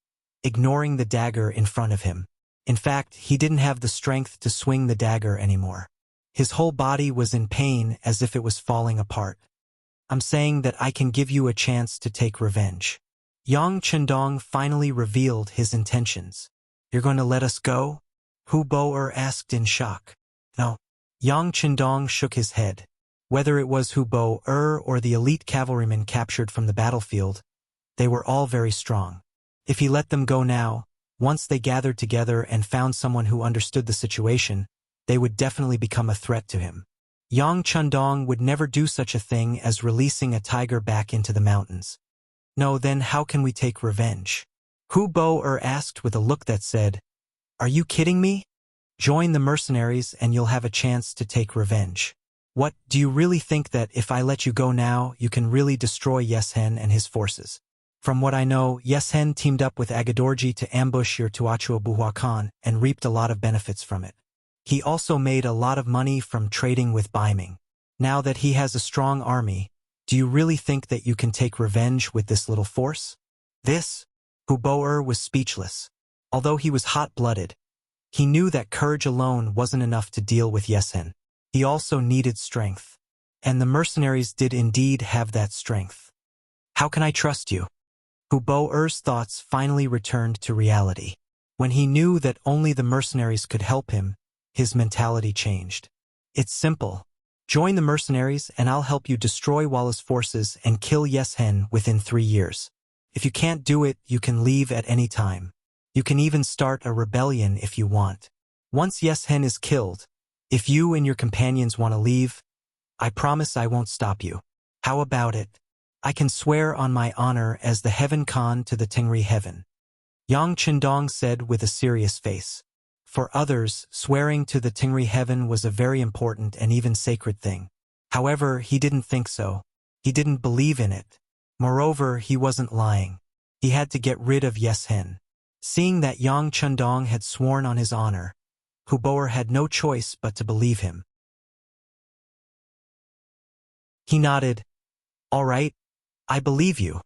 ignoring the dagger in front of him. In fact, he didn't have the strength to swing the dagger anymore. His whole body was in pain as if it was falling apart. "I'm saying that I can give you a chance to take revenge." Yang Chundong finally revealed his intentions. "You're going to let us go?" Huboer asked in shock. "No." Yang Chundong shook his head. Whether it was Huboer or the elite cavalrymen captured from the battlefield, they were all very strong. If he let them go now, once they gathered together and found someone who understood the situation, they would definitely become a threat to him. Yang Chundong would never do such a thing as releasing a tiger back into the mountains. "No, then how can we take revenge?" Huboer asked with a look that said, "Are you kidding me? Join the mercenaries and you'll have a chance to take revenge. What, do you really think that if I let you go now, you can really destroy Yes Hen and his forces? From what I know, Yes Hen teamed up with Agadorji to ambush your Tuachuo Buhua Khan and reaped a lot of benefits from it. He also made a lot of money from trading with Baiming. Now that he has a strong army, Do you really think that you can take revenge with this little force? Hu Bo was speechless. Although he was hot-blooded, he knew that courage alone wasn't enough to deal with Yesen. He also needed strength. And the mercenaries did indeed have that strength. How can I trust you? Hu Bo's thoughts finally returned to reality. When he knew that only the mercenaries could help him, his mentality changed. It's simple. Join the mercenaries and I'll help you destroy Wallace's forces and kill Yesen within 3 years. If you can't do it, you can leave at any time. You can even start a rebellion if you want. Once Yesen is killed, if you and your companions want to leave, I promise I won't stop you. How about it? I can swear on my honor as the Heaven Khan to the Tingri Heaven. Yang Chendong said with a serious face. For others, swearing to the Tingri Heaven was a very important and even sacred thing. However, he didn't think so. He didn't believe in it. Moreover, he wasn't lying. He had to get rid of Yesen. Seeing that Yang Chendong had sworn on his honor, Hu Bo had no choice but to believe him. He nodded. All right, I believe you.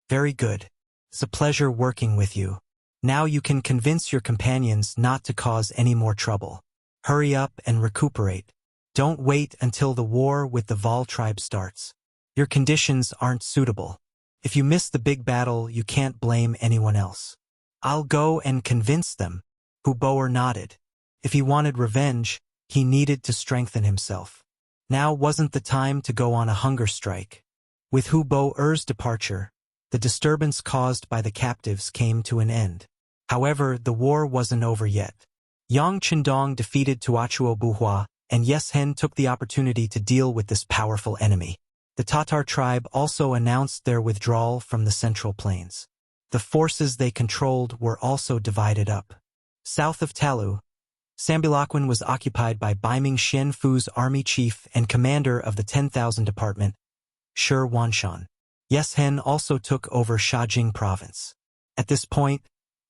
Very good. It's a pleasure working with you. Now you can convince your companions not to cause any more trouble. Hurry up and recuperate. Don't wait until the war with the Vol tribe starts. Your conditions aren't suitable. If you miss the big battle, you can't blame anyone else. I'll go and convince them. Hu Bo nodded. If he wanted revenge, he needed to strengthen himself. Now wasn't the time to go on a hunger strike. With Hu Bo's departure, the disturbance caused by the captives came to an end. However, the war wasn't over yet. Yang Chendong defeated Tuachuo Buhua, and Yesen took the opportunity to deal with this powerful enemy. The Tatar tribe also announced their withdrawal from the Central Plains. The forces they controlled were also divided up. South of Talu, Sambilakwin was occupied by Baiming Xianfu's army chief and commander of the 10,000 Department, Shi Wanshan. Yesen also took over Shajing province. At this point,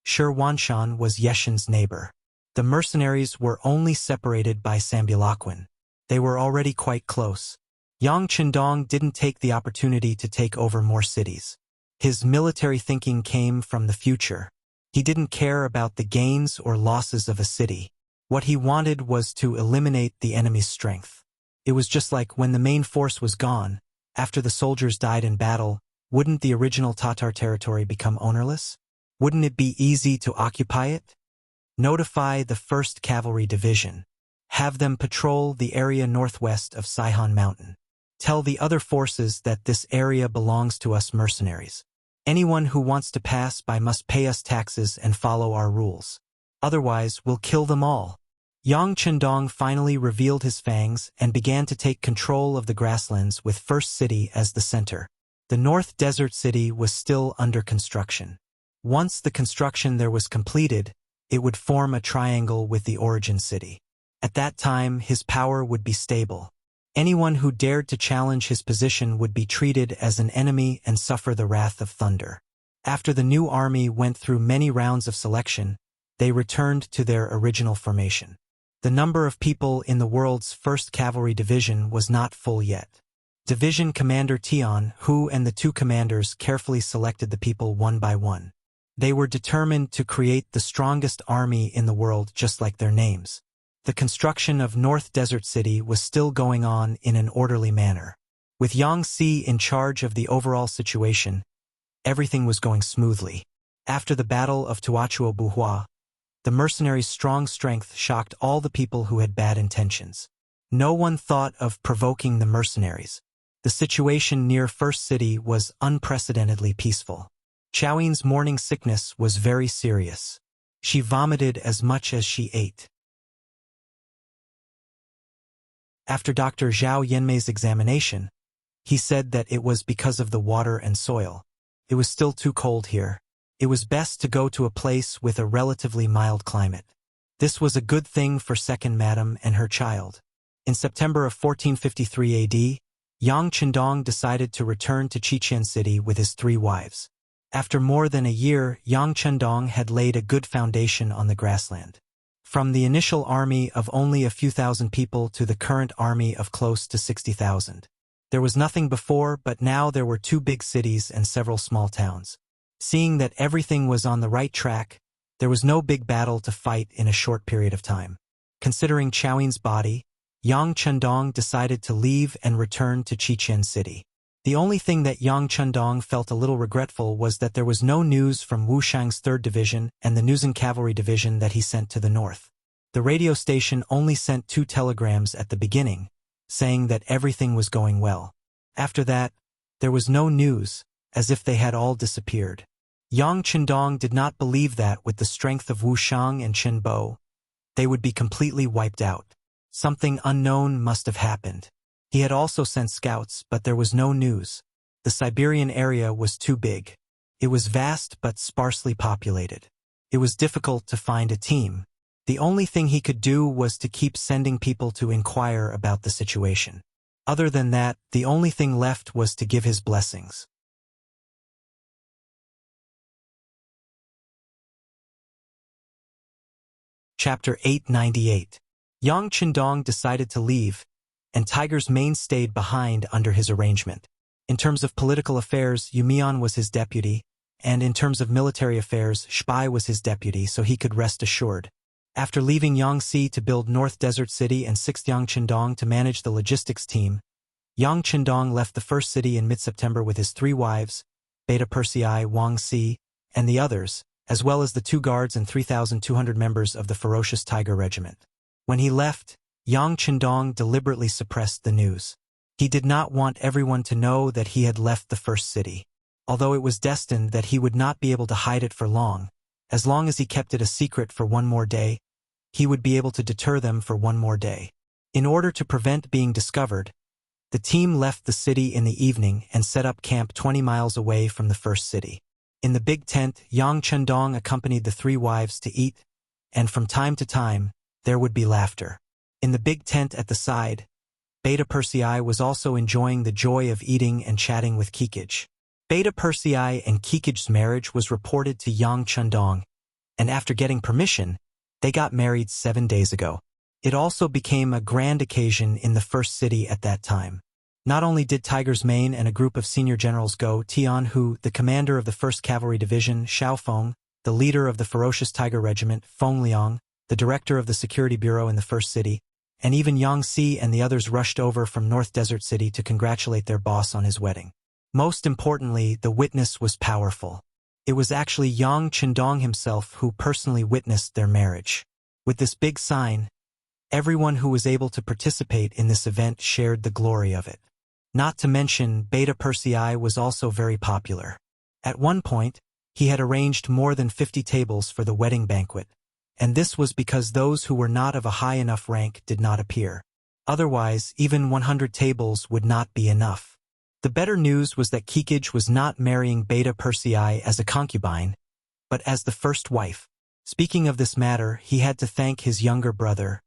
Shi Wanshan was Yeshen's neighbor. The mercenaries were only separated by Sambilakwin. They were already quite close. Yang Chendong didn't take the opportunity to take over more cities. His military thinking came from the future. He didn't care about the gains or losses of a city. What he wanted was to eliminate the enemy's strength. It was just like when the main force was gone, after the soldiers died in battle, wouldn't the original Tatar territory become ownerless? Wouldn't it be easy to occupy it? Notify the 1st Cavalry Division. Have them patrol the area northwest of Saihan Mountain. Tell the other forces that this area belongs to us mercenaries. Anyone who wants to pass by must pay us taxes and follow our rules. Otherwise, we'll kill them all. Yang Chendong finally revealed his fangs and began to take control of the grasslands with First City as the center. The North Desert City was still under construction. Once the construction there was completed, it would form a triangle with the origin city. At that time, his power would be stable. Anyone who dared to challenge his position would be treated as an enemy and suffer the wrath of thunder. After the new army went through many rounds of selection, they returned to their original formation. The number of people in the world's 1st Cavalry Division was not full yet. Division Commander Tian Hu and the 2 commanders carefully selected the people one by one. They were determined to create the strongest army in the world just like their names. The construction of North Desert City was still going on in an orderly manner. With Yang Si in charge of the overall situation, everything was going smoothly. After the Battle of Tuachuo Buhua, the mercenaries' strong strength shocked all the people who had bad intentions. No one thought of provoking the mercenaries. The situation near First City was unprecedentedly peaceful. Choween's morning sickness was very serious. She vomited as much as she ate. After Dr. Zhao Yanmei's examination, he said that it was because of the water and soil. It was still too cold here. It was best to go to a place with a relatively mild climate. This was a good thing for Second Madam and her child. In September of 1453 AD, Yang Chendong decided to return to Chichen City with his 3 wives. After more than a year, Yang Chendong had laid a good foundation on the grassland. From the initial army of only a few thousand people to the current army of close to 60,000. There was nothing before, but now there were 2 big cities and several small towns. Seeing that everything was on the right track, there was no big battle to fight in a short period of time. Considering Chowin's body, Yang Chendong decided to leave and return to Chichen City. The only thing that Yang Chendong felt a little regretful was that there was no news from Wuxiang's 3rd Division and the Nuzan Cavalry Division that he sent to the north. The radio station only sent 2 telegrams at the beginning, saying that everything was going well. After that, there was no news, as if they had all disappeared. Yang Chendong did not believe that with the strength of Wuxiang and Chen Bo, they would be completely wiped out. Something unknown must have happened. He had also sent scouts, but there was no news. The Siberian area was too big. It was vast but sparsely populated. It was difficult to find a team. The only thing he could do was to keep sending people to inquire about the situation. Other than that, the only thing left was to give his blessings. Chapter 898. Yang Chendong decided to leave, and Tiger's Mane stayed behind under his arrangement. In terms of political affairs, Yumian was his deputy, and in terms of military affairs, Shbai was his deputy, so he could rest assured. After leaving Yangtze to build North Desert City and 6th Yang Chendong to manage the logistics team, Yang Chendong left the first city in mid-September with his 3 wives, Beta Persei, Wang Si, and the others, as well as the 2 guards and 3,200 members of the ferocious Tiger Regiment. When he left, Yang Chendong deliberately suppressed the news. He did not want everyone to know that he had left the first city. Although it was destined that he would not be able to hide it for long, as long as he kept it a secret for 1 more day, he would be able to deter them for 1 more day. In order to prevent being discovered, the team left the city in the evening and set up camp 20 miles away from the first city. In the big tent, Yang Chendong accompanied the 3 wives to eat, and from time to time, there would be laughter. In the big tent at the side, Beta Persei was also enjoying the joy of eating and chatting with Kikij. Beta Persei and Kikij's marriage was reported to Yang Chendong, and after getting permission, they got married 7 days ago. It also became a grand occasion in the first city at that time. Not only did Tiger's Mane and a group of senior generals go, Tian Hu, the commander of the 1st Cavalry Division, Xiao Feng, the leader of the ferocious Tiger Regiment, Feng Liang, the director of the security bureau in the first city, and even Yang Si and the others rushed over from North Desert City to congratulate their boss on his wedding. Most importantly, the witness was powerful. It was actually Yang Chendong himself who personally witnessed their marriage. With this big sign, everyone who was able to participate in this event shared the glory of it. Not to mention, Beta Persei was also very popular. At one point, he had arranged more than 50 tables for the wedding banquet, and this was because those who were not of a high enough rank did not appear. Otherwise, even 100 tables would not be enough. The better news was that Kikij was not marrying Beta Persei as a concubine, but as the first wife. Speaking of this matter, he had to thank his younger brother,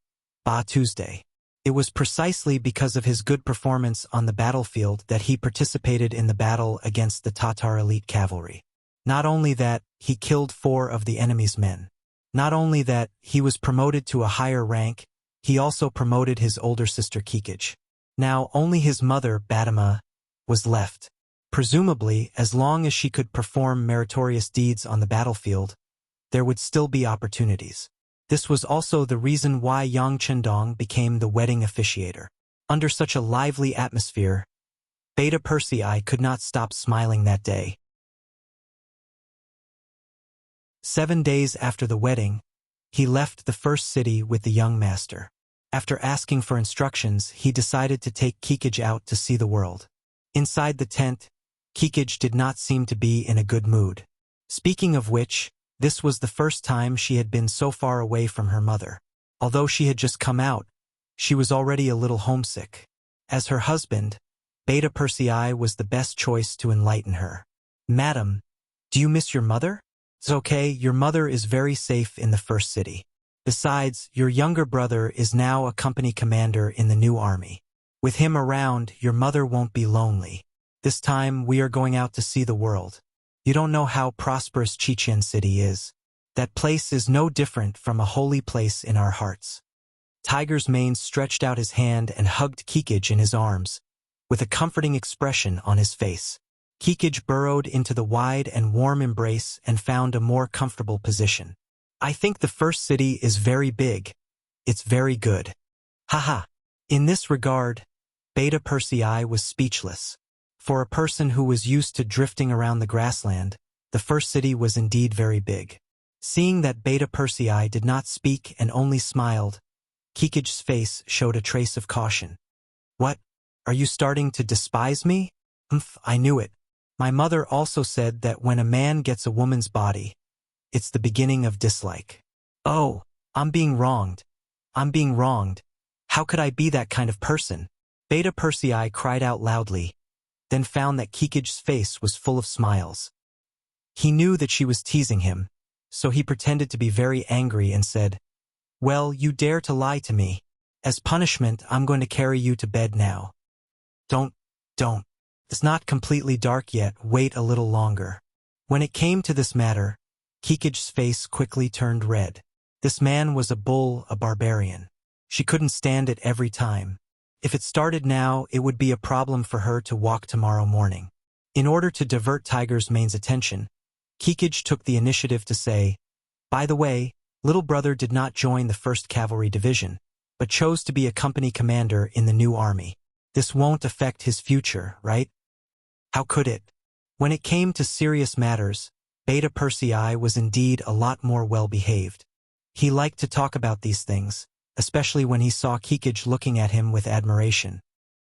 Ba Tuesday. It was precisely because of his good performance on the battlefield that he participated in the battle against the Tatar elite cavalry. Not only that, he killed 4 of the enemy's men. Not only that, he was promoted to a higher rank, he also promoted his older sister Kikij. Now only his mother, Batama, was left. Presumably, as long as she could perform meritorious deeds on the battlefield, there would still be opportunities. This was also the reason why Yang Chendong became the wedding officiator. Under such a lively atmosphere, Beta Persei could not stop smiling that day. 7 days after the wedding, he left the first city with the young master. After asking for instructions, he decided to take Kikij out to see the world. Inside the tent, Kikij did not seem to be in a good mood. Speaking of which, this was the first time she had been so far away from her mother. Although she had just come out, she was already a little homesick. As her husband, Beta Persei was the best choice to enlighten her. "Madam, do you miss your mother? It's okay, your mother is very safe in the first city. Besides, your younger brother is now a company commander in the new army. With him around, your mother won't be lonely. This time, we are going out to see the world. You don't know how prosperous Chichen City is. That place is no different from a holy place in our hearts." Tiger's Mane stretched out his hand and hugged Kikij in his arms. with a comforting expression on his face. Kikij burrowed into the wide and warm embrace and found a more comfortable position. I think the first city is very big. It's very good. Haha. In this regard, Beta Persei was speechless. For a person who was used to drifting around the grassland, the first city was indeed very big. Seeing that Beta Persei did not speak and only smiled, Kikij's face showed a trace of caution. What? Are you starting to despise me? I knew it. My mother also said that when a man gets a woman's body, it's the beginning of dislike. Oh, I'm being wronged. I'm being wronged. How could I be that kind of person? Beta Persei cried out loudly, then found that Kikij's face was full of smiles. He knew that she was teasing him, so he pretended to be very angry and said, "Well, you dare to lie to me. As punishment, I'm going to carry you to bed now." Don't. It's not completely dark yet, wait a little longer. When it came to this matter, Kikij's face quickly turned red. This man was a bull, a barbarian. She couldn't stand it every time. If it started now, it would be a problem for her to walk tomorrow morning. In order to divert Tiger's Mane's attention, Kikij took the initiative to say, "By the way, little brother did not join the 1st Cavalry Division, but chose to be a company commander in the new army. This won't affect his future, right?" How could it? When it came to serious matters, Beta Persei was indeed a lot more well-behaved. He liked to talk about these things, especially when he saw Kikij looking at him with admiration.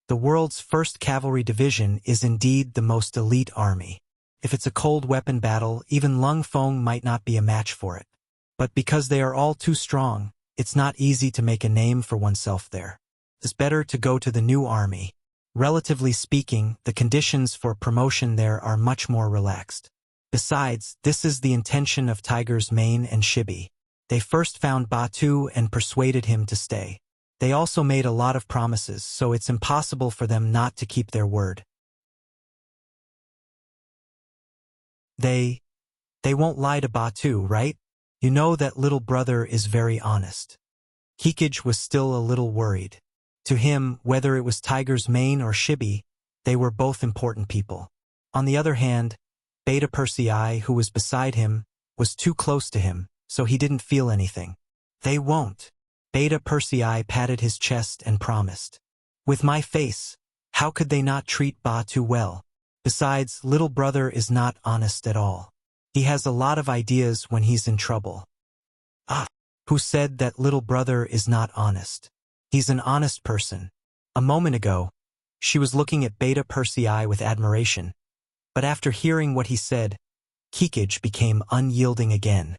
The world's 1st Cavalry Division is indeed the most elite army. If it's a cold weapon battle, even Lung Feng might not be a match for it. But because they are all too strong, it's not easy to make a name for oneself there. It's better to go to the new army. Relatively speaking, the conditions for promotion there are much more relaxed. Besides, this is the intention of Tiger's Mane and Shibi. They first found Batu and persuaded him to stay. They also made a lot of promises, so it's impossible for them not to keep their word. They won't lie to Batu, right? You know that little brother is very honest. Kikij was still a little worried. To him, whether it was Tiger's Mane or Shibi, they were both important people. On the other hand, Beta Persei, who was beside him, was too close to him, so he didn't feel anything. They won't. Beta Persei patted his chest and promised. With my face, how could they not treat Batu well? Besides, little brother is not honest at all. He has a lot of ideas when he's in trouble. Who said that little brother is not honest? He's an honest person. A moment ago, she was looking at Beta Persei with admiration, but after hearing what he said, Kikij became unyielding again.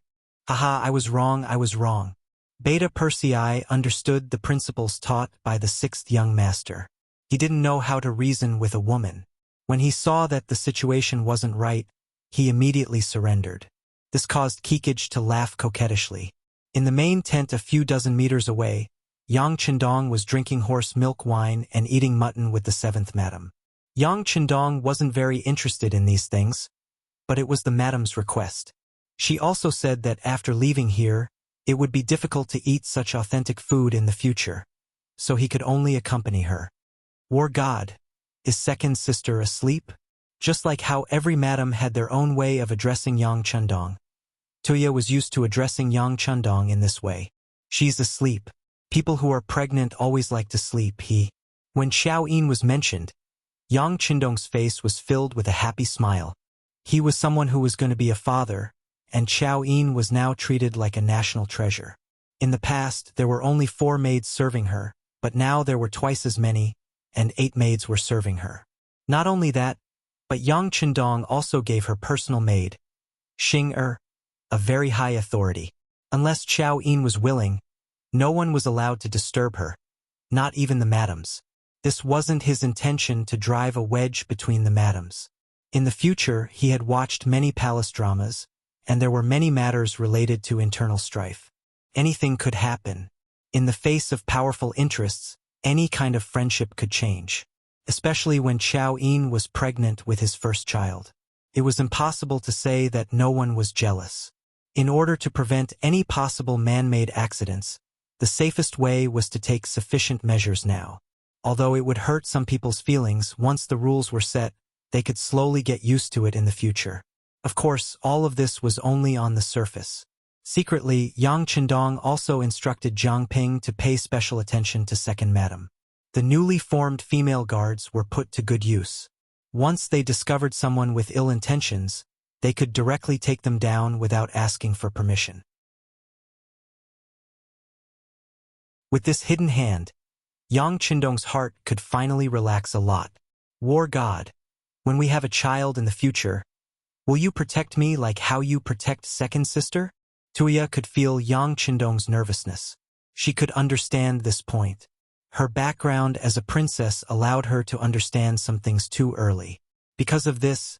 Haha, I was wrong. Beta Persei understood the principles taught by the 6th young master. He didn't know how to reason with a woman. When he saw that the situation wasn't right, he immediately surrendered. This caused Kikij to laugh coquettishly. In the main tent a few dozen meters away, Yang Qindong was drinking horse milk wine and eating mutton with the 7th madam. Yang Qindong wasn't very interested in these things, but it was the madam's request. She also said that after leaving here, it would be difficult to eat such authentic food in the future, so he could only accompany her. War God, is second sister asleep? Just like how every madam had their own way of addressing Yang Qindong. Tuya was used to addressing Yang Qindong in this way. She's asleep. People who are pregnant always like to sleep, When Xiao Yin was mentioned, Yang Qindong's face was filled with a happy smile. He was someone who was going to be a father, and Xiao Yin was now treated like a national treasure. In the past, there were only 4 maids serving her, but now there were twice as many, and 8 maids were serving her. Not only that, but Yang Qindong also gave her personal maid, Xing a very high authority. Unless Xiao Yin was willing, no one was allowed to disturb her, not even the madams. This wasn't his intention to drive a wedge between the madams. In the future, he had watched many palace dramas, and there were many matters related to internal strife. Anything could happen. In the face of powerful interests, any kind of friendship could change. Especially when Xiao Yin was pregnant with his first child. It was impossible to say that no one was jealous. In order to prevent any possible man-made accidents, the safest way was to take sufficient measures now. Although it would hurt some people's feelings, once the rules were set, they could slowly get used to it in the future. Of course, all of this was only on the surface. Secretly, Yang Qindong also instructed Jiang Ping to pay special attention to Second Madam. The newly formed female guards were put to good use. Once they discovered someone with ill intentions, they could directly take them down without asking for permission. With this hidden hand, Yang Qindong's heart could finally relax a lot. War God, when we have a child in the future, will you protect me like how you protect second sister? Tuya could feel Yang Qindong's nervousness. She could understand this point. Her background as a princess allowed her to understand some things too early. Because of this,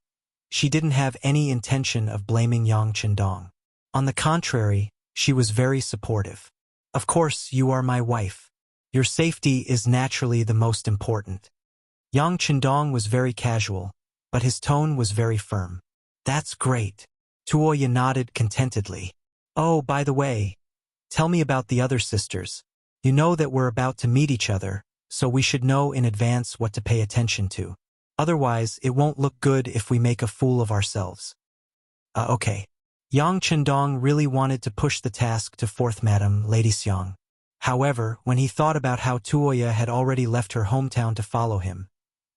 she didn't have any intention of blaming Yang Qindong. On the contrary, she was very supportive. Of course, you are my wife. Your safety is naturally the most important. Yang Qindong was very casual, but his tone was very firm. That's great. Tuoya nodded contentedly. Oh, by the way, tell me about the other sisters. You know that we're about to meet each other, so we should know in advance what to pay attention to. Otherwise, it won't look good if we make a fool of ourselves. Okay. Yang Qindong really wanted to push the task to fourth Madam, Lady Xiang. However, when he thought about how Tuoya had already left her hometown to follow him,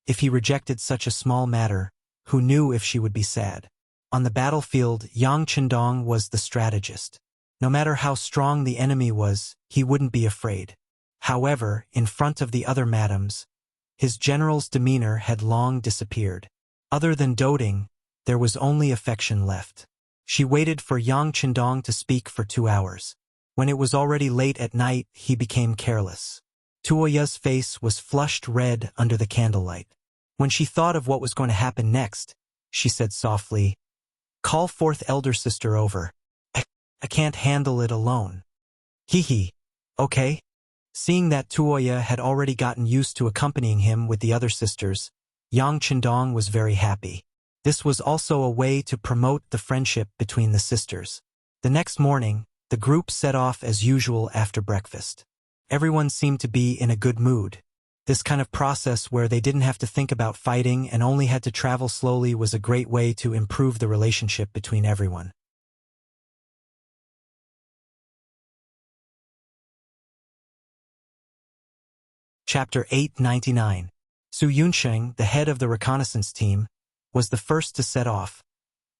if he rejected such a small matter, who knew if she would be sad? On the battlefield, Yang Qindong was the strategist. No matter how strong the enemy was, he wouldn't be afraid. However, in front of the other madams, his general's demeanor had long disappeared. Other than doting, there was only affection left. She waited for Yang Qindong to speak for 2 hours. When it was already late at night, he became careless. Tuoya's face was flushed red under the candlelight. When she thought of what was going to happen next, she said softly, "Call fourth elder sister over. I can't handle it alone." Hee. Okay. Seeing that Tuoya had already gotten used to accompanying him with the other sisters, Yang Qindong was very happy. This was also a way to promote the friendship between the sisters. The next morning, the group set off as usual after breakfast. Everyone seemed to be in a good mood. This kind of process where they didn't have to think about fighting and only had to travel slowly was a great way to improve the relationship between everyone. Chapter 899. Su Yunsheng, the head of the reconnaissance team, was the first to set off,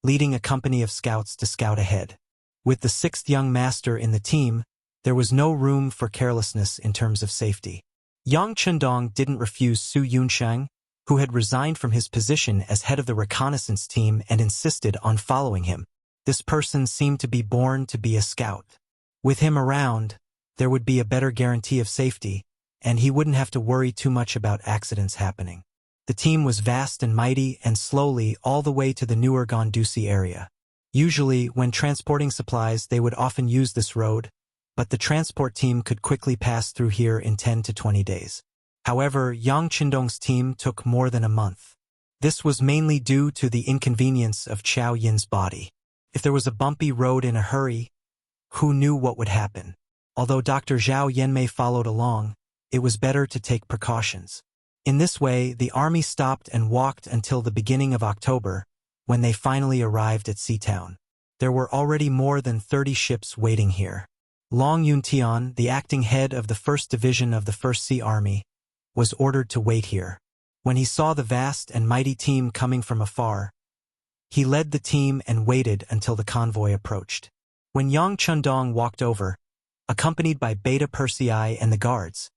leading a company of scouts to scout ahead. With the 6th young master in the team, there was no room for carelessness in terms of safety. Yang Qindong didn't refuse Su Yunsheng, who had resigned from his position as head of the reconnaissance team and insisted on following him. This person seemed to be born to be a scout. With him around, there would be a better guarantee of safety, and he wouldn't have to worry too much about accidents happening. The team was vast and mighty and slowly all the way to the newer Gondusi area. Usually, when transporting supplies, they would often use this road, but the transport team could quickly pass through here in 10 to 20 days. However, Yang Qindong's team took more than a month. This was mainly due to the inconvenience of Qiao Yin's body. If there was a bumpy road in a hurry, who knew what would happen? Although Dr. Zhao Yanmei followed along, it was better to take precautions. In this way, the army stopped and walked until the beginning of October, when they finally arrived at Seatown. There were already more than 30 ships waiting here. Long Yuntian, the acting head of the 1st Division of the 1st Sea Army, was ordered to wait here. When he saw the vast and mighty team coming from afar, he led the team and waited until the convoy approached. When Yang Qindong walked over, accompanied by Beta Persei and the guards,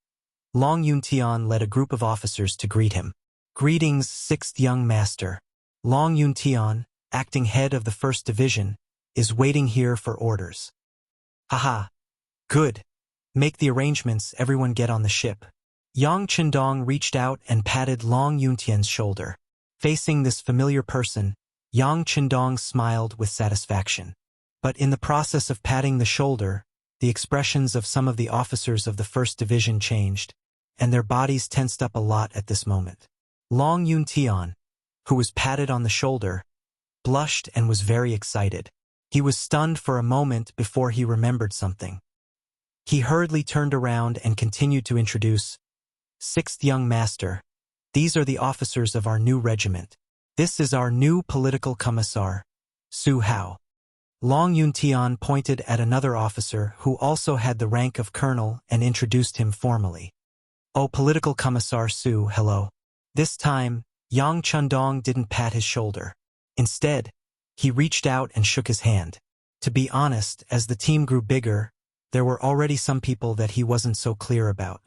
Long Yuntian led a group of officers to greet him. "Greetings, 6th young master. Long Yuntian, acting head of the 1st Division, is waiting here for orders." "Haha. Good. Make the arrangements, everyone get on the ship." Yang Qindong reached out and patted Long Yuntian's shoulder. Facing this familiar person, Yang Qindong smiled with satisfaction. But in the process of patting the shoulder, the expressions of some of the officers of the 1st Division changed, and their bodies tensed up a lot at this moment. Long Yuntian, who was patted on the shoulder, blushed and was very excited. He was stunned for a moment before he remembered something. He hurriedly turned around and continued to introduce, Sixth young master. These are the officers of our new regiment. This is our new political commissar, Su Hao. Long Yuntian pointed at another officer who also had the rank of colonel and introduced him formally. Oh, political commissar Su, hello. This time, Yang Chundong didn't pat his shoulder. Instead, he reached out and shook his hand. To be honest, as the team grew bigger, there were already some people that he wasn't so clear about.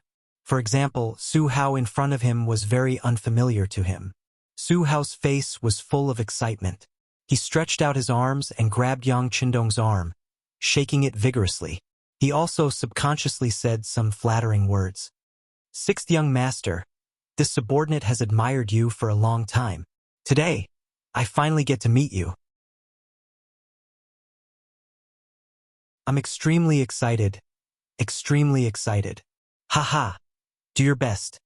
For example, Su Hao in front of him was very unfamiliar to him. Su Hao's face was full of excitement. He stretched out his arms and grabbed Yang Chindong's arm, shaking it vigorously. He also subconsciously said some flattering words. Sixth young master, this subordinate has admired you for a long time. Today, I finally get to meet you. I'm extremely excited. Extremely excited. Haha. Do your best.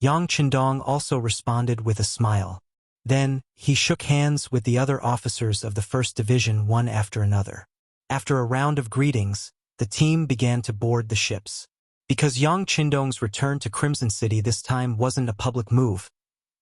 Yang Chindong also responded with a smile. Then, he shook hands with the other officers of the 1st Division one after another. After a round of greetings, the team began to board the ships. Because Yang Chindong's return to Crimson City this time wasn't a public move,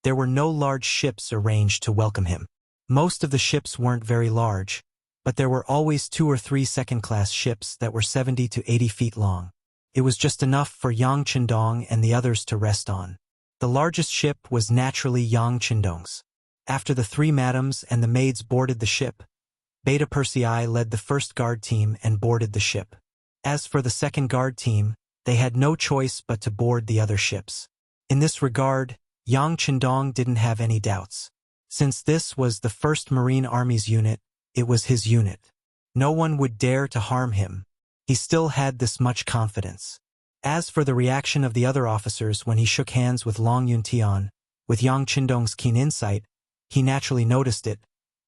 there were no large ships arranged to welcome him. Most of the ships weren't very large, but there were always 2 or 3 second-class ships that were 70 to 80 feet long. It was just enough for Yang Chindong and the others to rest on. The largest ship was naturally Yang Chindong's. After the 3 madams and the maids boarded the ship, Beta Persei led the first guard team and boarded the ship. As for the second guard team, they had no choice but to board the other ships. In this regard, Yang Chindong didn't have any doubts. Since this was the 1st Marine Army's unit, it was his unit. No one would dare to harm him. He still had this much confidence. As for the reaction of the other officers when he shook hands with Long Yuntian, with Yang Chindong's keen insight, he naturally noticed it,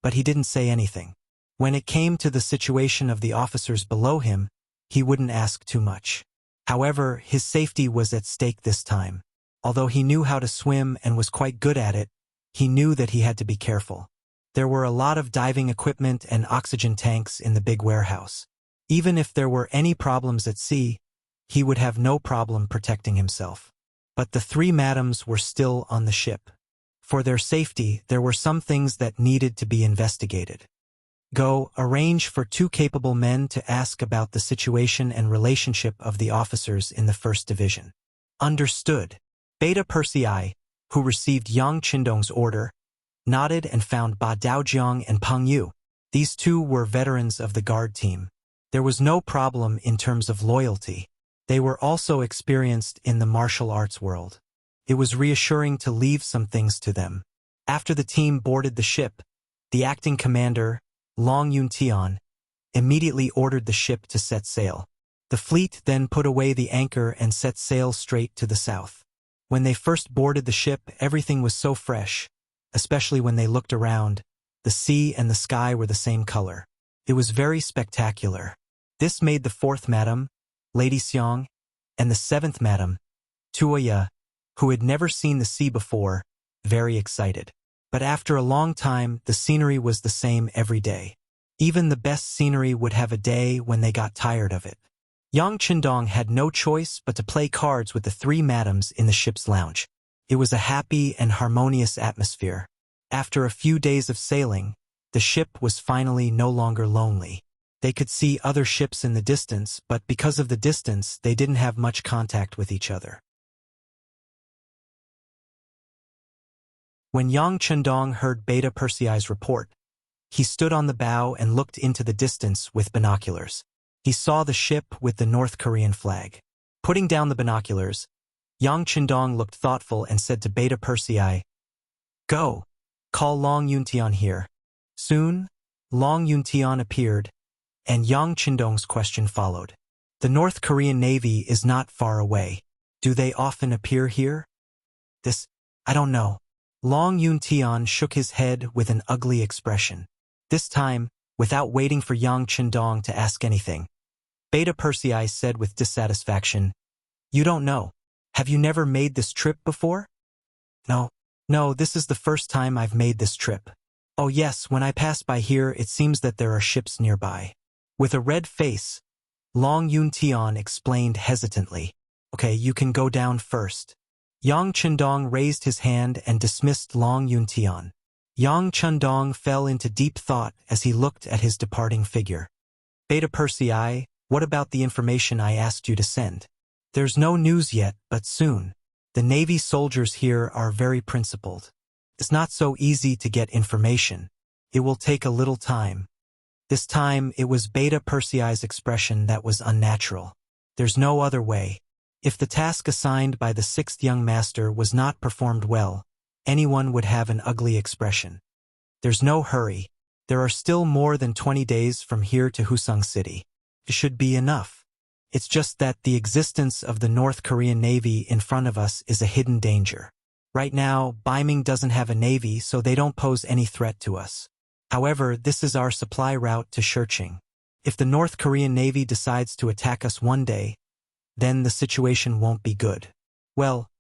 but he didn't say anything. When it came to the situation of the officers below him, he wouldn't ask too much. However, his safety was at stake this time. Although he knew how to swim and was quite good at it, he knew that he had to be careful. There were a lot of diving equipment and oxygen tanks in the big warehouse. Even if there were any problems at sea, he would have no problem protecting himself. But the 3 madams were still on the ship. For their safety, there were some things that needed to be investigated. Go, arrange for 2 capable men to ask about the situation and relationship of the officers in the 1st Division. Understood. Beta Persei, who received Yang Chindong's order, nodded and found Ba Daojiang and Peng Yu. These 2 were veterans of the guard team. There was no problem in terms of loyalty. They were also experienced in the martial arts world. It was reassuring to leave some things to them. After the team boarded the ship, the acting commander, Long Yuntian, immediately ordered the ship to set sail. The fleet then put away the anchor and set sail straight to the south. When they first boarded the ship, everything was so fresh, especially when they looked around. The sea and the sky were the same color. It was very spectacular. This made the 4th madam, Lady Xiang, and the 7th madam, Tuoya, who had never seen the sea before, very excited. But after a long time, the scenery was the same every day. Even the best scenery would have a day when they got tired of it. Yang Chindong had no choice but to play cards with the 3 madams in the ship's lounge. It was a happy and harmonious atmosphere. After a few days of sailing, the ship was finally no longer lonely. They could see other ships in the distance, but because of the distance, they didn't have much contact with each other. When Yang Chindong heard Beta Persei's report, he stood on the bow and looked into the distance with binoculars. He saw the ship with the North Korean flag. Putting down the binoculars, Yang Chindong looked thoughtful and said to Beta Persei, "Go, call Long Yuntian here." Soon, Long Yuntian appeared, and Yang Chindong's question followed. The North Korean Navy is not far away. Do they often appear here? I don't know. Long Yuntian shook his head with an ugly expression. This time, without waiting for Yang Chindong to ask anything, Beta Persei said with dissatisfaction, "You don't know. Have you never made this trip before?" No, this is the first time I've made this trip. Oh yes, when I pass by here, it seems that there are ships nearby. With a red face, Long Yuntian explained hesitantly, "Okay, you can go down first. Yang Chundong raised his hand and dismissed Long Yuntian. Yang Chundong fell into deep thought as he looked at his departing figure. Beta Persei, what about the information I asked you to send? There's no news yet, but soon. The Navy soldiers here are very principled. It's not so easy to get information. It will take a little time. This time, it was Beta Persei's expression that was unnatural. There's no other way. If the task assigned by the sixth young master was not performed well, anyone would have an ugly expression. There's no hurry. There are still more than 20 days from here to Husung City. It should be enough. It's just that the existence of the North Korean Navy in front of us is a hidden danger. Right now, Beiming doesn't have a navy, so they don't pose any threat to us. However, this is our supply route to Shurching. If the North Korean Navy decides to attack us one day, then the situation won't be good. Well,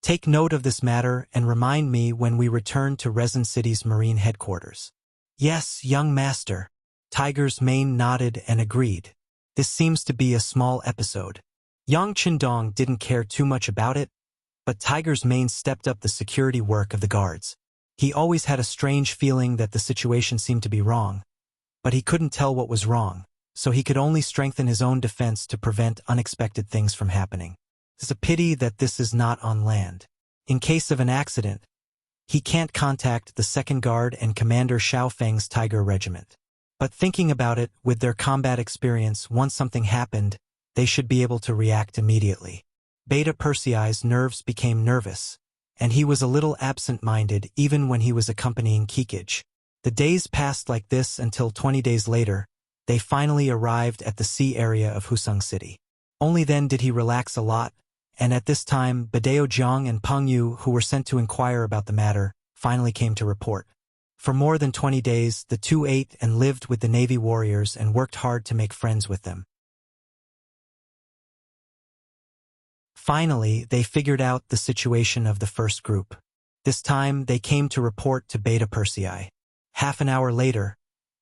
take note of this matter and remind me when we return to Resin City's Marine headquarters. Yes, young master. Tiger's Mane nodded and agreed. This seems to be a small episode. Yang Chindong didn't care too much about it, but Tiger's Mane stepped up the security work of the guards. He always had a strange feeling that the situation seemed to be wrong, but he couldn't tell what was wrong, so he could only strengthen his own defense to prevent unexpected things from happening. It's a pity that this is not on land. In case of an accident, he can't contact the second guard and Commander Xiaofeng's Tiger Regiment. But thinking about it, with their combat experience, once something happened, they should be able to react immediately. Beta Persei's nerves became nervous, and he was a little absent-minded even when he was accompanying Kikij. The days passed like this until 20 days later, they finally arrived at the sea area of Husung City. Only then did he relax a lot, and at this time, Badeo Jiang and Peng Yu, who were sent to inquire about the matter, finally came to report. For more than 20 days, the two ate and lived with the Navy warriors and worked hard to make friends with them. Finally, they figured out the situation of the first group. This time, they came to report to Beta Persei. Half an hour later,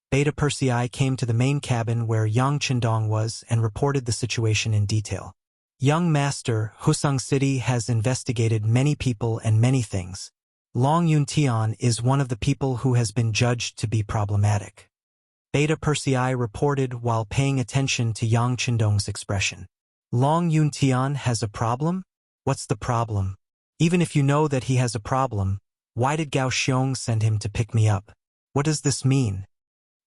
Beta Persei came to the main cabin where Yang Chindong was and reported the situation in detail. Young Master, Husung City has investigated many people and many things. Long Yuntian is one of the people who has been judged to be problematic. Beta Persei reported while paying attention to Yang Chindong's expression. Long Yuntian has a problem? What's the problem? Even if you know that he has a problem, why did Gao Xiong send him to pick me up? What does this mean?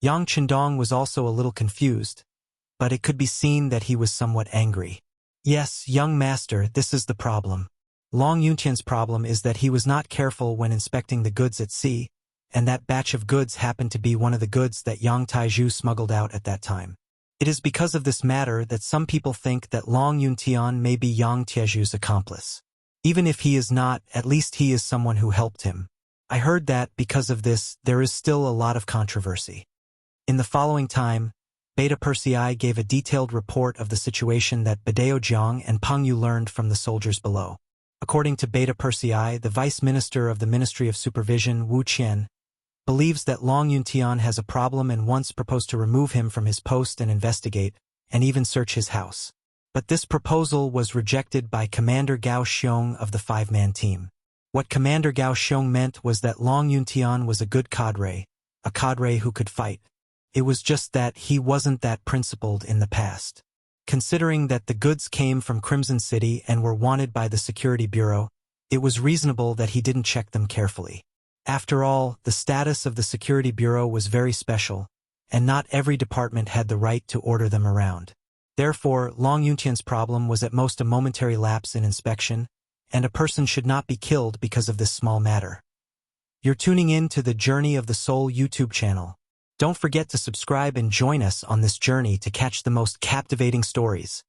Yang Chindong was also a little confused, but it could be seen that he was somewhat angry. Yes, young master, this is the problem. Long Yuntian's problem is that he was not careful when inspecting the goods at sea, and that batch of goods happened to be one of the goods that Yang Taizhu smuggled out at that time. It is because of this matter that some people think that Long Yuntian may be Yang Taizhu's accomplice. Even if he is not, at least he is someone who helped him. I heard that, because of this, there is still a lot of controversy. In the following time, Beta Persei gave a detailed report of the situation that Badeo Jiang and Peng Yu learned from the soldiers below. According to Beta Persei, the Vice Minister of the Ministry of Supervision, Wuxia, believes that Long Yuntian has a problem and once proposed to remove him from his post and investigate, and even search his house. But this proposal was rejected by Commander Gao Xiong of the five-man team. What Commander Gao Xiong meant was that Long Yuntian was a good cadre, a cadre who could fight. It was just that he wasn't that principled in the past. Considering that the goods came from Crimson City and were wanted by the Security Bureau, it was reasonable that he didn't check them carefully. After all, the status of the Security Bureau was very special, and not every department had the right to order them around. Therefore, Long Yuntian's problem was at most a momentary lapse in inspection, and a person should not be killed because of this small matter. You're tuning in to the Journey of the Soul YouTube channel. Don't forget to subscribe and join us on this journey to catch the most captivating stories.